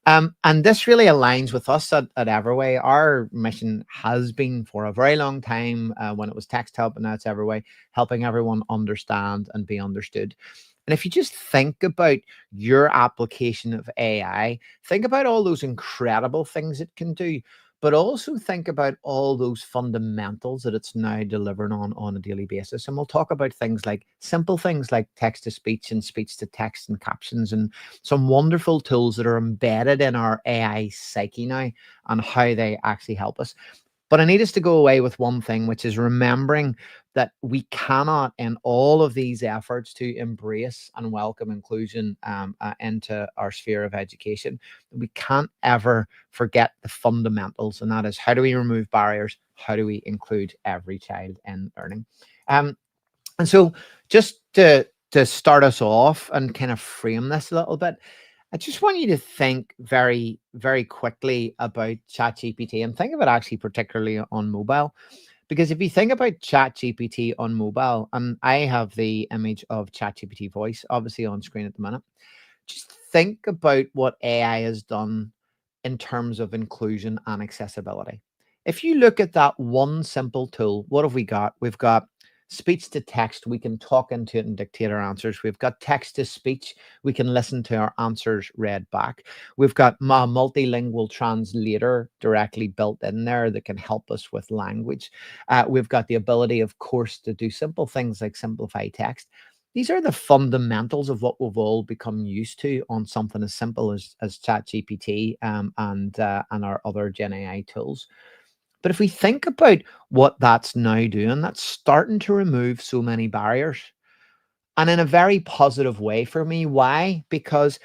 And this really aligns with us at Everway. Our mission has been for a very long time, when it was Text Help, and now it's Everway, helping everyone understand and be understood. And if you just think about your application of AI, think about all those incredible things it can do, but also think about all those fundamentals that it's now delivering on a daily basis. And we'll talk about things like simple things like text to speech and speech to text and captions, and some wonderful tools that are embedded in our AI psyche now and how they actually help us. But I need us to go away with one thing, which is remembering that we cannot, in all of these efforts to embrace and welcome inclusion into our sphere of education, we can't ever forget the fundamentals, and that is, how do we remove barriers? How do we include every child in learning? And so just to start us off and kind of frame this a little bit, I just want you to think very, very quickly about ChatGPT, and think of it actually particularly on mobile. Because if you think about ChatGPT on mobile, and I have the image of ChatGPT voice obviously on screen at the minute, just think about what AI has done in terms of inclusion and accessibility. If you look at that one simple tool, what have we got? We've got speech to text. We can talk into it and dictate our answers. We've got text to speech. We can listen to our answers read back. We've got a multilingual translator directly built in there that can help us with language. We've got the ability, of course, to do simple things like simplify text. These are the fundamentals of what we've all become used to on something as simple as ChatGPT and our other Gen AI tools. But if we think about what that's now doing, that's starting to remove so many barriers, and in a very positive way for me. Why? Because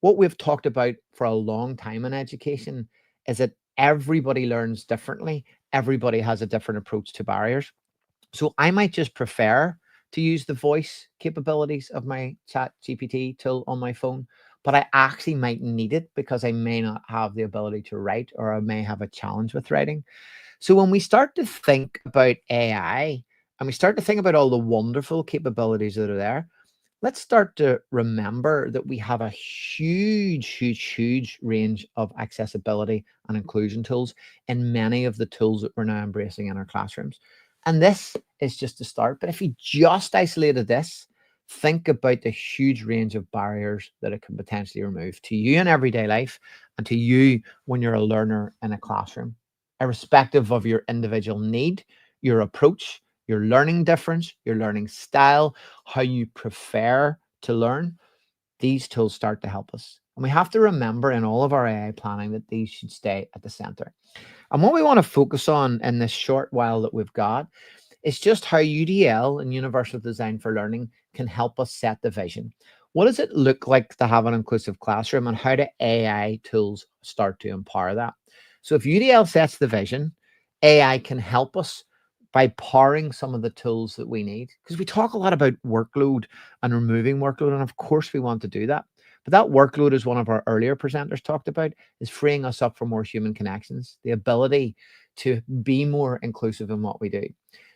what we've talked about for a long time in education is that everybody learns differently. Everybody has a different approach to barriers. So I might just prefer to use the voice capabilities of my ChatGPT tool on my phone, but I actually might need it because I may not have the ability to write, or I may have a challenge with writing. So when we start to think about AI and we start to think about all the wonderful capabilities that are there, let's start to remember that we have a huge range of accessibility and inclusion tools in many of the tools that we're now embracing in our classrooms. And this is just a start. But if you just isolated this, think about the huge range of barriers that it can potentially remove to you in everyday life and to you when you're a learner in a classroom. Irrespective of your individual need, your approach, your learning difference, your learning style, how you prefer to learn, these tools start to help us. And we have to remember in all of our AI planning that these should stay at the center. And what we want to focus on in this short while that we've got is just how UDL and Universal Design for Learning can help us set the vision. What does it look like to have an inclusive classroom, and how do AI tools start to empower that? So if UDL sets the vision, AI can help us by powering some of the tools that we need, because we talk a lot about workload and removing workload, and of course we want to do that. But that workload, as one of our earlier presenters talked about, is freeing us up for more human connections, the ability to be more inclusive in what we do.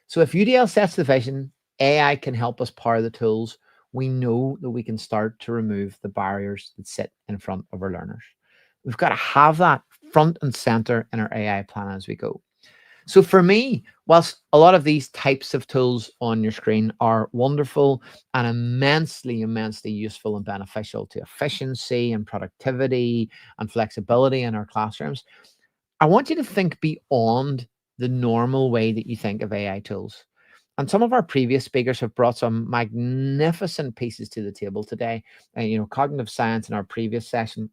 So if UDL sets the vision, AI can help us power the tools. We know that we can start to remove the barriers that sit in front of our learners. We've got to have that front and center in our AI plan as we go. So for me, whilst a lot of these types of tools on your screen are wonderful and immensely useful and beneficial to efficiency and productivity and flexibility in our classrooms, I want you to think beyond the normal way that you think of AI tools. And some of our previous speakers have brought some magnificent pieces to the table today. Cognitive science in our previous session,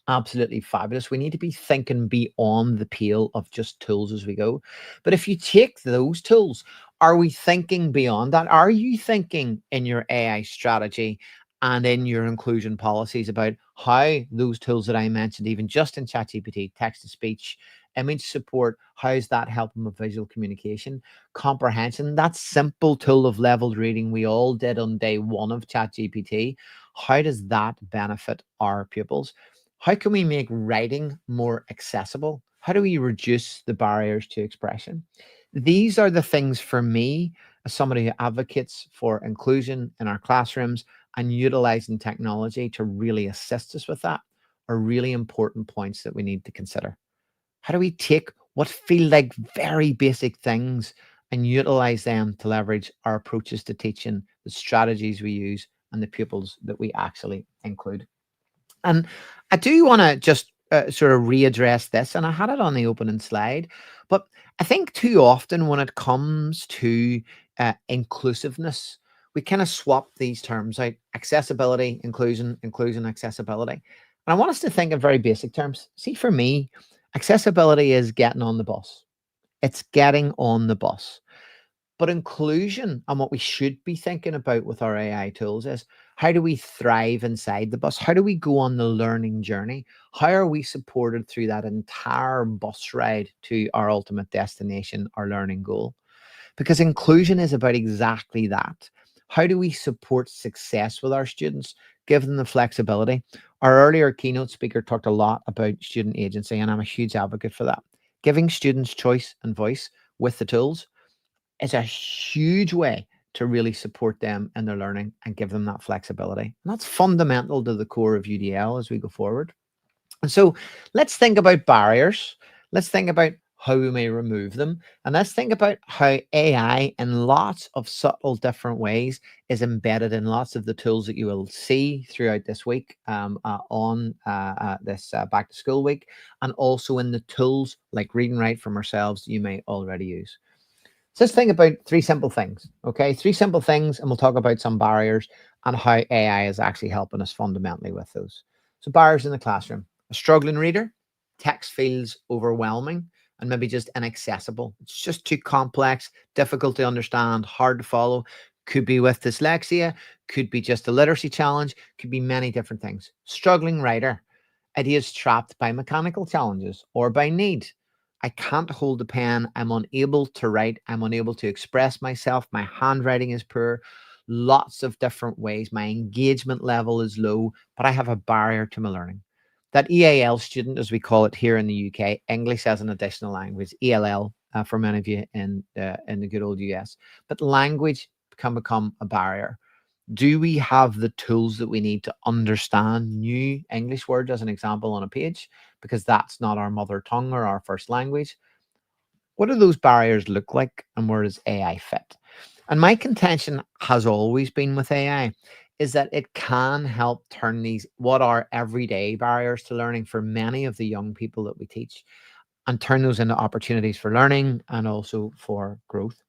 absolutely fabulous. We need to be thinking beyond the pale of just tools as we go. But if you take those tools, are we thinking beyond that? Are you thinking in your AI strategy and in your inclusion policies about how those tools that I mentioned, even just in ChatGPT, text to speech, image support, how is that helping with visual communication, comprehension, that simple tool of leveled reading we all did on day one of ChatGPT? How does that benefit our pupils? How can we make writing more accessible? How do we reduce the barriers to expression? These are the things for me, as somebody who advocates for inclusion in our classrooms and utilizing technology to really assist us with that, are really important points that we need to consider. How do we take what feel like very basic things and utilize them to leverage our approaches to teaching, the strategies we use, and the pupils that we actually include? And I do want to just sort of readdress this, and I had it on the opening slide, but I think too often when it comes to inclusiveness, we kind of swap these terms out: accessibility, inclusion, accessibility. And I want us to think in very basic terms. See, for me, accessibility is getting on the bus. It's getting on the bus. But inclusion and what we should be thinking about with our AI tools is, how do we thrive inside the bus? How do we go on the learning journey? How are we supported through that entire bus ride to our ultimate destination, our learning goal? Because inclusion is about exactly that. How do we support success with our students, give them the flexibility? Our earlier keynote speaker talked a lot about student agency, and I'm a huge advocate for that. Giving students choice and voice with the tools is a huge way to really support them in their learning and give them that flexibility. And that's fundamental to the core of UDL as we go forward. And so let's think about barriers. Let's think about how we may remove them. And let's think about how AI in lots of subtle different ways is embedded in lots of the tools that you will see throughout this week on this back to school week, and also in the tools like Read and Write from ourselves that you may already use. So let's think about 3 simple things, okay? 3 simple things, and we'll talk about some barriers and how AI is actually helping us fundamentally with those. So barriers in the classroom. A struggling reader, text feels overwhelming and maybe just inaccessible. It's just too complex, difficult to understand, hard to follow. Could be with dyslexia, could be just a literacy challenge, could be many different things. Struggling writer, ideas trapped by mechanical challenges or by need. I can't hold the pen. I'm unable to write. I'm unable to express myself. My handwriting is poor. Lots of different ways. My engagement level is low, but I have a barrier to my learning. That EAL student, as we call it here in the UK, English as an additional language, ELL for many of you in the good old US. But language can become a barrier. Do we have the tools that we need to understand new English words, as an example, on a page? Because that's not our mother tongue or our first language. What do those barriers look like, and where does AI fit? And my contention has always been with AI is that it can help turn these, what are everyday barriers to learning for many of the young people that we teach, and turn those into opportunities for learning and also for growth.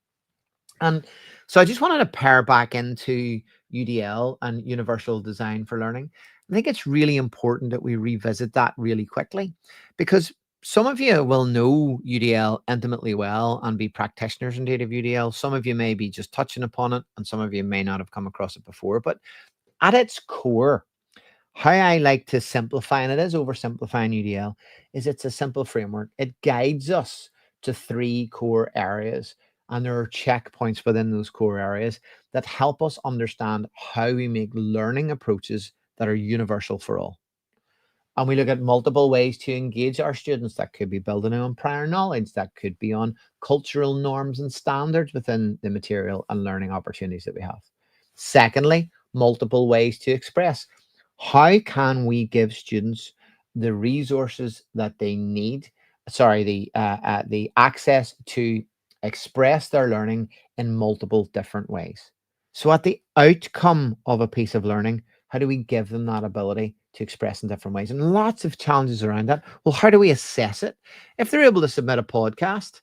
And so I just wanted to pair back into UDL and universal design for learning. I think it's really important that we revisit that really quickly, because some of you will know UDL intimately well and be practitioners indeed of UDL. Some of you may be just touching upon it, and some of you may not have come across it before. But at its core, how I like to simplify, and it is oversimplifying UDL, is it's a simple framework. It guides us to 3 core areas, and there are checkpoints within those core areas that help us understand how we make learning approaches that are universal for all. And we look at multiple ways to engage our students. That could be building on prior knowledge. That could be on cultural norms and standards within the material and learning opportunities that we have. Secondly, multiple ways to express. How can we give students the resources that they need, the access to express their learning in multiple different ways? So at the outcome of a piece of learning, how do we give them that ability to express in different ways? And lots of challenges around that. Well, how do we assess it? If they're able to submit a podcast,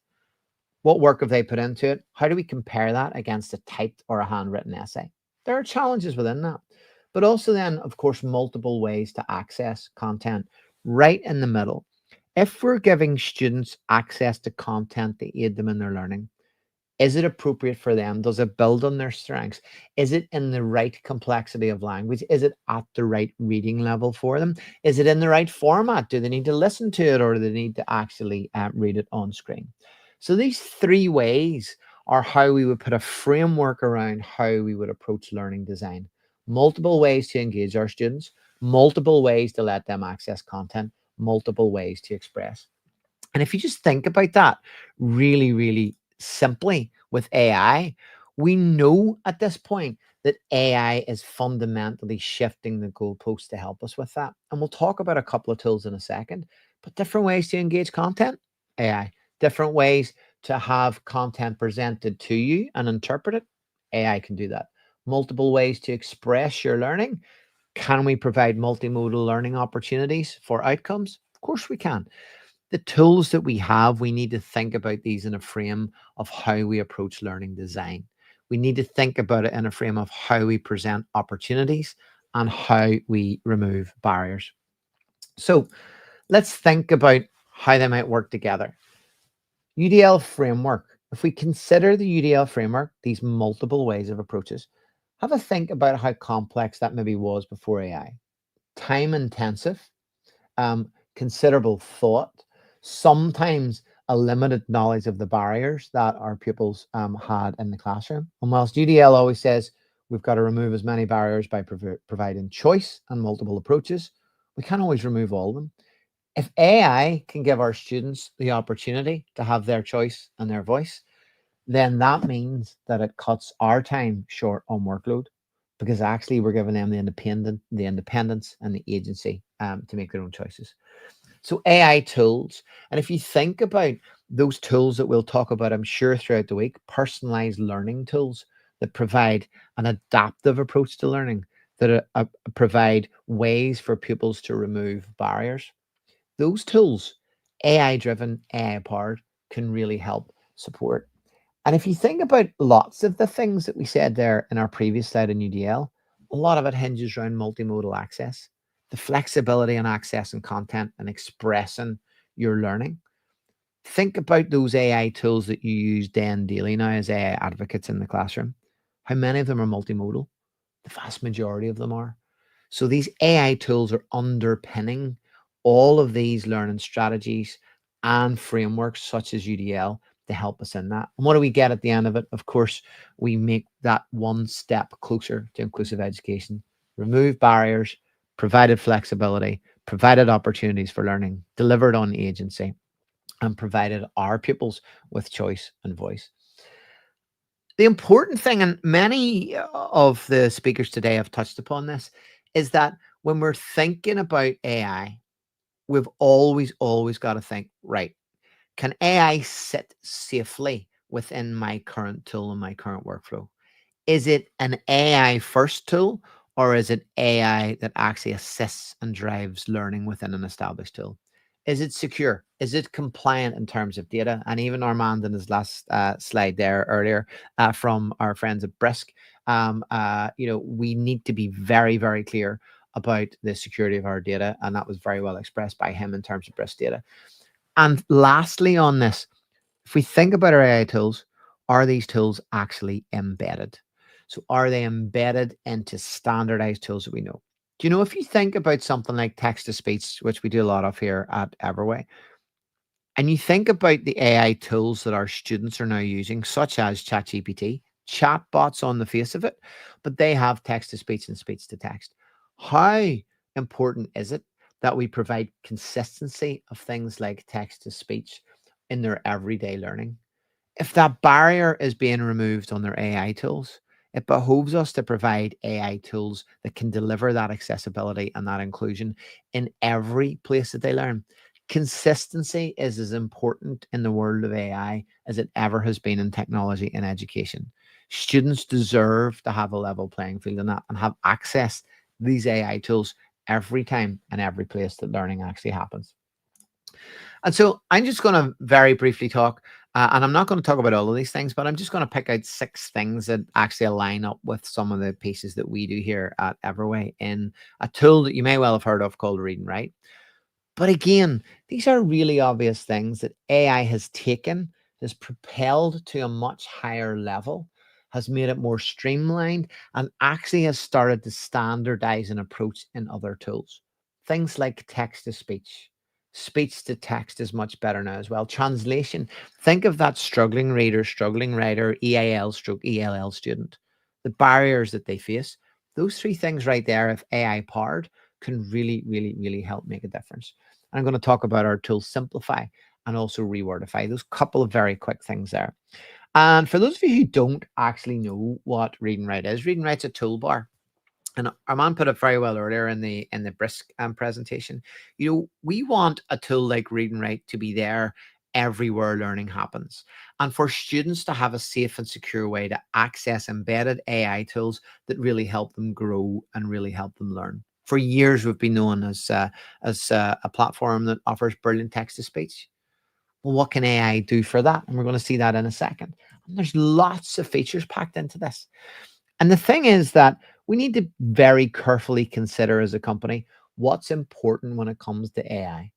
what work have they put into it? How do we compare that against a typed or a handwritten essay? There are challenges within that. But also then, of course, multiple ways to access content right in the middle. If we're giving students access to content to aid them in their learning, is it appropriate for them? Does it build on their strengths? Is it in the right complexity of language? Is it at the right reading level for them? Is it in the right format? Do they need to listen to it, or do they need to actually read it on screen? So these 3 ways are how we would put a framework around how we would approach learning design. Multiple ways to engage our students, multiple ways to let them access content, multiple ways to express. And if you just think about that really, really simply with AI, we know at this point that AI is fundamentally shifting the goalposts to help us with that. And we'll talk about a couple of tools in a second, but different ways to engage content, AI. Different ways to have content presented to you and interpret it, AI can do that. Multiple ways to express your learning. Can we provide multimodal learning opportunities for outcomes? Of course we can. The tools that we have, we need to think about these in a frame of how we approach learning design. We need to think about it in a frame of how we present opportunities and how we remove barriers. So let's think about how they might work together. UDL framework. If we consider the UDL framework, these multiple ways of approaches, have a think about how complex that maybe was before AI. Time intensive, considerable thought, sometimes a limited knowledge of the barriers that our pupils had in the classroom. And whilst UDL always says we've got to remove as many barriers by providing choice and multiple approaches, we can't always remove all of them. If AI can give our students the opportunity to have their choice and their voice, then that means that it cuts our time short on workload, because actually we're giving them the independence and the agency to make their own choices. So AI tools, and if you think about those tools that we'll talk about, I'm sure throughout the week, personalized learning tools that provide an adaptive approach to learning, that provide ways for pupils to remove barriers. Those tools, AI-driven, AI-powered, can really help support. And if you think about lots of the things that we said there in our previous slide in UDL, a lot of it hinges around multimodal access, the flexibility in accessing content and expressing your learning. Think about those AI tools that you use day and daily now as AI advocates in the classroom. How many of them are multimodal? The vast majority of them are. So these AI tools are underpinning all of these learning strategies and frameworks such as UDL to help us in that. And what do we get at the end of it? Of course, we make that one step closer to inclusive education, remove barriers, provided flexibility, provided opportunities for learning, delivered on agency, and provided our pupils with choice and voice. The important thing, and many of the speakers today have touched upon this, is that when we're thinking about AI, we've always got to think, right, can AI sit safely within my current tool and my current workflow? Is it an AI first tool, or is it AI that actually assists and drives learning within an established tool? Is it secure? Is it compliant in terms of data? And even Arman in his last slide there earlier from our friends at Brisk, we need to be very, very clear about the security of our data. And that was very well expressed by him in terms of Brisk data. And lastly on this, if we think about our AI tools, are these tools actually embedded? So are they embedded into standardized tools that we know? Do you know, if you think about something like text-to-speech, which we do a lot of here at Everway, and you think about the AI tools that our students are now using, such as ChatGPT, chatbots on the face of it, but they have text-to-speech and speech-to-text. How important is it that we provide consistency of things like text-to-speech in their everyday learning? If that barrier is being removed on their AI tools, it behooves us to provide AI tools that can deliver that accessibility and that inclusion in every place that they learn. Consistency is as important in the world of AI as it ever has been in technology and education. Students deserve to have a level playing field in that and have access to these AI tools every time and every place that learning actually happens. And so I'm just going to very briefly talk, and I'm not going to talk about all of these things, but I'm just going to pick out 6 things that actually align up with some of the pieces that we do here at Everway in a tool that you may well have heard of called Read and Write. But again, these are really obvious things that AI has taken, has propelled to a much higher level, has made it more streamlined, and actually has started to standardize an approach in other tools. Things like text-to-speech. Speech to text is much better now as well. Translation. Think of that struggling reader, struggling writer, EAL/ELL student. The barriers that they face. Those 3 things right there, if AI powered, can really, really, really help make a difference. And I'm going to talk about our tool Simplify and also Rewordify. Those couple of very quick things there. And for those of you who don't actually know what Read and Write is, Read and Write's a toolbar. And Arman put it very well earlier in the Brisk presentation. We want a tool like Read and Write to be there everywhere learning happens, and for students to have a safe and secure way to access embedded AI tools that really help them grow and really help them learn. For years, we've been known as a platform that offers brilliant text-to-speech. Well, what can AI do for that? And we're going to see that in a second. And there's lots of features packed into this. And the thing is that we need to very carefully consider as a company what's important when it comes to AI.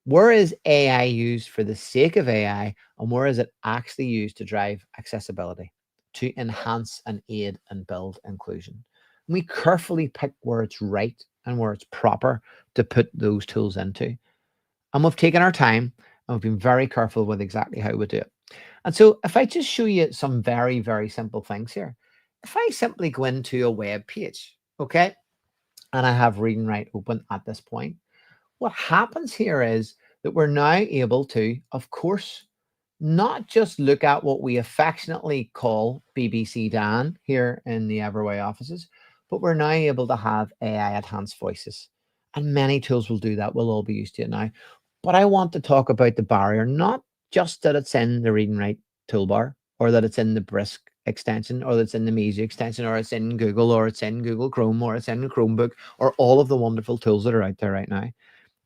Where is AI used for the sake of AI, and where is it actually used to drive accessibility, to enhance and aid and build inclusion? And we carefully pick where it's right and where it's proper to put those tools into. And we've taken our time and we've been very careful with exactly how we do it. And so if I just show you some very, very simple things here, if I simply go into a web page, okay, and I have read and write open at this point, what happens here is that we're now able to, of course, not just look at what we affectionately call BBC Dan here in the Everway offices, but we're now able to have AI enhanced voices. And many tools will do that. We'll all be used to it now. But I want to talk about the barrier, not just that it's in the read and write toolbar, or that it's in the Brisk extension, or that it's in the Measy extension, or it's in Google, or it's in Google Chrome, or it's in the Chromebook, or all of the wonderful tools that are out there right now.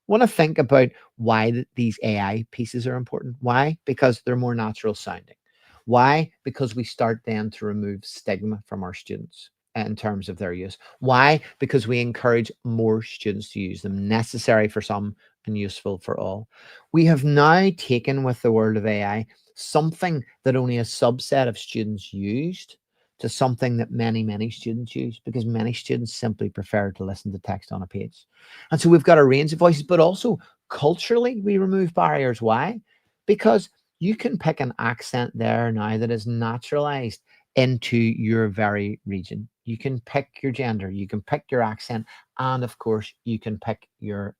Want to think about why these AI pieces are important. Why? Because they're more natural sounding. Why? Because we start then to remove stigma from our students in terms of their use. Why? Because we encourage more students to use them, necessary for some and useful for all. We have now taken, with the world of AI, something that only a subset of students used to something that many, many students use, because many students simply prefer to listen to text on a page. And so we've got a range of voices, but also culturally, we remove barriers. Why? Because you can pick an accent there now that is naturalized into your very region. You can pick your gender, you can pick your accent, and of course, you can pick your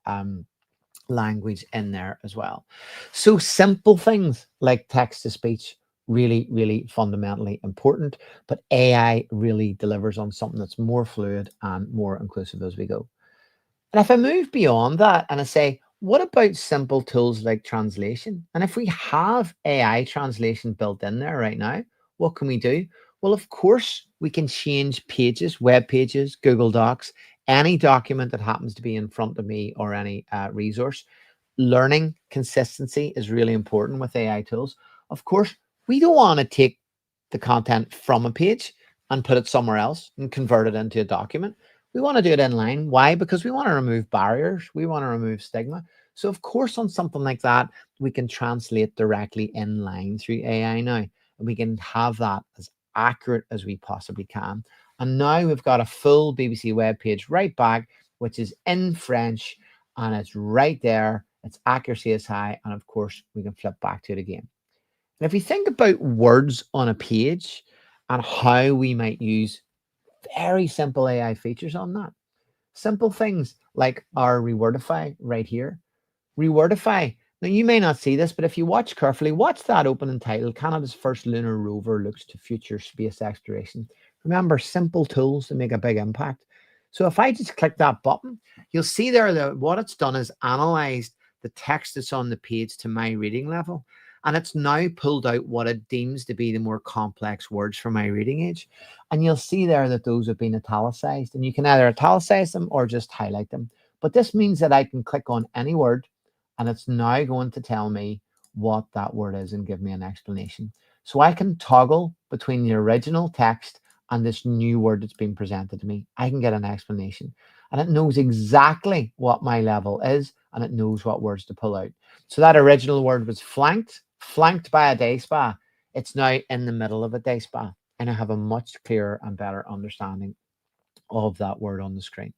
language in there as well. So simple things like text to speech, really, really fundamentally important, but AI really delivers on something that's more fluid and more inclusive as we go. And if I move beyond that and I say, what about simple tools like translation? And if we have AI translation built in there right now, what can we do? Well, of course, we can change pages, web pages, Google Docs, any document that happens to be in front of me, or any resource. Learning consistency is really important with AI tools. Of course, we don't want to take the content from a page and put it somewhere else and convert it into a document. We want to do it in line. Why? Because we want to remove barriers. We want to remove stigma. So of course, on something like that, we can translate directly in line through AI now, and we can have that as accurate as we possibly can. And now we've got a full BBC web page right back, which is in French, and it's right there. Its accuracy is high. And of course, we can flip back to it again. And if we think about words on a page and how we might use very simple AI features on that, simple things like our Rewordify right here. Rewordify. Now, you may not see this, but if you watch carefully, watch that opening title, Canada's first lunar rover looks to future space exploration. Remember, simple tools to make a big impact. So if I just click that button, you'll see there that what it's done is analyzed the text that's on the page to my reading level. And it's now pulled out what it deems to be the more complex words for my reading age. And you'll see there that those have been italicized, and you can either italicize them or just highlight them. But this means that I can click on any word, and it's now going to tell me what that word is and give me an explanation. So I can toggle between the original text and this new word that's been presented to me. I can get an explanation, and it knows exactly what my level is, and it knows what words to pull out. So that original word was flanked by a day spa. It's now in the middle of a day spa, and I have a much clearer and better understanding of that word on the screen.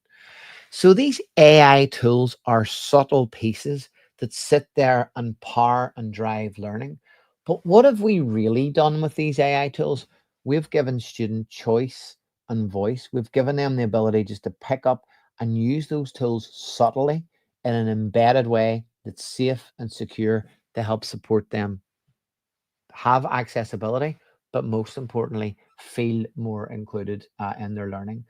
So these AI tools are subtle pieces that sit there and power and drive learning. But what have we really done with these AI tools? We've given student choice and voice. We've given them the ability just to pick up and use those tools subtly in an embedded way that's safe and secure to help support them have accessibility, but most importantly, feel more included in their learning.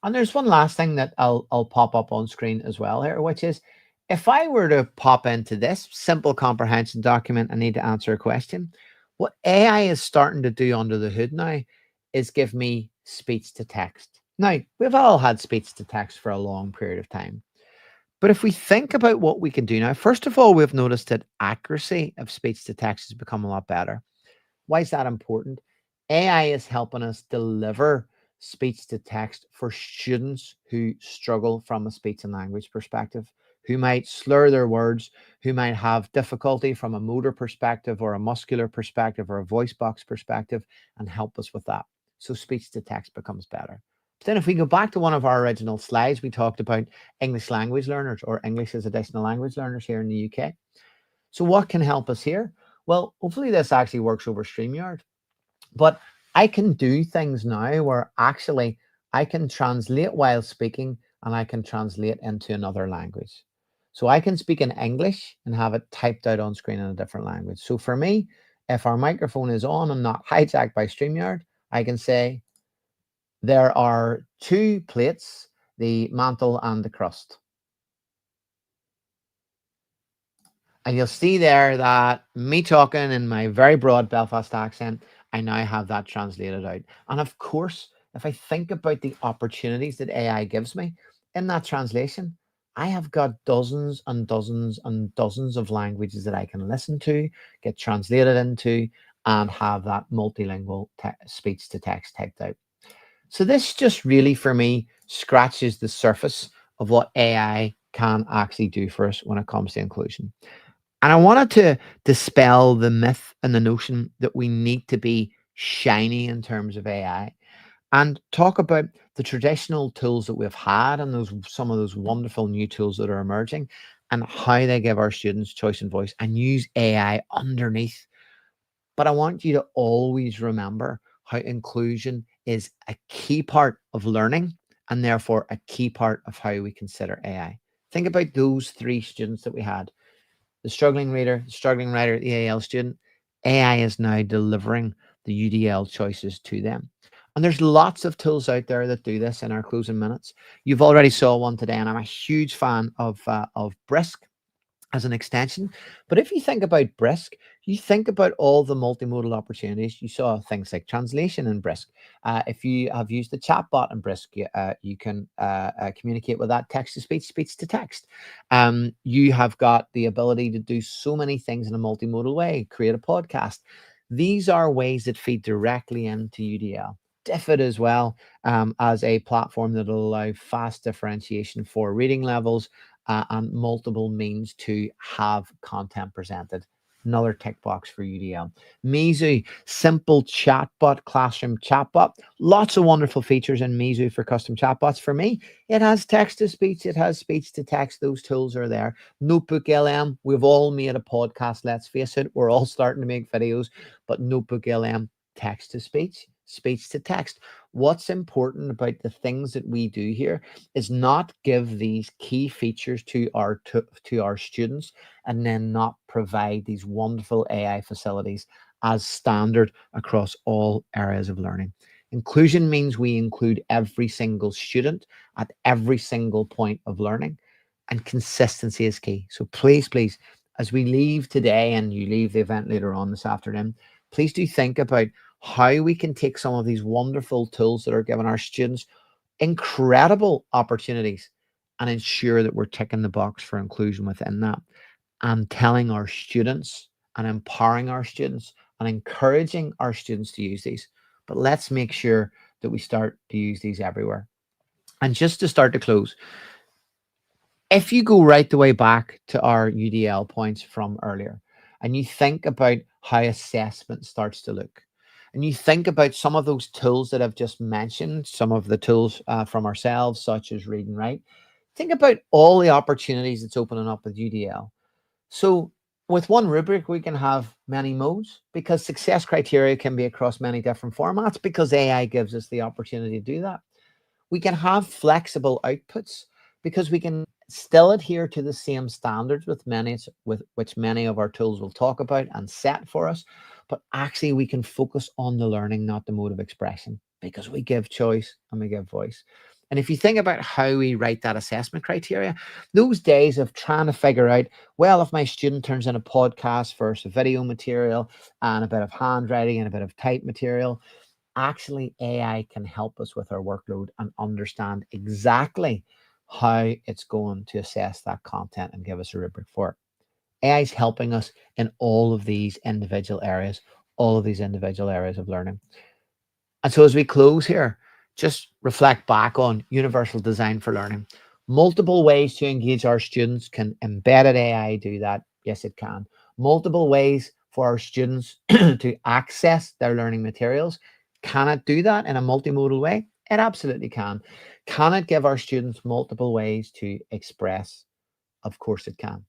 And there's one last thing that I'll pop up on screen as well here, which is if I were to pop into this simple comprehension document, I need to answer a question. What AI is starting to do under the hood now is give me speech to text. Now, we've all had speech to text for a long period of time. But if we think about what we can do now, first of all, we've noticed that accuracy of speech to text has become a lot better. Why is that important? AI is helping us deliver speech to text for students who struggle from a speech and language perspective, who might slur their words, who might have difficulty from a motor perspective or a muscular perspective or a voice box perspective, and help us with that. So speech to text becomes better. But then if we go back to one of our original slides, we talked about English language learners or English as additional language learners here in the UK. So what can help us here? Well, hopefully this actually works over StreamYard. But I can do things now where actually I can translate while speaking and I can translate into another language. So I can speak in English and have it typed out on screen in a different language. So for me, if our microphone is on and not hijacked by StreamYard, I can say, there are 2 plates, the mantle and the crust. And you'll see there that me talking in my very broad Belfast accent, I now have that translated out. And of course, if I think about the opportunities that AI gives me in that translation, I have got dozens and dozens and dozens of languages that I can listen to, get translated into, and have that multilingual speech to text typed out. So this just really, for me, scratches the surface of what AI can actually do for us when it comes to inclusion. And I wanted to dispel the myth and the notion that we need to be shiny in terms of AI and talk about the traditional tools that we've had and some of those wonderful new tools that are emerging and how they give our students choice and voice, and use AI underneath. But I want you to always remember how inclusion is a key part of learning and therefore a key part of how we consider AI. Think about those 3 students that we had. The struggling reader, the struggling writer, the EAL student. AI is now delivering the UDL choices to them. And there's lots of tools out there that do this in our closing minutes. You've already saw one today, and I'm a huge fan of Brisk as an extension. But if you think about Brisk, you think about all the multimodal opportunities. You saw things like translation in Brisk. If you have used the chatbot in Brisk, you can communicate with that text to speech, speech to text. You have got the ability to do so many things in a multimodal way, create a podcast. These are ways that feed directly into UDL. Diffit as well, as a platform that will allow fast differentiation for reading levels and multiple means to have content presented. Another tick box for UDL. Mizu, simple chatbot, classroom chatbot. Lots of wonderful features in Mizu for custom chatbots. For me, it has text to speech, it has speech to text. Those tools are there. Notebook LM, we've all made a podcast, let's face it. We're all starting to make videos, but Notebook LM, text to speech, speech to text. What's important about the things that we do here is not give these key features to our students and then not provide these wonderful AI facilities as standard across all areas of learning. Inclusion means we include every single student at every single point of learning, and consistency is key. So please, please, as we leave today and you leave the event later on this afternoon, please do think about how we can take some of these wonderful tools that are giving our students incredible opportunities and ensure that we're ticking the box for inclusion within that, and telling our students and empowering our students and encouraging our students to use these. But let's make sure that we start to use these everywhere. And just to start to close, if you go right the way back to our UDL points from earlier, and you think about how assessment starts to look, and you think about some of those tools that I've just mentioned, some of the tools from ourselves, such as Read and Write, think about all the opportunities it's opening up with UDL. So with one rubric, we can have many modes, because success criteria can be across many different formats, because AI gives us the opportunity to do that. We can have flexible outputs, because we can still adhere to the same standards with which many of our tools will talk about and set for us, but actually we can focus on the learning, not the mode of expression, because we give choice and we give voice. And if you think about how we write that assessment criteria, those days of trying to figure out, well, if my student turns in a podcast versus video material and a bit of handwriting and a bit of type material, actually AI can help us with our workload and understand exactly how it's going to assess that content and give us a rubric for it. AI is helping us in all of these individual areas of learning. And so as we close here, just reflect back on universal design for learning. Multiple ways to engage our students. Can embedded AI do that? Yes, it can. Multiple ways for our students to access their learning materials. Can it do that in a multimodal way? It absolutely can. Can it give our students multiple ways to express? Of course it can.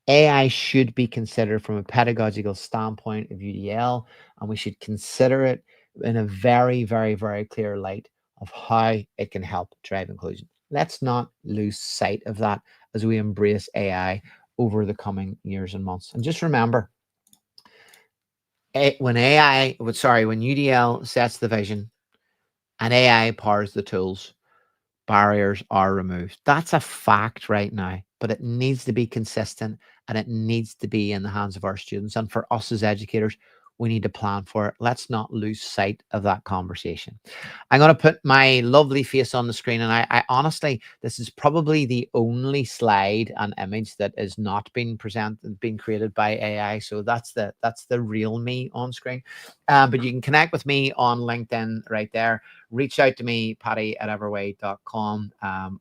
AI should be considered from a pedagogical standpoint of UDL, and we should consider it in a very, very, very clear light of how it can help drive inclusion. Let's not lose sight of that as we embrace AI over the coming years and months. And just remember, when UDL sets the vision and AI powers the tools, barriers are removed. That's a fact right now, but it needs to be consistent and it needs to be in the hands of our students. And for us as educators, we need to plan for it. Let's not lose sight of that conversation. I'm going to put my lovely face on the screen. And I honestly, this is probably the only slide and image that is not being created by AI. So that's the real me on screen. But you can connect with me on LinkedIn right there. Reach out to me, Paddy at everway.com,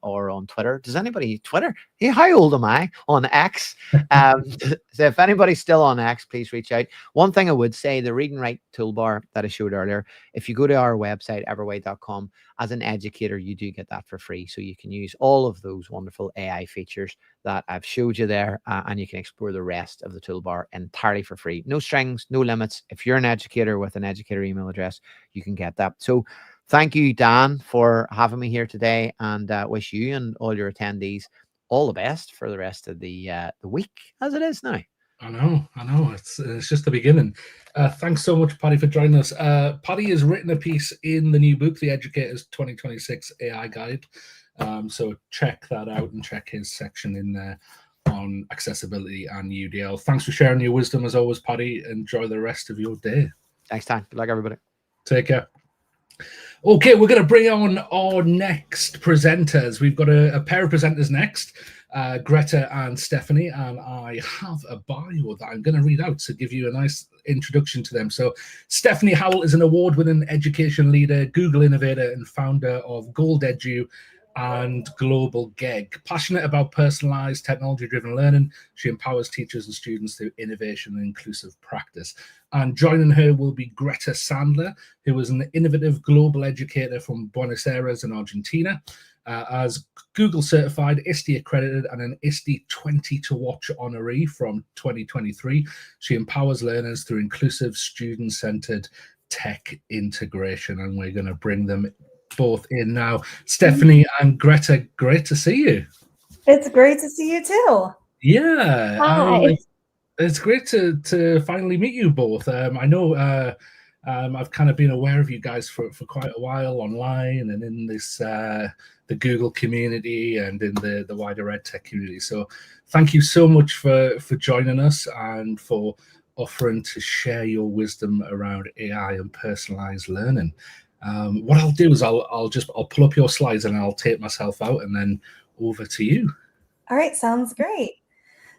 or on Twitter. Does anybody Twitter? Hey, how old am I? On X. So if anybody's still on X, please reach out. One thing I would say, the read and write toolbar that I showed earlier, if you go to our website, everway.com, as an educator, you do get that for free. So you can use all of those wonderful AI features that I've showed you there, and you can explore the rest of the toolbar entirely for free. No strings, no limits. If you're an educator with an educator email address, you can get that. So thank you, Dan, for having me here today, and wish you and all your attendees all the best for the rest of the week as it is now. I know. It's just the beginning. Thanks so much, Paddy, for joining us. Paddy has written a piece in the new book, The Educator's 2026 AI Guide. So check that out and check his section in there on accessibility and UDL. Thanks for sharing your wisdom as always, Paddy. Enjoy the rest of your day. Thanks, Dan. Good luck, everybody. Take care. Okay, we're going to bring on our next presenters. We've got a pair of presenters next, Greta and Stephanie, and I have a bio that I'm going to read out to give you a nice introduction to them. So Stephanie Howell is an award-winning education leader, Google innovator, and founder of Gold Edu and Global GEG. Passionate about personalized, technology-driven learning, she empowers teachers and students through innovation and inclusive practice. And joining her will be Greta Sandler, who is an innovative global educator from Buenos Aires in Argentina, as Google certified, ISTE accredited, and an ISTE 20 to watch honoree from 2023. She empowers learners through inclusive, student-centered tech integration, and we're going to bring them both in now. Stephanie and Greta, great to see you. It's great to see you too. Yeah. Hi. It's great to finally meet you both. I know I've kind of been aware of you guys for quite a while online and in this the Google community and in the wider ed tech community. So thank you so much for joining us and for offering to share your wisdom around AI and personalized learning. What I'll do is I'll pull up your slides and I'll take myself out and then over to you. All right, sounds great.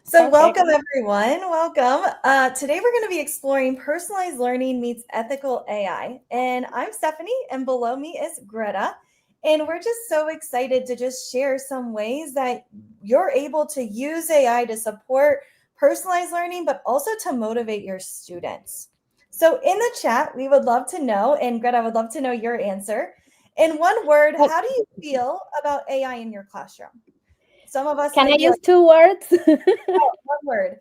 So welcome everyone, welcome. Today we're going to be exploring personalized learning meets ethical AI. And I'm Stephanie and below me is Greta. And we're just so excited to just share some ways that you're able to use AI to support personalized learning, but also to motivate your students. So in the chat, we would love to know, and Greta, I would love to know your answer. In one word, how do you feel about AI in your classroom? Some of us can I use like, 2 words? one word.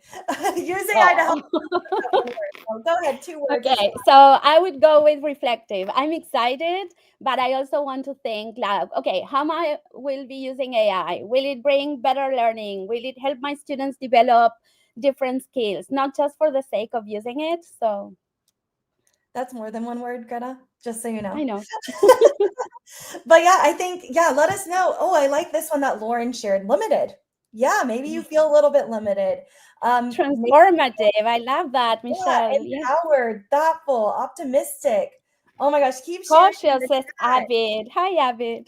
Use AI to help. So go ahead, 2 words. Okay, so I would go with reflective. I'm excited, but I also want to think like, okay, how I will be using AI? Will it bring better learning? Will it help my students develop different skills, not just for the sake of using it? So that's more than 1 word, Greta, just so you know. I know. But yeah, I think, let us know. Oh, I like this one that Lauren shared, limited. Yeah, maybe you feel a little bit limited. Transformative. I love that, Michelle. Empowered, thoughtful, optimistic. Oh my gosh, keep sharing. Cautious, says Abid. Hi, Abid.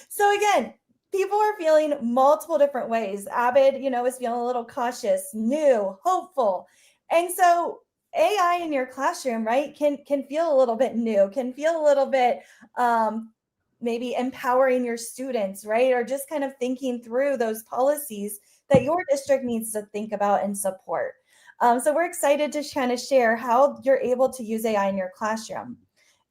So again, people are feeling multiple different ways. Abid, is feeling a little cautious, new, hopeful. And so AI in your classroom, right, can feel a little bit new, can feel a little bit maybe empowering your students, right? Or just kind of thinking through those policies that your district needs to think about and support. So we're excited to kind of share how you're able to use AI in your classroom.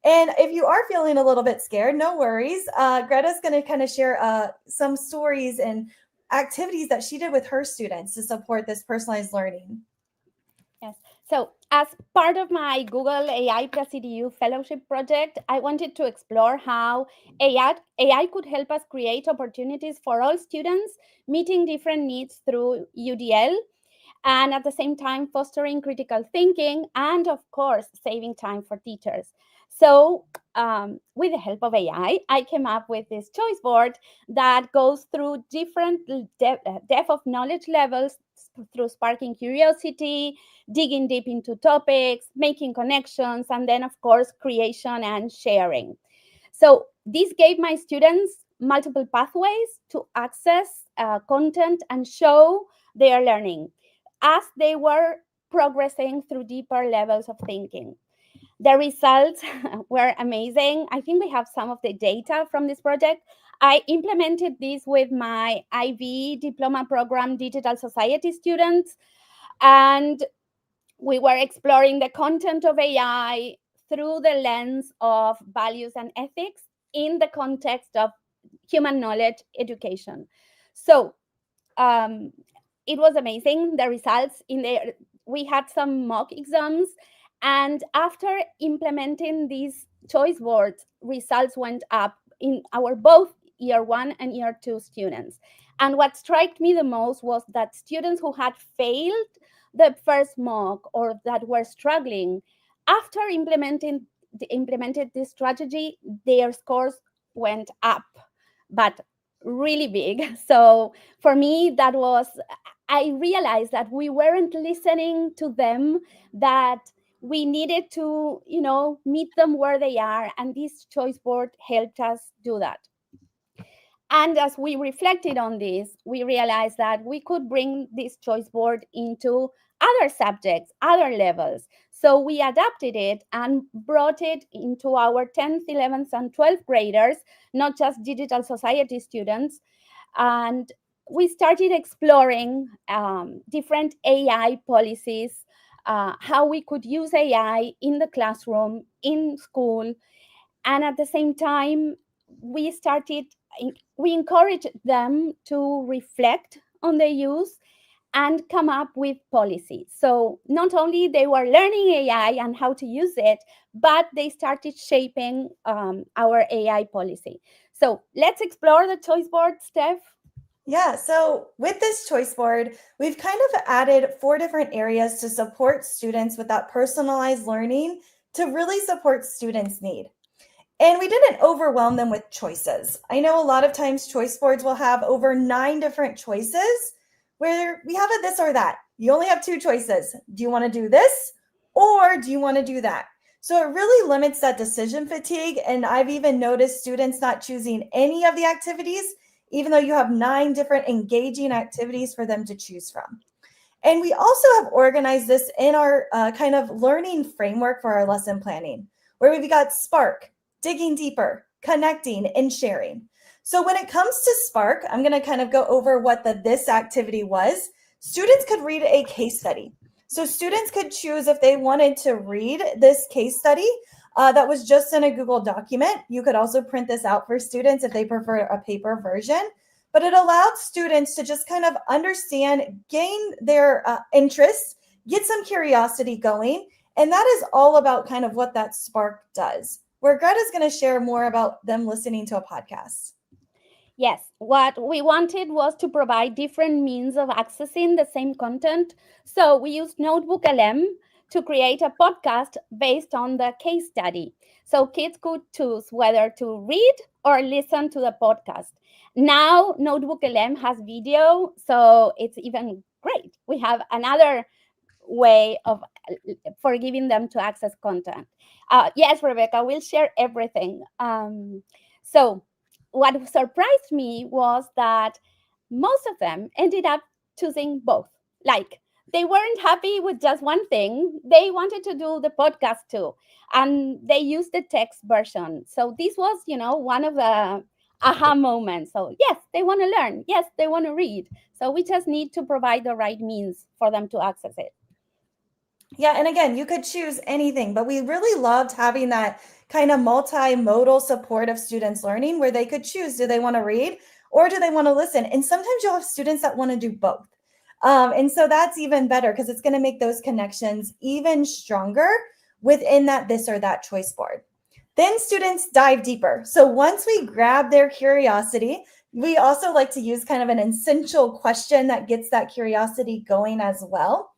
And if you are feeling a little bit scared, no worries. Greta's going to kind of share some stories and activities that she did with her students to support this personalized learning. Yes. So as part of my Google AI plus EDU fellowship project, I wanted to explore how AI could help us create opportunities for all students, meeting different needs through UDL, and at the same time fostering critical thinking and, of course, saving time for teachers. So with the help of AI, I came up with this choice board that goes through different depth of knowledge levels through sparking curiosity, digging deep into topics, making connections, and then, of course, creation and sharing. So this gave my students multiple pathways to access content and show their learning as they were progressing through deeper levels of thinking. The results were amazing. I think we have some of the data from this project. I implemented this with my IB diploma program Digital Society students, and we were exploring the content of AI through the lens of values and ethics in the context of human knowledge education. So it was amazing, the results. We had some mock exams, and after implementing these choice boards, results went up in our both year 1 and year 2 students. And what struck me the most was that students who had failed the first mock or that were struggling, after implemented this strategy, their scores went up, but really big. So for me, I realized that we weren't listening to them, that we needed to, meet them where they are. And this choice board helped us do that. And as we reflected on this, we realized that we could bring this choice board into other subjects, other levels. So we adapted it and brought it into our 10th, 11th, and 12th graders, not just digital society students. And we started exploring different AI policies, how we could use AI in the classroom, in school. And at the same time, we encouraged them to reflect on their use and come up with policies. So not only they were learning AI and how to use it, but they started shaping our AI policy. So let's explore the choice board, Steph. Yeah, so with this choice board, we've kind of added 4 different areas to support students with that personalized learning to really support students' need. And we didn't overwhelm them with choices. I know a lot of times choice boards will have over 9 different choices where we have a this or that. You only have 2 choices. Do you want to do this or do you want to do that? So it really limits that decision fatigue. And I've even noticed students not choosing any of the activities, even though you have 9 different engaging activities for them to choose from. And we also have organized this in our kind of learning framework for our lesson planning, where we've got Spark, digging deeper, connecting, and sharing. So when it comes to Spark, I'm going to kind of go over what this activity was. Students could read a case study. So students could choose if they wanted to read this case study that was just in a Google document. You could also print this out for students if they prefer a paper version. But it allowed students to just kind of understand, gain their interests, get some curiosity going. And that is all about kind of what that Spark does, where Greta's going to share more about them listening to a podcast. Yes, what we wanted was to provide different means of accessing the same content. So we used Notebook LM to create a podcast based on the case study. So kids could choose whether to read or listen to the podcast. Now Notebook LM has video, so it's even great. We have another way for giving them to access content. Yes, Rebecca, we'll share everything. So what surprised me was that most of them ended up choosing both. Like they weren't happy with just one thing. They wanted to do the podcast too. And they used the text version. So this was, one of the aha moments. So yes, they want to learn. Yes, they want to read. So we just need to provide the right means for them to access it. Yeah, and again, you could choose anything, but we really loved having that kind of multimodal support of students learning where they could choose, do they want to read or do they want to listen? And sometimes you'll have students that want to do both. And so that's even better because it's going to make those connections even stronger within that this or that choice board. Then students dive deeper. So once we grab their curiosity, we also like to use kind of an essential question that gets that curiosity going as well.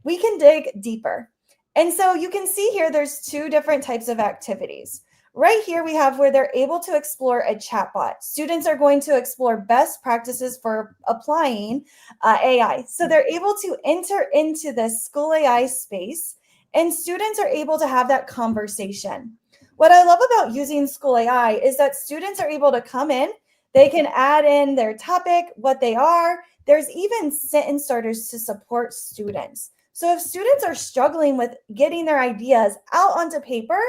We can dig deeper. And so you can see here, there's two different types of activities. Right here, we have where they're able to explore a chatbot. Students are going to explore best practices for applying AI. So they're able to enter into this school AI space, and students are able to have that conversation. What I love about using school AI is that students are able to come in, they can add in their topic, what they are. There's even sentence starters to support students. So if students are struggling with getting their ideas out onto paper,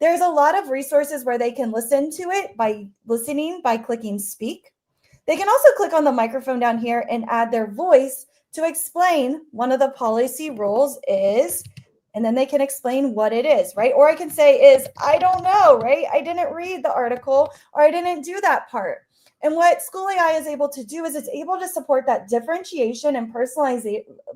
there's a lot of resources where they can listen to it by clicking speak. They can also click on the microphone down here and add their voice to explain one of the policy rules is, and then they can explain what it is, right? Or I can say is, I don't know, right? I didn't read the article or I didn't do that part. And what School AI is able to do is it's able to support that differentiation and personalized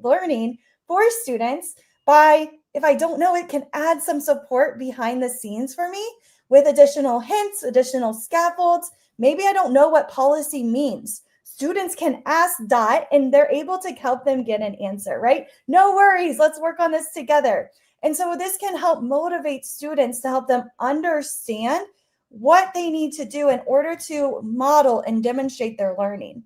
learning for students by, if I don't know, it can add some support behind the scenes for me with additional hints, additional scaffolds. Maybe I don't know what policy means. Students can ask Dot and they're able to help them get an answer, right? No worries, let's work on this together. And so this can help motivate students to help them understand what they need to do in order to model and demonstrate their learning.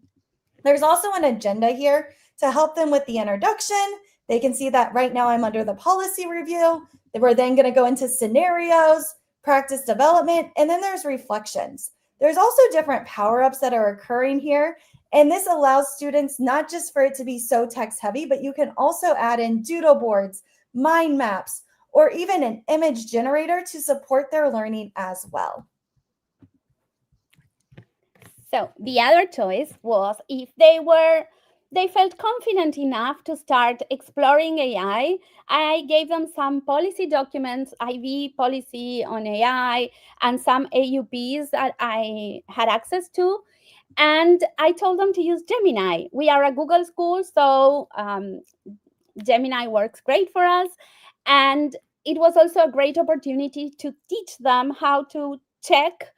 There's also an agenda here to help them with the introduction. They can see that right now I'm under the policy review. We're then going to go into scenarios, practice development, and then there's reflections. There's also different power-ups that are occurring here. And this allows students not just for it to be so text heavy, but you can also add in doodle boards, mind maps, or even an image generator to support their learning as well. So the other choice was if they felt confident enough to start exploring AI, I gave them some policy documents, IV policy on AI, and some AUPs that I had access to. And I told them to use Gemini. We are a Google school, so Gemini works great for us. And it was also a great opportunity to teach them how to check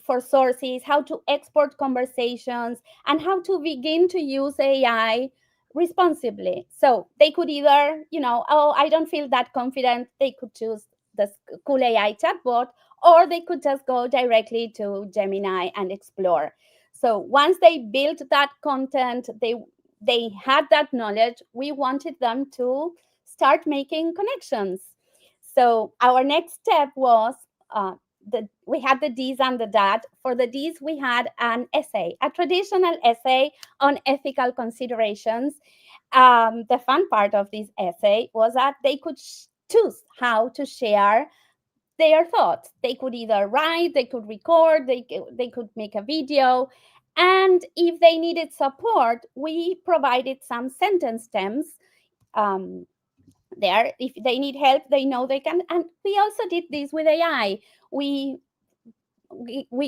for sources, how to export conversations, and how to begin to use AI responsibly. So they could either, oh, I don't feel that confident. They could choose the School AI chatbot, or they could just go directly to Gemini and explore. So once they built that content, they had that knowledge, we wanted them to start making connections. So our next step was we had the D's and the that. For the D's, we had an essay, a traditional essay on ethical considerations. The fun part of this essay was that they could choose how to share their thoughts. They could either write, they could record, they could make a video. And if they needed support, we provided some sentence stems there. If they need help, they know they can. And we also did this with AI. We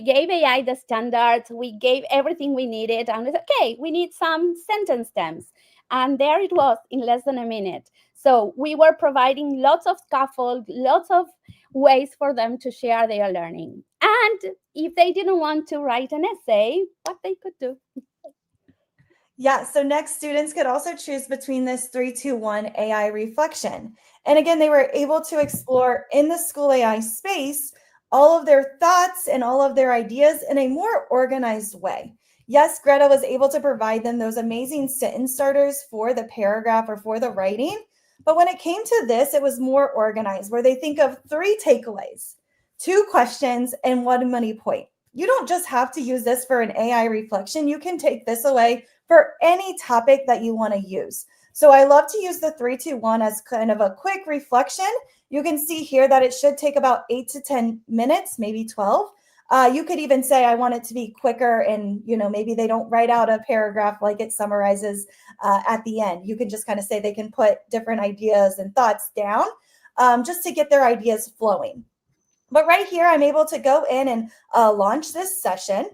gave AI the standards, we gave everything we needed, and we said, okay, we need some sentence stems. And there it was in less than a minute. So we were providing lots of scaffold, lots of ways for them to share their learning. And if they didn't want to write an essay, what they could do. Yeah, so next students could also choose between this 3-2-1 AI reflection. And again, they were able to explore in the School AI space all of their thoughts and all of their ideas in a more organized way. Yes, Greta was able to provide them those amazing sentence starters for the paragraph or for the writing. But when it came to this, it was more organized, where they think of 3 takeaways, 2 questions, and 1 money point. You don't just have to use this for an AI reflection. You can take this away for any topic that you want to use. So I love to use the 3, 2, 1 as kind of a quick reflection. You can see here that it should take about 8 to 10 minutes, maybe 12. You could even say, I want it to be quicker, and maybe they don't write out a paragraph like it summarizes at the end. You can just kind of say they can put different ideas and thoughts down just to get their ideas flowing. But right here, I'm able to go in and launch this session.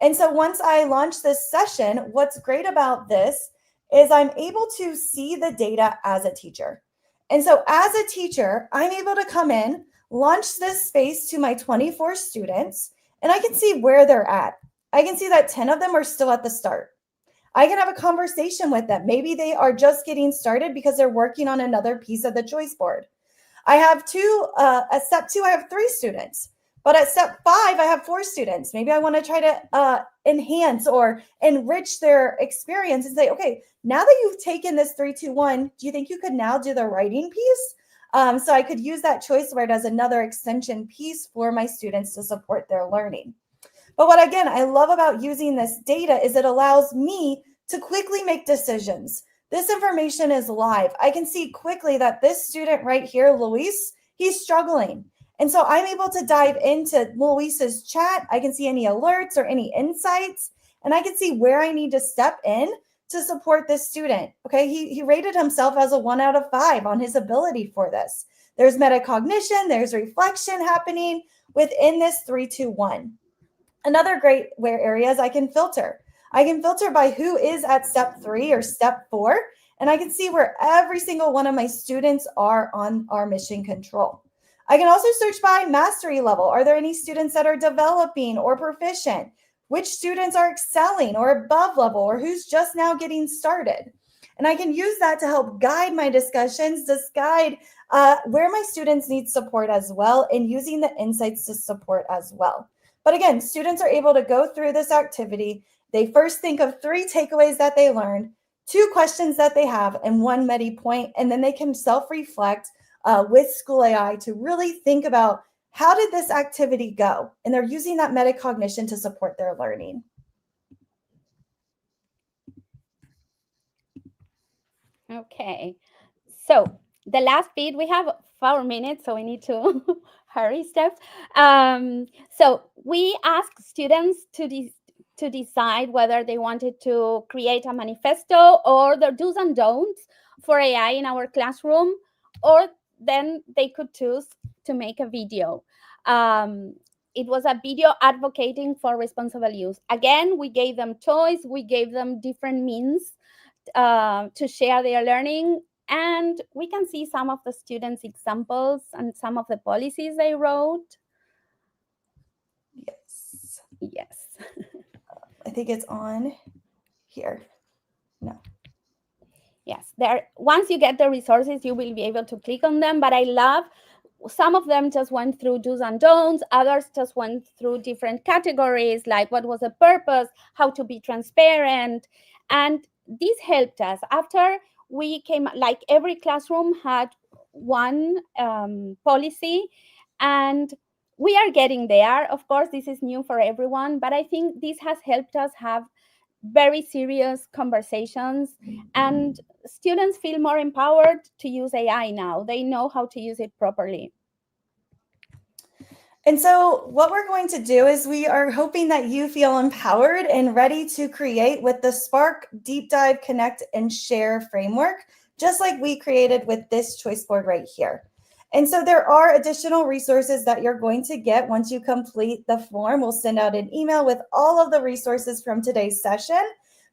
And so once I launch this session, what's great about this is I'm able to see the data as a teacher. And so as a teacher, I'm able to come in, launch this space to my 24 students, and I can see where they're at. I can see that 10 of them are still at the start. I can have a conversation with them. Maybe they are just getting started because they're working on another piece of the choice board. I have at step 2, I have 3 students. But at step 5, I have 4 students. Maybe I want to try to enhance or enrich their experience and say, okay, now that you've taken this 3, 2, 1, do you think you could now do the writing piece? So I could use that choice word as another extension piece for my students to support their learning. But what, again, I love about using this data is it allows me to quickly make decisions. This information is live. I can see quickly that this student right here, Luis, he's struggling. And so I'm able to dive into Luis's chat. I can see any alerts or any insights, and I can see where I need to step in to support this student. Okay, he rated himself as a 1 out of 5 on his ability for this. There's metacognition, there's reflection happening within this 3, 2, 1. Another great area is I can filter. I can filter by who is at step 3 or step 4, and I can see where every single one of my students are on our mission control. I can also search by mastery level. Are there any students that are developing or proficient? Which students are excelling or above level, or who's just now getting started? And I can use that to help guide my discussions, guide where my students need support as well, and using the insights to support as well. But again, students are able to go through this activity. They first think of 3 takeaways that they learned, 2 questions that they have, and 1 medi point, and then they can self-reflect with School AI to really think about how did this activity go? And they're using that metacognition to support their learning. Okay, so the last bit, we have 4 minutes, so we need to hurry, Steph. So we asked students to decide whether they wanted to create a manifesto or the do's and don'ts for AI in our classroom, or then they could choose to make a video. It was a video advocating for responsible use. Again, we gave them choice. We gave them different means to share their learning. And we can see some of the students' examples and some of the policies they wrote. Yes. Yes. I think it's on here. No. Yes, there. Once you get the resources, you will be able to click on them. But I love some of them just went through do's and don'ts. Others just went through different categories, like what was the purpose, how to be transparent. And this helped us. After we came, like every classroom had one policy, and we are getting there. Of course, this is new for everyone, but I think this has helped us have very serious conversations, and students feel more empowered to use AI now. They know how to use it properly. And so what we're going to do is we are hoping that you feel empowered and ready to create with the Spark Deep Dive, Connect, and Share framework, just like we created with this choice board right here. And so there are additional resources that you're going to get once you complete the form. We'll send out an email with all of the resources from today's session,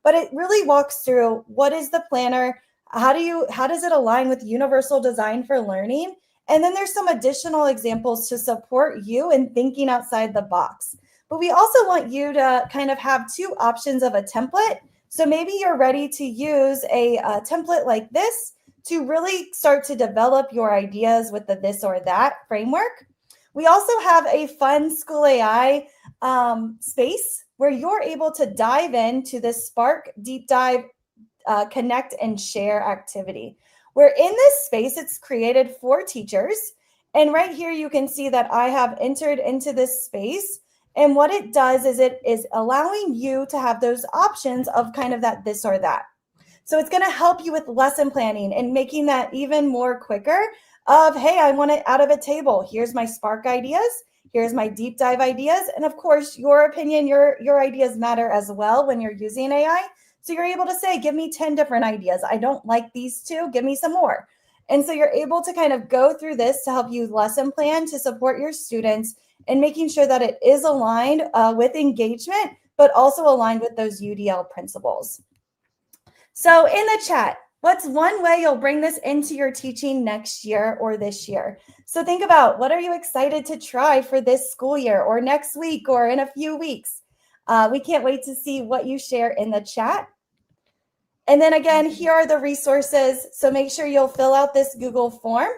but it really walks through what is the planner, how does it align with universal design for learning? And then there's some additional examples to support you in thinking outside the box. But we also want you to kind of have 2 options of a template. So maybe you're ready to use a template like this to really start to develop your ideas with the this or that framework. We also have a fun School AI space where you're able to dive into this Spark Deep Dive, Connect, and Share activity. Where in this space, it's created for teachers. And right here, you can see that I have entered into this space. And what it does is it is allowing you to have those options of kind of that this or that. So it's going to help you with lesson planning and making that even more quicker of, hey, I want it out of a table. Here's my Spark ideas. Here's my deep dive ideas. And of course, your opinion, your ideas matter as well when you're using AI. So you're able to say, give me 10 different ideas. I don't like these two. Give me some more. And so you're able to kind of go through this to help you lesson plan to support your students and making sure that it is aligned with engagement, but also aligned with those UDL principles. So in the chat, what's one way you'll bring this into your teaching next year or this year? So think about, what are you excited to try for this school year or next week or in a few weeks? We can't wait to see what you share in the chat. And then again, here are the resources. So make sure you'll fill out this Google form.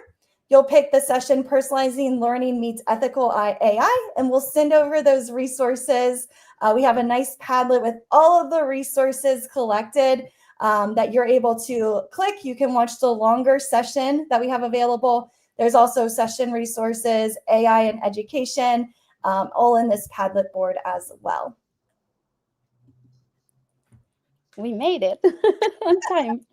You'll pick the session Personalizing Learning Meets Ethical AI, and we'll send over those resources. We have a nice Padlet with all of the resources collected that you're able to click. You can watch the longer session that we have available. There's also session resources, AI and education, all in this Padlet board as well. We made it on time.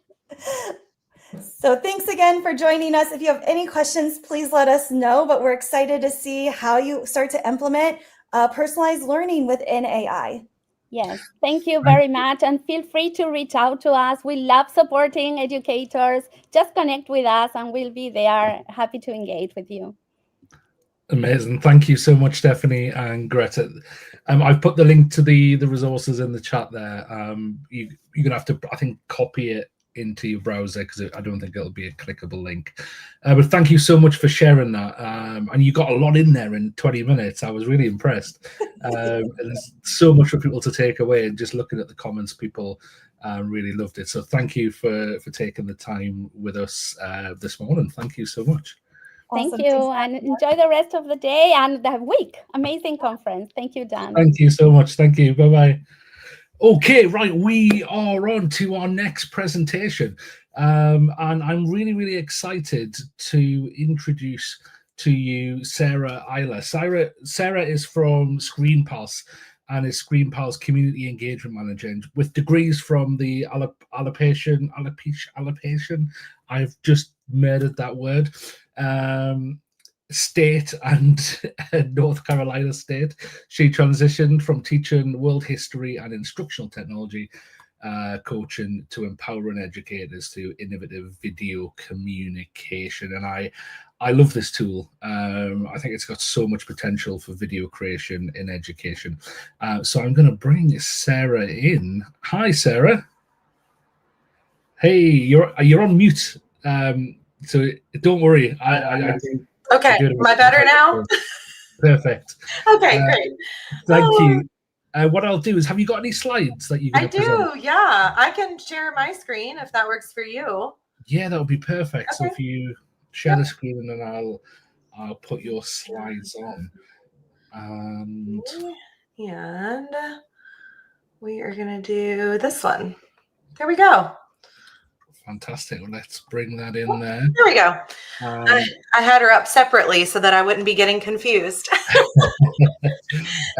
So thanks again for joining us. If you have any questions, please let us know, but we're excited to see how you start to implement personalized learning within AI. Yes, thank you very much. And feel free to reach out to us. We love supporting educators. Just connect with us and we'll be there, happy to engage with you. Amazing. Thank you so much, Stephanie and Greta. I've put the link to the resources in the chat there. You're going to have to, I think, copy it into your browser because I don't think it'll be a clickable link. But thank you so much for sharing that. And you got a lot in there in 20 minutes. I was really impressed. And there's so much for people to take away. And just looking at the comments, people really loved it. So thank you for taking the time with us this morning. Thank you so much. Thank you, and enjoy the rest of the day and the week. Amazing conference. Thank you, Dan. Thank you so much. Thank you. Bye-bye. Okay, right. We are on to our next presentation. And I'm really, really excited to introduce to you Sarah Eiler. Sarah is from ScreenPal and is ScreenPal's Community Engagement Manager. And with degrees from the Allocation, I've just murdered that word, State and North Carolina State. She transitioned from teaching world history and instructional technology coaching to empowering educators through innovative video communication. And I love this tool. I think it's got so much potential for video creation in education. So I'm going to bring Sarah in. Hi, Sarah. Hey, you're on mute. So don't worry. Okay, am I better now? Perfect. Okay, great. Thank you. What I'll do is, have you got any slides that you can present? Yeah. I can share my screen if that works for you. Yeah, that would be perfect. Okay. So if you share the screen and then I'll put your slides on. And we are going to do this one. There we go. Fantastic. Well, let's bring that in there. There we go. I had her up separately so that I wouldn't be getting confused.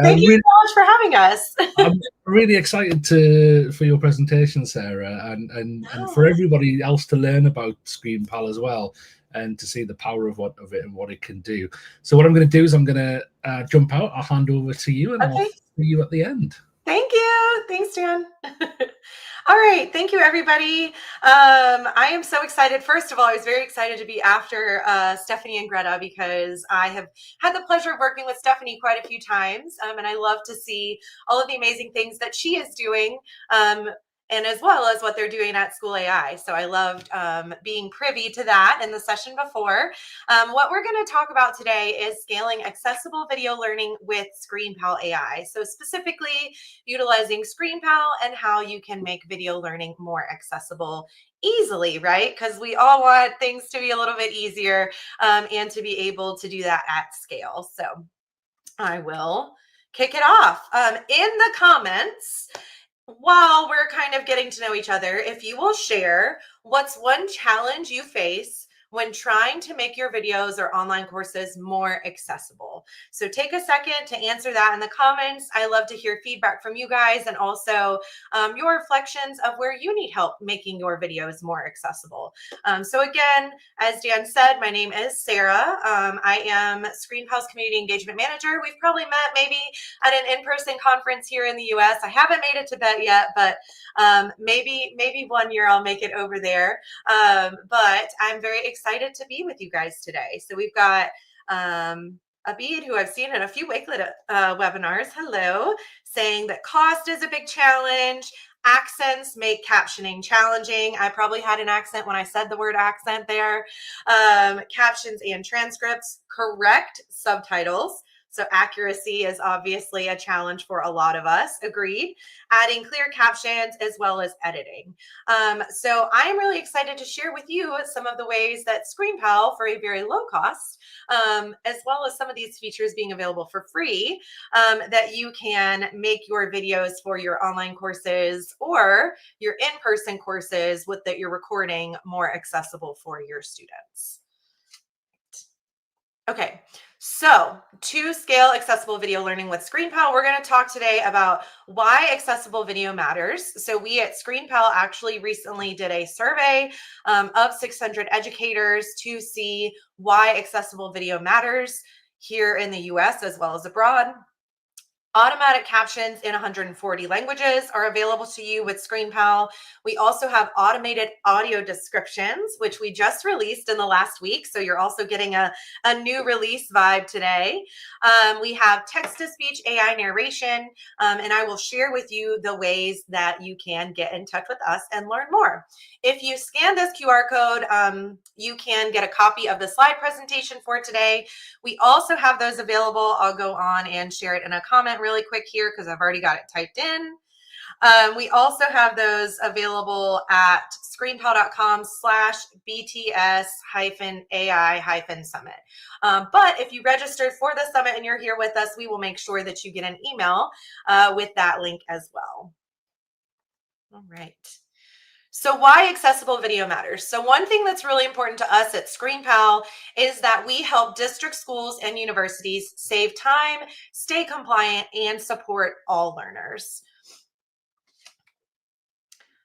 Thank you so much for having us. I'm really excited for your presentation, Sarah, and for everybody else to learn about ScreenPal as well, and to see the power of it and what it can do. So what I'm going to do is I'm going to jump out. I'll hand over to you, and I'll see you at the end. Thank you. Thanks, Dan. All right. Thank you, everybody. I am so excited. First of all, I was very excited to be after Stephanie and Greta because I have had the pleasure of working with Stephanie quite a few times. And I love to see all of the amazing things that she is doing, and as well as what they're doing at School AI. So I loved being privy to that in the session before. What we're going to talk about today is scaling accessible video learning with ScreenPal AI. So specifically utilizing ScreenPal and how you can make video learning more accessible easily, right? Because we all want things to be a little bit easier and to be able to do that at scale. So I will kick it off. In the comments, while we're kind of getting to know each other, if you will share what's one challenge you face when trying to make your videos or online courses more accessible? So take a second to answer that in the comments. I love to hear feedback from you guys, and also your reflections of where you need help making your videos more accessible. So again, as Dan said, my name is Sarah. I am ScreenPal's Community Engagement Manager. We've probably met maybe at an in-person conference here in the US. I haven't made it to that yet, but maybe one year I'll make it over there. But I'm very excited to be with you guys today. So we've got Abid, who I've seen in a few Wakelet webinars, hello, saying that cost is a big challenge. Accents make captioning challenging. I probably had an accent when I said the word accent there. Captions and transcripts, correct subtitles. So accuracy is obviously a challenge for a lot of us, agreed. Adding clear captions as well as editing. So I'm really excited to share with you some of the ways that ScreenPal, for a very low cost, as well as some of these features being available for free, that you can make your videos for your online courses or your in-person courses that you're recording more accessible for your students. Okay. So to scale accessible video learning with ScreenPal, we're going to talk today about why accessible video matters. So we at ScreenPal actually recently did a survey of 600 educators to see why accessible video matters here in the US as well as abroad. Automatic captions in 140 languages are available to you with ScreenPal. We also have automated audio descriptions, which we just released in the last week. So you're also getting a new release vibe today. We have text-to-speech AI narration, and I will share with you the ways that you can get in touch with us and learn more. If you scan this QR code, you can get a copy of the slide presentation for today. We also have those available. I'll go on and share it in a comment really quick here because I've already got it typed in. We also have those available at screenpal.com/BTS-AI-summit. But if you registered for the summit and you're here with us, we will make sure that you get an email with that link as well. All right. So why accessible video matters? So one thing that's really important to us at ScreenPal is that we help district schools and universities save time, stay compliant, and support all learners.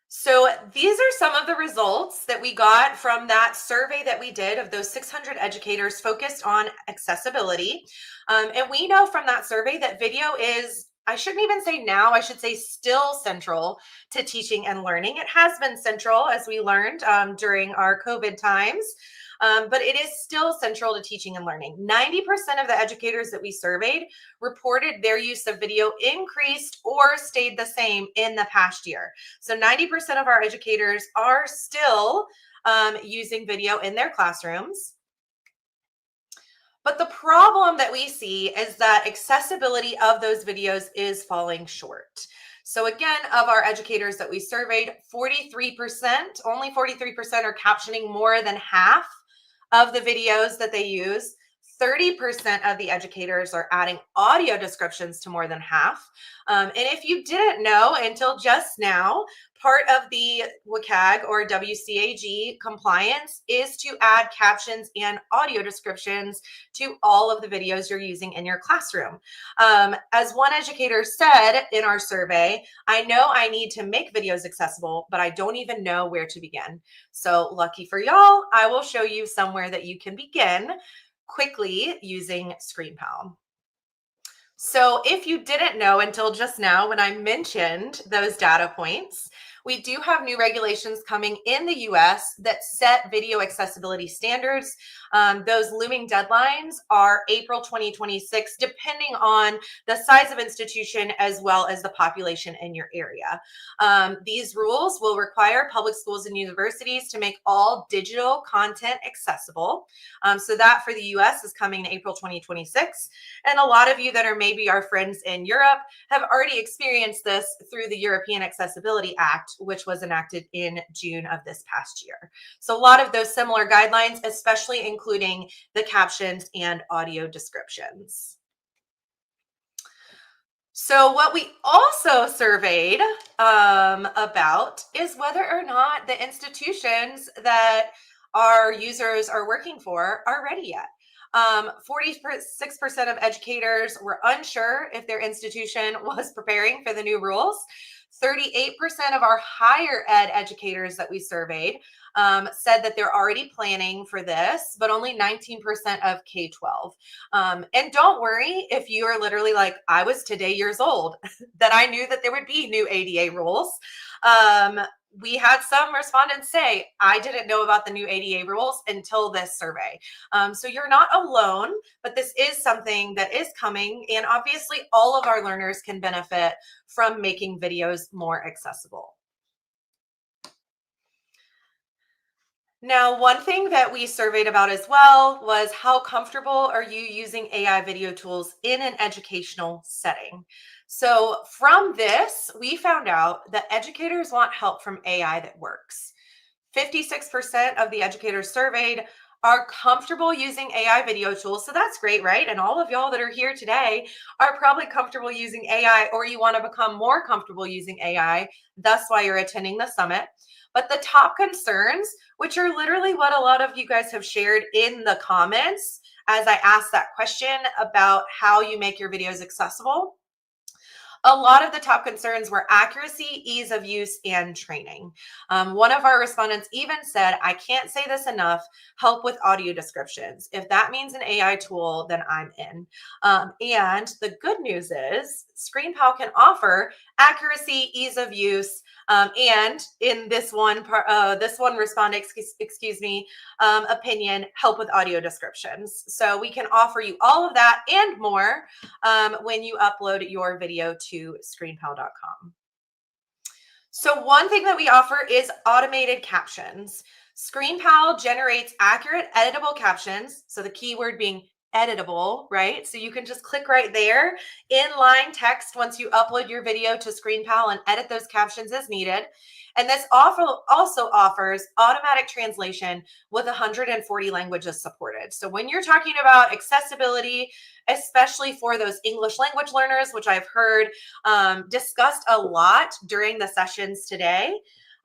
So these are some of the results that we got from that survey that we did of those 600 educators focused on accessibility. And we know from that survey that video is, I shouldn't even say now, I should say still central to teaching and learning. It has been central, as we learned during our COVID times, but it is still central to teaching and learning. 90% of the educators that we surveyed reported their use of video increased or stayed the same in the past year. So 90% of our educators are still using video in their classrooms. But the problem that we see is that accessibility of those videos is falling short. So again, of our educators that we surveyed, 43%, only 43% are captioning more than half of the videos that they use. 30% of the educators are adding audio descriptions to more than half. And if you didn't know until just now, part of the WCAG or WCAG compliance is to add captions and audio descriptions to all of the videos you're using in your classroom. As one educator said in our survey, I know I need to make videos accessible, but I don't even know where to begin. So lucky for y'all, I will show you somewhere that you can begin quickly using ScreenPal. So if you didn't know until just now when I mentioned those data points, we do have new regulations coming in the US that set video accessibility standards. Those looming deadlines are April 2026, depending on the size of institution as well as the population in your area. These rules will require public schools and universities to make all digital content accessible. So that for the US is coming in April 2026. And a lot of you that are maybe our friends in Europe have already experienced this through the European Accessibility Act, which was enacted in June of this past year. So a lot of those similar guidelines, especially including the captions and audio descriptions. So what we also surveyed about is whether or not the institutions that our users are working for are ready yet. 46% of educators were unsure if their institution was preparing for the new rules. 38% of our higher ed educators that we surveyed said that they're already planning for this, but only 19% of K-12. And don't worry if you are literally like, I was today years old, that I knew that there would be new ADA rules. We had some respondents say, I didn't know about the new ADA rules until this survey. So you're not alone, but this is something that is coming. And obviously all of our learners can benefit from making videos more accessible. Now, one thing that we surveyed about as well was how comfortable are you using AI video tools in an educational setting? So from this, we found out that educators want help from AI that works. 56% of the educators surveyed are comfortable using AI video tools. So that's great, right? And all of y'all that are here today are probably comfortable using AI, or you want to become more comfortable using AI. That's why you're attending the summit. But the top concerns, which are literally what a lot of you guys have shared in the comments as I asked that question about how you make your videos accessible, a lot of the top concerns were accuracy, ease of use, and training. One of our respondents even said, I can't say this enough, help with audio descriptions. If that means an AI tool, then I'm in. And the good news is ScreenPal can offer accuracy, ease of use, and in this one respondent, opinion, help with audio descriptions. So we can offer you all of that and more when you upload your video to ScreenPal.com. So one thing that we offer is automated captions. ScreenPal generates accurate editable captions. So the keyword being editable, right? So you can just click right there, inline text once you upload your video to ScreenPal and edit those captions as needed. And this also offers automatic translation with 140 languages supported. So when you're talking about accessibility, especially for those English language learners, which I've heard discussed a lot during the sessions today,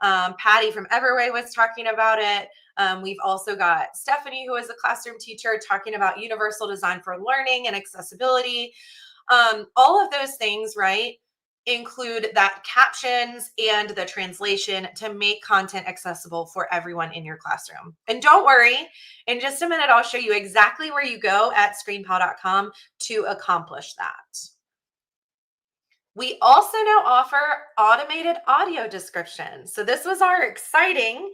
Paddy from Everway was talking about it. We've also got Stephanie, who is a classroom teacher, talking about universal design for learning and accessibility. All of those things, right, include that captions and the translation to make content accessible for everyone in your classroom. And don't worry, in just a minute, I'll show you exactly where you go at ScreenPal.com to accomplish that. We also now offer automated audio descriptions. So this was our exciting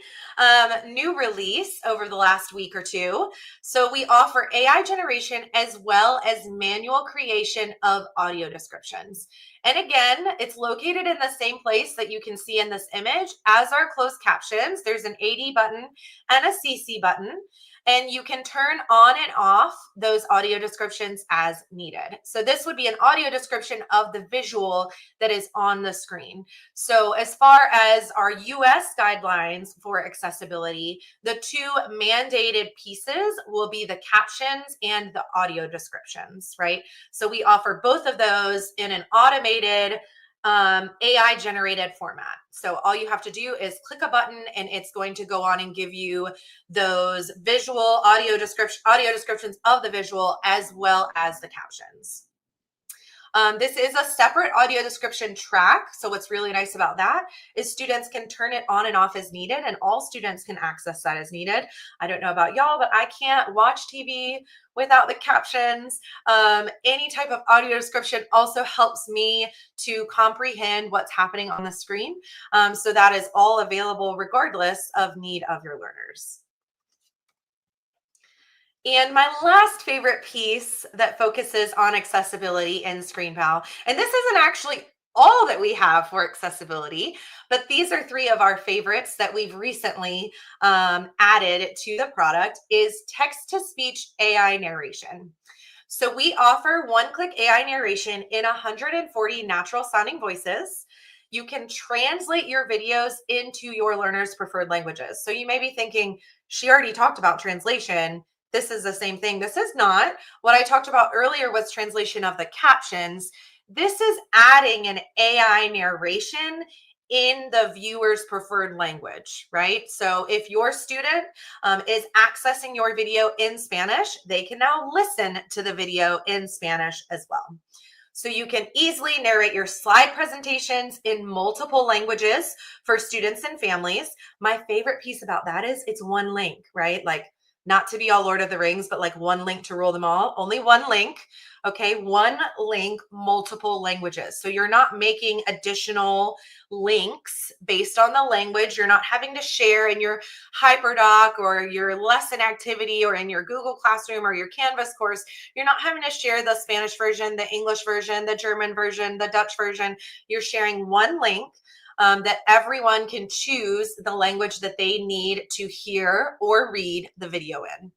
new release over the last week or two. So we offer AI generation as well as manual creation of audio descriptions. And again, it's located in the same place that you can see in this image as our closed captions. There's an AD button and a CC button. And you can turn on and off those audio descriptions as needed. So this would be an audio description of the visual that is on the screen. So as far as our US guidelines for accessibility, the two mandated pieces will be the captions and the audio descriptions, right? So we offer both of those in an automated AI generated format. So all you have to do is click a button and it's going to go on and give you those visual audio descriptions of the visual as well as the captions. This is a separate audio description track. So what's really nice about that is students can turn it on and off as needed, and all students can access that as needed. I don't know about y'all, but I can't watch TV without the captions. Any type of audio description also helps me to comprehend what's happening on the screen. So that is all available regardless of need of your learners. And my last favorite piece that focuses on accessibility in ScreenPal, and this isn't actually all that we have for accessibility, but these are three of our favorites that we've recently added to the product, is text-to-speech AI narration. So we offer one-click AI narration in 140 natural sounding voices. You can translate your videos into your learners' preferred languages. So you may be thinking, she already talked about translation. This is the same thing. This is not. What I talked about earlier was translation of the captions. This is adding an AI narration in the viewer's preferred language, right? So if your student is accessing your video in Spanish, they can now listen to the video in Spanish as well. So you can easily narrate your slide presentations in multiple languages for students and families. My favorite piece about that is it's one link, right? Like, not to be all Lord of the Rings, but like one link to rule them all. Only one link, okay? One link, multiple languages. So you're not making additional links based on the language. You're not having to share in your HyperDoc or your lesson activity or in your Google Classroom or your Canvas course. You're not having to share the Spanish version, the English version, the German version, the Dutch version. You're sharing one link that everyone can choose the language that they need to hear or read the video in.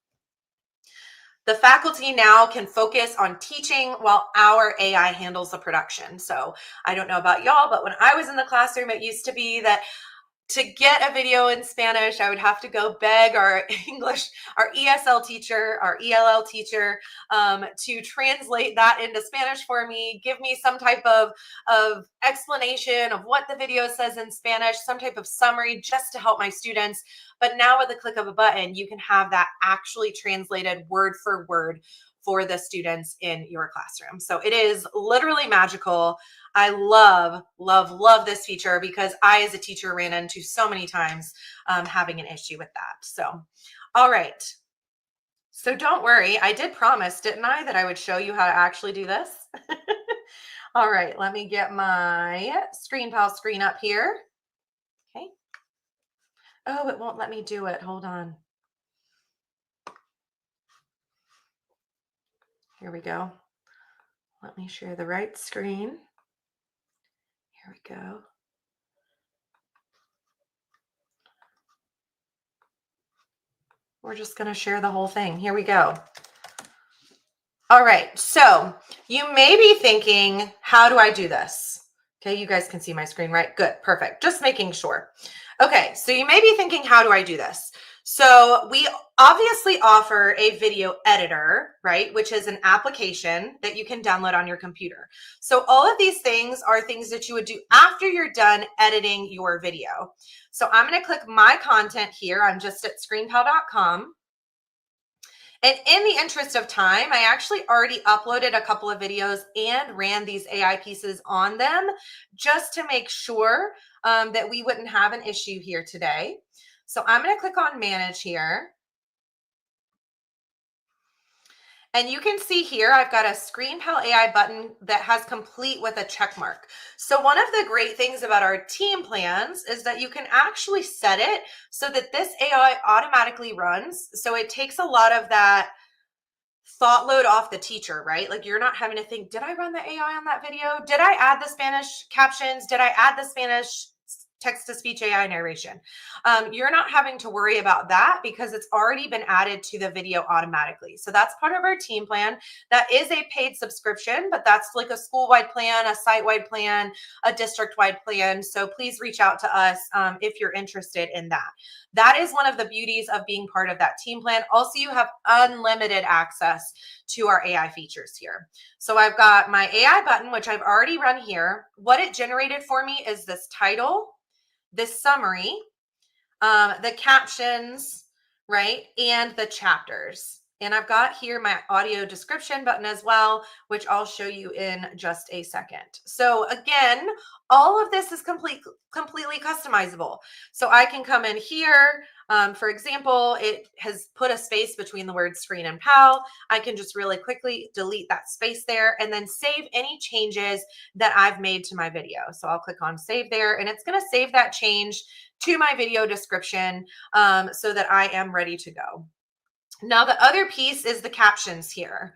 The faculty now can focus on teaching while our AI handles the production. So I don't know about y'all, but when I was in the classroom, it used to be that to get a video in Spanish, I would have to go beg our English, our ESL teacher, our ELL teacher to translate that into Spanish for me, give me some type of explanation of what the video says in Spanish, some type of summary just to help my students. But now with the click of a button, you can have that actually translated word for word for the students in your classroom. So it is literally magical. I love, love, love this feature because I, as a teacher, ran into so many times having an issue with that. So, all right. So don't worry. I did promise, didn't I, that I would show you how to actually do this? All right. Let me get my ScreenPal screen up here. Okay. Oh, it won't let me do it. Hold on. Here we go. Let me share the right screen. Here we go. We're just going to share the whole thing. Here we go. All right. So you may be thinking, how do I do this? Okay. You guys can see my screen, right? Good. Perfect. Just making sure. Okay. So you may be thinking, how do I do this? So we obviously offer a video editor, right, which is an application that you can download on your computer. So all of these things are things that you would do after you're done editing your video. So I'm going to click my content here. I'm just at ScreenPal.com. And in the interest of time, I actually already uploaded a couple of videos and ran these AI pieces on them just to make sure that we wouldn't have an issue here today. So I'm going to click on Manage here. And you can see here, I've got a ScreenPal AI button that has complete with a check mark. So one of the great things about our team plans is that you can actually set it so that this AI automatically runs. So it takes a lot of that thought load off the teacher, right? Like you're not having to think, did I run the AI on that video? Did I add the Spanish captions? Did I add the Spanish text-to-speech AI narration? You're not having to worry about that because it's already been added to the video automatically. So that's part of our team plan. That is a paid subscription, but that's like a school-wide plan, a site-wide plan, a district-wide plan. So please reach out to us if you're interested in that. That is one of the beauties of being part of that team plan. Also, you have unlimited access to our AI features here. So I've got my AI button, which I've already run here. What it generated for me is this title, this summary, the captions, right, and the chapters. And I've got here my audio description button as well, which I'll show you in just a second. So again, all of this is completely customizable. So I can come in here. For example, it has put a space between the words screen and pal. I can just really quickly delete that space there and then save any changes that I've made to my video. So I'll click on save there, and it's going to save that change to my video description so that I am ready to go. Now, the other piece is the captions here.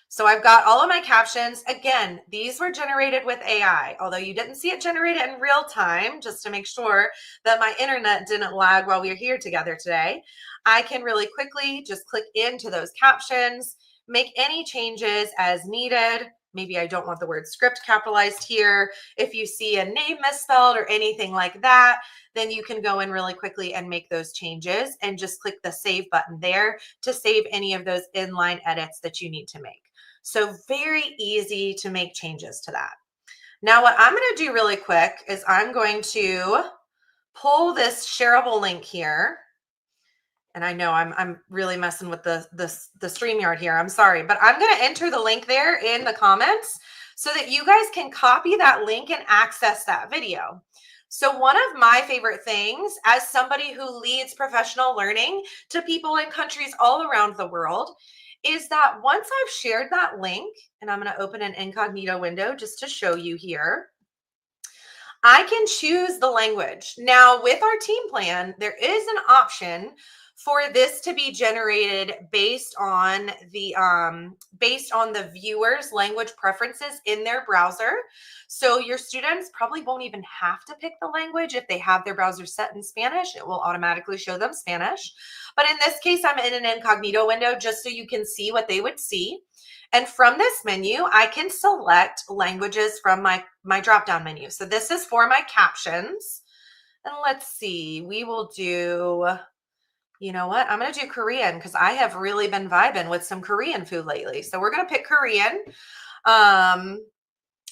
So I've got all of my captions. Again, these were generated with AI, although you didn't see it generated in real time, just to make sure that my internet didn't lag while we were here together today. I can really quickly just click into those captions, make any changes as needed. Maybe I don't want the word script capitalized here. If you see a name misspelled or anything like that, then you can go in really quickly and make those changes and just click the save button there to save any of those inline edits that you need to make. So very easy to make changes to that. Now, what I'm going to do really quick is I'm going to pull this shareable link here. And I know I'm really messing with the StreamYard here. I'm sorry, but I'm going to enter the link there in the comments so that you guys can copy that link and access that video. So one of my favorite things as somebody who leads professional learning to people in countries all around the world is that once I've shared that link, and I'm going to open an incognito window just to show you here, I can choose the language. Now, with our team plan, there is an option for this to be generated based on the viewer's language preferences in their browser. So your students probably won't even have to pick the language. If they have their browser set in Spanish, it will automatically show them Spanish. But in this case, I'm in an incognito window just so you can see what they would see. And from this menu, I can select languages from my drop-down menu. So this is for my captions. And let's see, we will do, you know what? I'm going to do Korean because I have really been vibing with some Korean food lately. So we're going to pick Korean.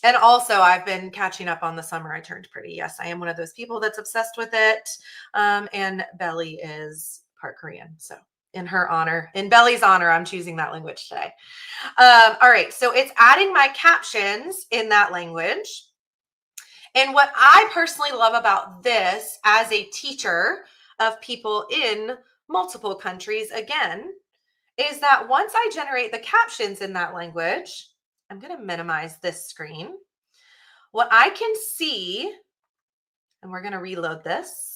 And also I've been catching up on The Summer I Turned Pretty. Yes, I am one of those people that's obsessed with it. And Belly is part Korean. So in her honor, in Belly's honor, I'm choosing that language today. All right, so it's adding my captions in that language. And what I personally love about this as a teacher of people in multiple countries, again, is that once I generate the captions in that language, I'm going to minimize this screen. What I can see, and we're going to reload this,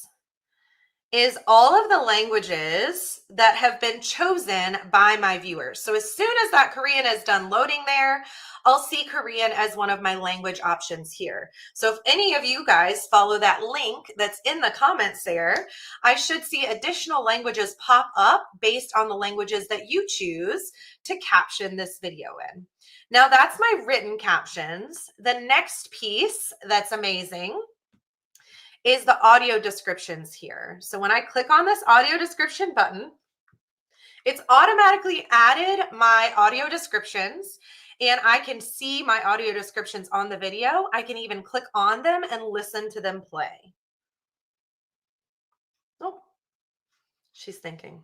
is all of the languages that have been chosen by my viewers. So as soon as that Korean is done loading there, I'll see Korean as one of my language options here. So if any of you guys follow that link that's in the comments there, I should see additional languages pop up based on the languages that you choose to caption this video in. Now that's my written captions. The next piece that's amazing is the audio descriptions here. So when I click on this audio description button, it's automatically added my audio descriptions, and I can see my audio descriptions on the video. I can even click on them and listen to them play. Oh, she's thinking.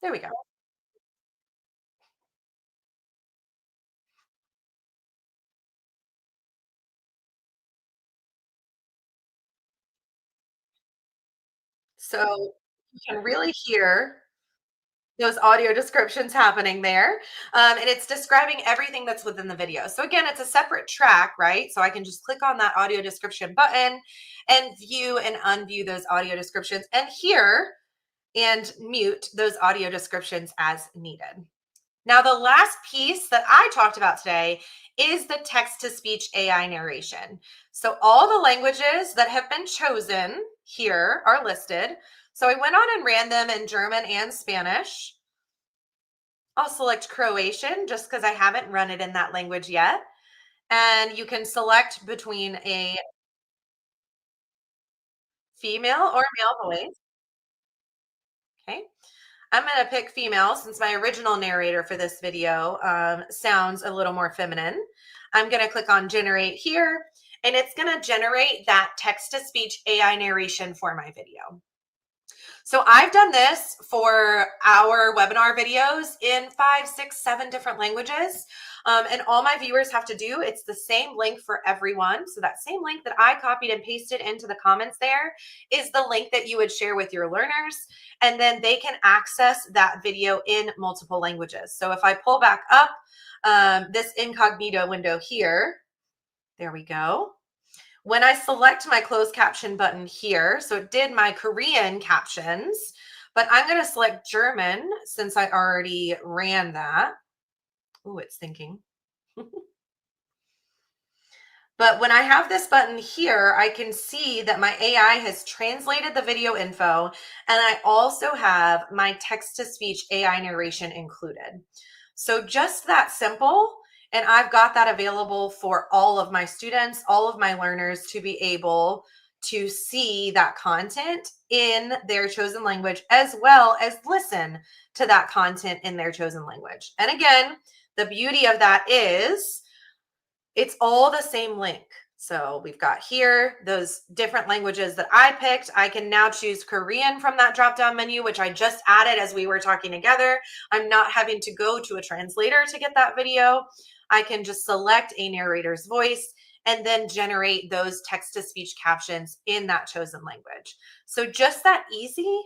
There we go. So you can really hear those audio descriptions happening there. And it's describing everything that's within the video. So again, it's a separate track, right? So I can just click on that audio description button and view and unview those audio descriptions and hear and mute those audio descriptions as needed. Now, the last piece that I talked about today is the text-to-speech AI narration. So all the languages that have been chosen here are listed. So I went on and ran them in German and Spanish. I'll select Croatian just because I haven't run it in that language yet. And you can select between a female or male voice. Okay. I'm going to pick female since my original narrator for this video sounds a little more feminine. I'm going to click on generate here, and it's going to generate that text-to-speech AI narration for my video. So I've done this for our webinar videos in 5, 6, 7 different languages. And all my viewers have to do, it's the same link for everyone. So that same link that I copied and pasted into the comments there is the link that you would share with your learners. And then they can access that video in multiple languages. So if I pull back up this incognito window here, there we go. When I select my closed caption button here, so it did my Korean captions, but I'm going to select German since I already ran that. Oh, it's thinking. But when I have this button here, I can see that my AI has translated the video info, and I also have my text-to-speech AI narration included. So just that simple. And I've got that available for all of my students, all of my learners to be able to see that content in their chosen language, as well as listen to that content in their chosen language. And again, the beauty of that is it's all the same link. So we've got here those different languages that I picked. I can now choose Korean from that drop-down menu, which I just added as we were talking together. I'm not having to go to a translator to get that video. I can just select a narrator's voice and then generate those text-to-speech captions in that chosen language. So just that easy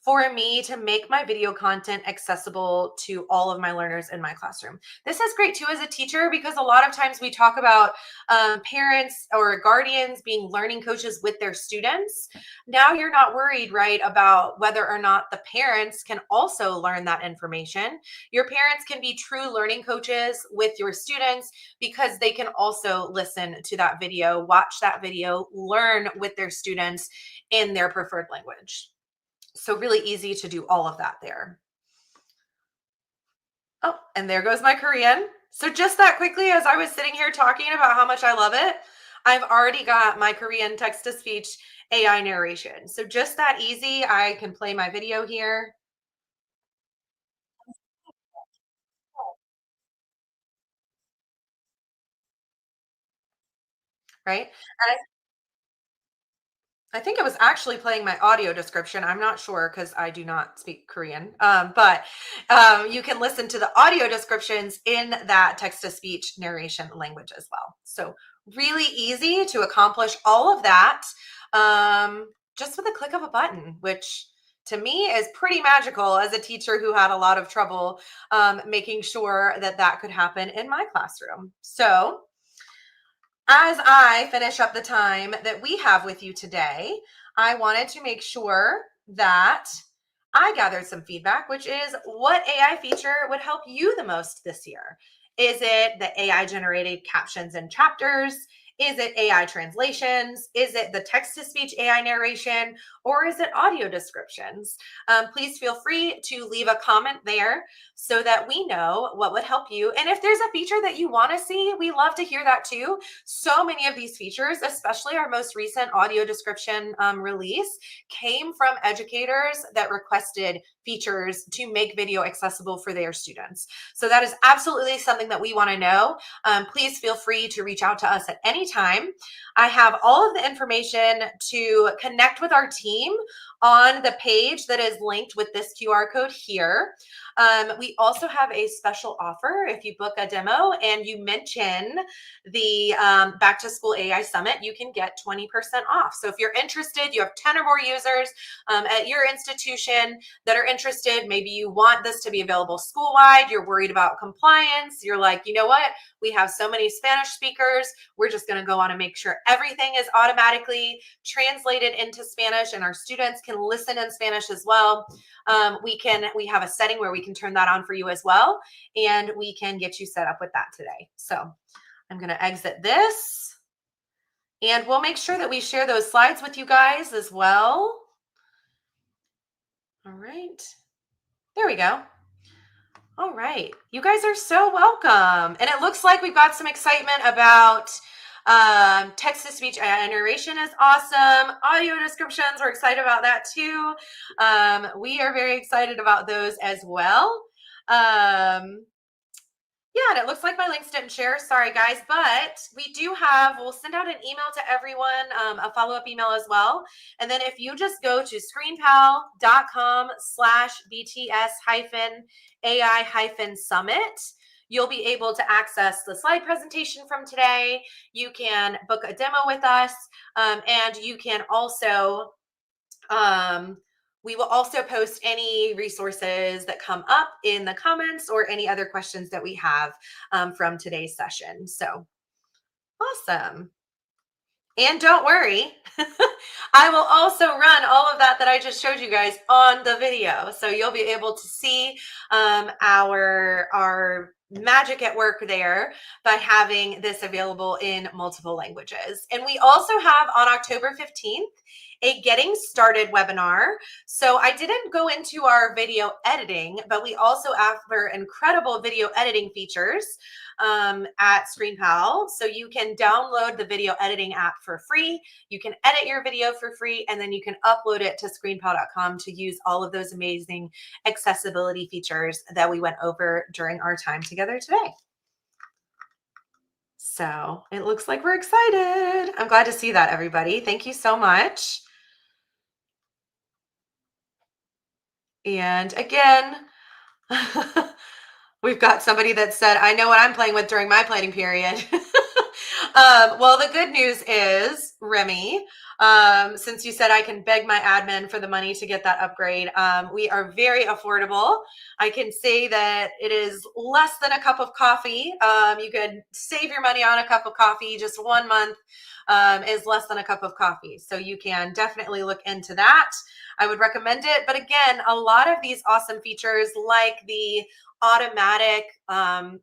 for me to make my video content accessible to all of my learners in my classroom. This is great too as a teacher, because a lot of times we talk about parents or guardians being learning coaches with their students. Now you're not worried, right, about whether or not the parents can also learn that information. Your parents can be true learning coaches with your students because they can also listen to that video, watch that video, learn with their students in their preferred language. So really easy to do all of that there. Oh, and there goes my Korean. So just that quickly, as I was sitting here talking about how much I love it, I've already got my Korean text-to-speech AI narration. So just that easy, I can play my video here. Right? And I think it was actually playing my audio description. I'm not sure because I do not speak Korean, but you can listen to the audio descriptions in that text-to-speech narration language as well. So really easy to accomplish all of that just with a click of a button, which to me is pretty magical as a teacher who had a lot of trouble making sure that that could happen in my classroom. So as I finish up the time that we have with you today, I wanted to make sure that I gathered some feedback, which is what AI feature would help you the most this year? Is it the AI generated captions and chapters? Is it AI translations? Is it the text-to-speech AI narration? Or is it audio descriptions? Please feel free to leave a comment there so that we know what would help you. And if there's a feature that you want to see, we love to hear that too. So many of these features, especially our most recent audio description release, came from educators that requested features to make video accessible for their students. So that is absolutely something that we want to know. Please feel free to reach out to us at any time. I have all of the information to connect with our team on the page that is linked with this QR code here. We also have a special offer. If you book a demo and you mention the Back to School AI Summit, you can get 20% off. So if you're interested, you have 10 or more users at your institution that are interested, maybe you want this to be available school-wide, you're worried about compliance, you're like, you know what, we have so many Spanish speakers, we're just going to go on and make sure everything is automatically translated into Spanish and our students can listen in Spanish as well. We have a setting where we can turn that on for you as well, and we can get you set up with that today. So I'm going to exit this, and we'll make sure that we share those slides with you guys as well. All right, there we go. All right, you guys are so welcome. And it looks like we've got some excitement about text-to-speech narration is awesome. Audio descriptions, we're excited about that too. We are very excited about those as well. Yeah, and it looks like my links didn't share. Sorry, guys, but we do have, we'll send out an email to everyone, a follow-up email as well. And then if you just go to screenpal.com/BTS-AI-summit, you'll be able to access the slide presentation from today. You can book a demo with us, and you can also, we will also post any resources that come up in the comments or any other questions that we have from today's session. So awesome. And don't worry, I will also run all of that I just showed you guys on the video. So you'll be able to see our magic at work there by having this available in multiple languages. And we also have on October 15th, a getting started webinar. So I didn't go into our video editing, but we also offer incredible video editing features at ScreenPal. So you can download the video editing app for free. You can edit your video for free, and then you can upload it to screenpal.com to use all of those amazing accessibility features that we went over during our time together today. So it looks like we're excited. I'm glad to see that, everybody. Thank you so much. And again, we've got somebody that said, I know what I'm playing with during my planning period. Well, the good news is, Remy, since you said I can beg my admin for the money to get that upgrade, we are very affordable. I can say that it is less than a cup of coffee. You could save your money on a cup of coffee. Just 1 month is less than a cup of coffee. So you can definitely look into that. I would recommend it. But again, a lot of these awesome features like the automatic,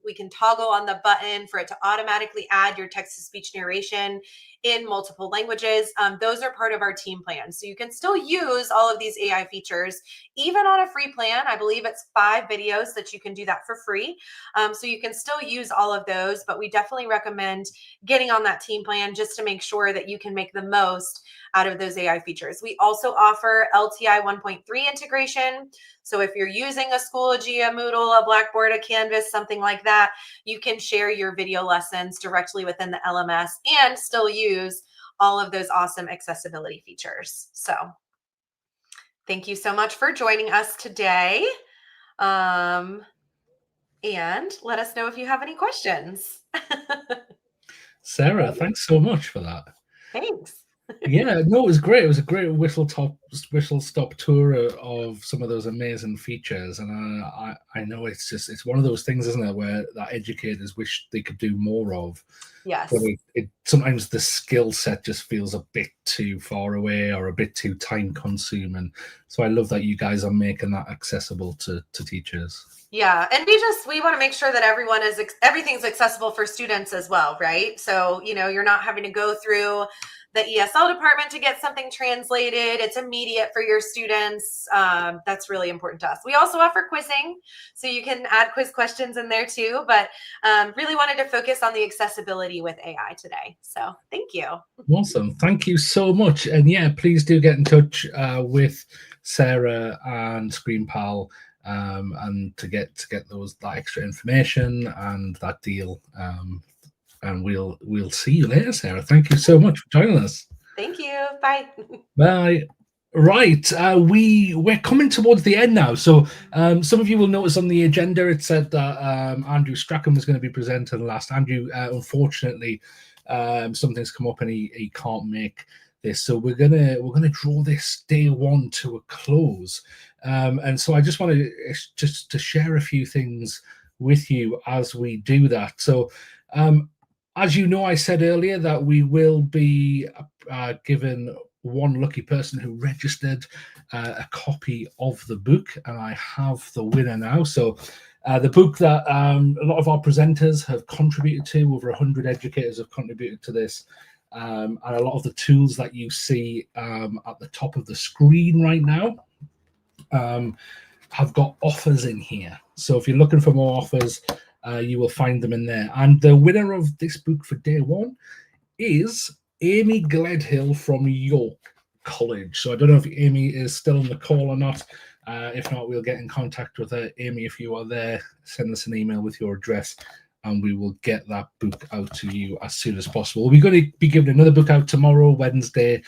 we can toggle on the button for it to automatically add your text-to-speech narration in multiple languages. Those are part of our team plan. So you can still use all of these AI features, even on a free plan. I believe it's 5 videos that you can do that for free. So you can still use all of those, but we definitely recommend getting on that team plan just to make sure that you can make the most out of those AI features. We also offer LTI 1.3 integration. So if you're using a Schoology, a Moodle, a Blackboard, a Canvas, something like that, you can share your video lessons directly within the LMS and still use all of those awesome accessibility features. So thank you so much for joining us today. And let us know if you have any questions. Sarah, thanks so much for that. Thanks. Yeah, no, it was great. It was a great whistle stop tour of some of those amazing features, and I know it's one of those things, isn't it, where that educators wish they could do more of. Yes. But it sometimes the skill set just feels a bit too far away or a bit too time consuming. So I love that you guys are making that accessible to teachers. Yeah, and we want to make sure that everything's accessible for students as well, right? So, you're not having to go through the ESL department to get something translated. It's immediate for your students. That's really important to us. We also offer quizzing, so you can add quiz questions in there too, but really wanted to focus on the accessibility with AI today. So thank you. Awesome. Thank you so much. And yeah, please do get in touch with Sarah and ScreenPal and to get that extra information and that deal. And we'll see you later, Sarah. Thank you so much for joining us. Thank you. Bye. Bye. Right, we're coming towards the end now. So some of you will notice on the agenda it said that Andrew Strachan was going to be presenting last. Andrew, unfortunately, something's come up and he can't make this. So we're gonna draw this day one to a close. And so I just wanted to share a few things with you as we do that. So as you know, I said earlier that we will be given one lucky person who registered a copy of the book, and I have the winner now. So the book that a lot of our presenters have contributed to, over 100 educators have contributed to this, and a lot of the tools that you see at the top of the screen right now have got offers in here. So if you're looking for more offers, you will find them in there. And the winner of this book for day one is Amy Gledhill from York College. So I don't know if Amy is still on the call or not. If not, we'll get in contact with her. Amy, if you are there, send us an email with your address and we will get that book out to you as soon as possible. We're going to be giving another book out tomorrow, Wednesday,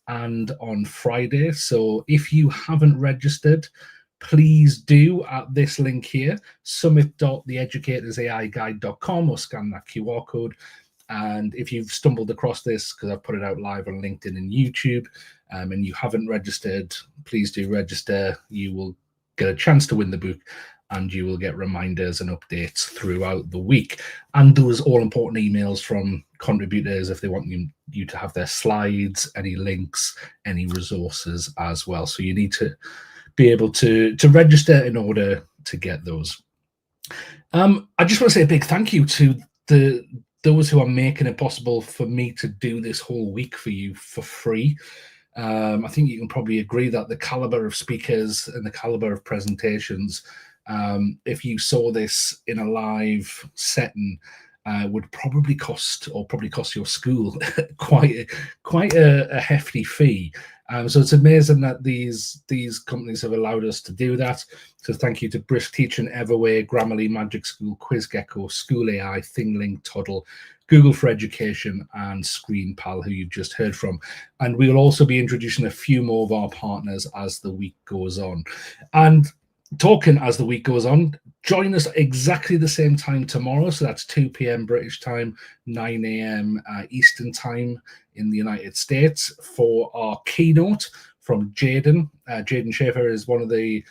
and on Friday. So if you haven't registered, please do at this link here, summit.theeducatorsAIguide.com, or scan that QR code. And if you've stumbled across this, because I've put it out live on LinkedIn and YouTube, and you haven't registered, please do register. You will get a chance to win the book, and you will get reminders and updates throughout the week. And those all-important emails from contributors if they want you to have their slides, any links, any resources as well. So you need to be able to register in order to get those. I just want to say a big thank you to those who are making it possible for me to do this whole week for you for free. I think you can probably agree that the caliber of speakers and the caliber of presentations, if you saw this in a live setting, would probably cost your school quite a hefty fee. So it's amazing that these companies have allowed us to do that. So thank you to Brisk Teaching, Everway, Grammarly, Magic School, QuizGecko, School AI, ThingLink, Toddle, Google for Education, and ScreenPal, who you've just heard from. And we'll also be introducing a few more of our partners as the week goes on. And talking as the week goes on, join us exactly the same time tomorrow. So that's 2 p.m. British time, 9 a.m. Eastern time in the United States for our keynote from Jaden. Jaden Schaefer is one of the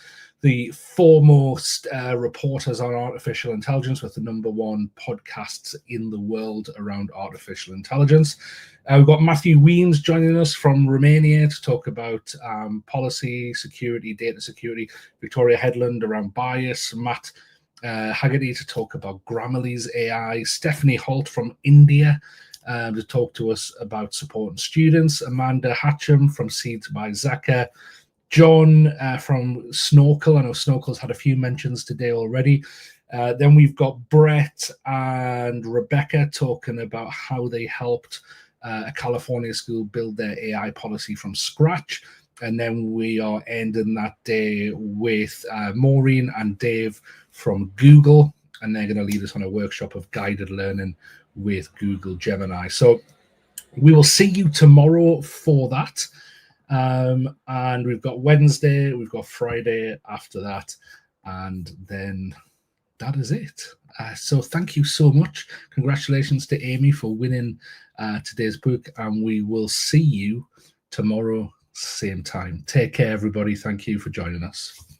foremost reporters on artificial intelligence, with the #1 podcasts in the world around artificial intelligence. We've got Matthew Weems joining us from Romania to talk about policy, security, data security. Victoria Headland around bias. Matt Haggerty to talk about Grammarly's AI. Stephanie Holt from India to talk to us about supporting students. Amanda Hatcham from Seeds by Zaka. John from Snorkel. I know Snorkel's had a few mentions today already. Then we've got Brett and Rebecca talking about how they helped a California school build their AI policy from scratch. And then we are ending that day with Maureen and Dave from Google, and they're going to lead us on a workshop of guided learning with Google Gemini. So we will see you tomorrow for that. And we've got Wednesday, we've got Friday after that, and then that is it. So thank you so much. Congratulations to Amy for winning today's book, and we will see you tomorrow, same time. Take care, everybody. Thank you for joining us.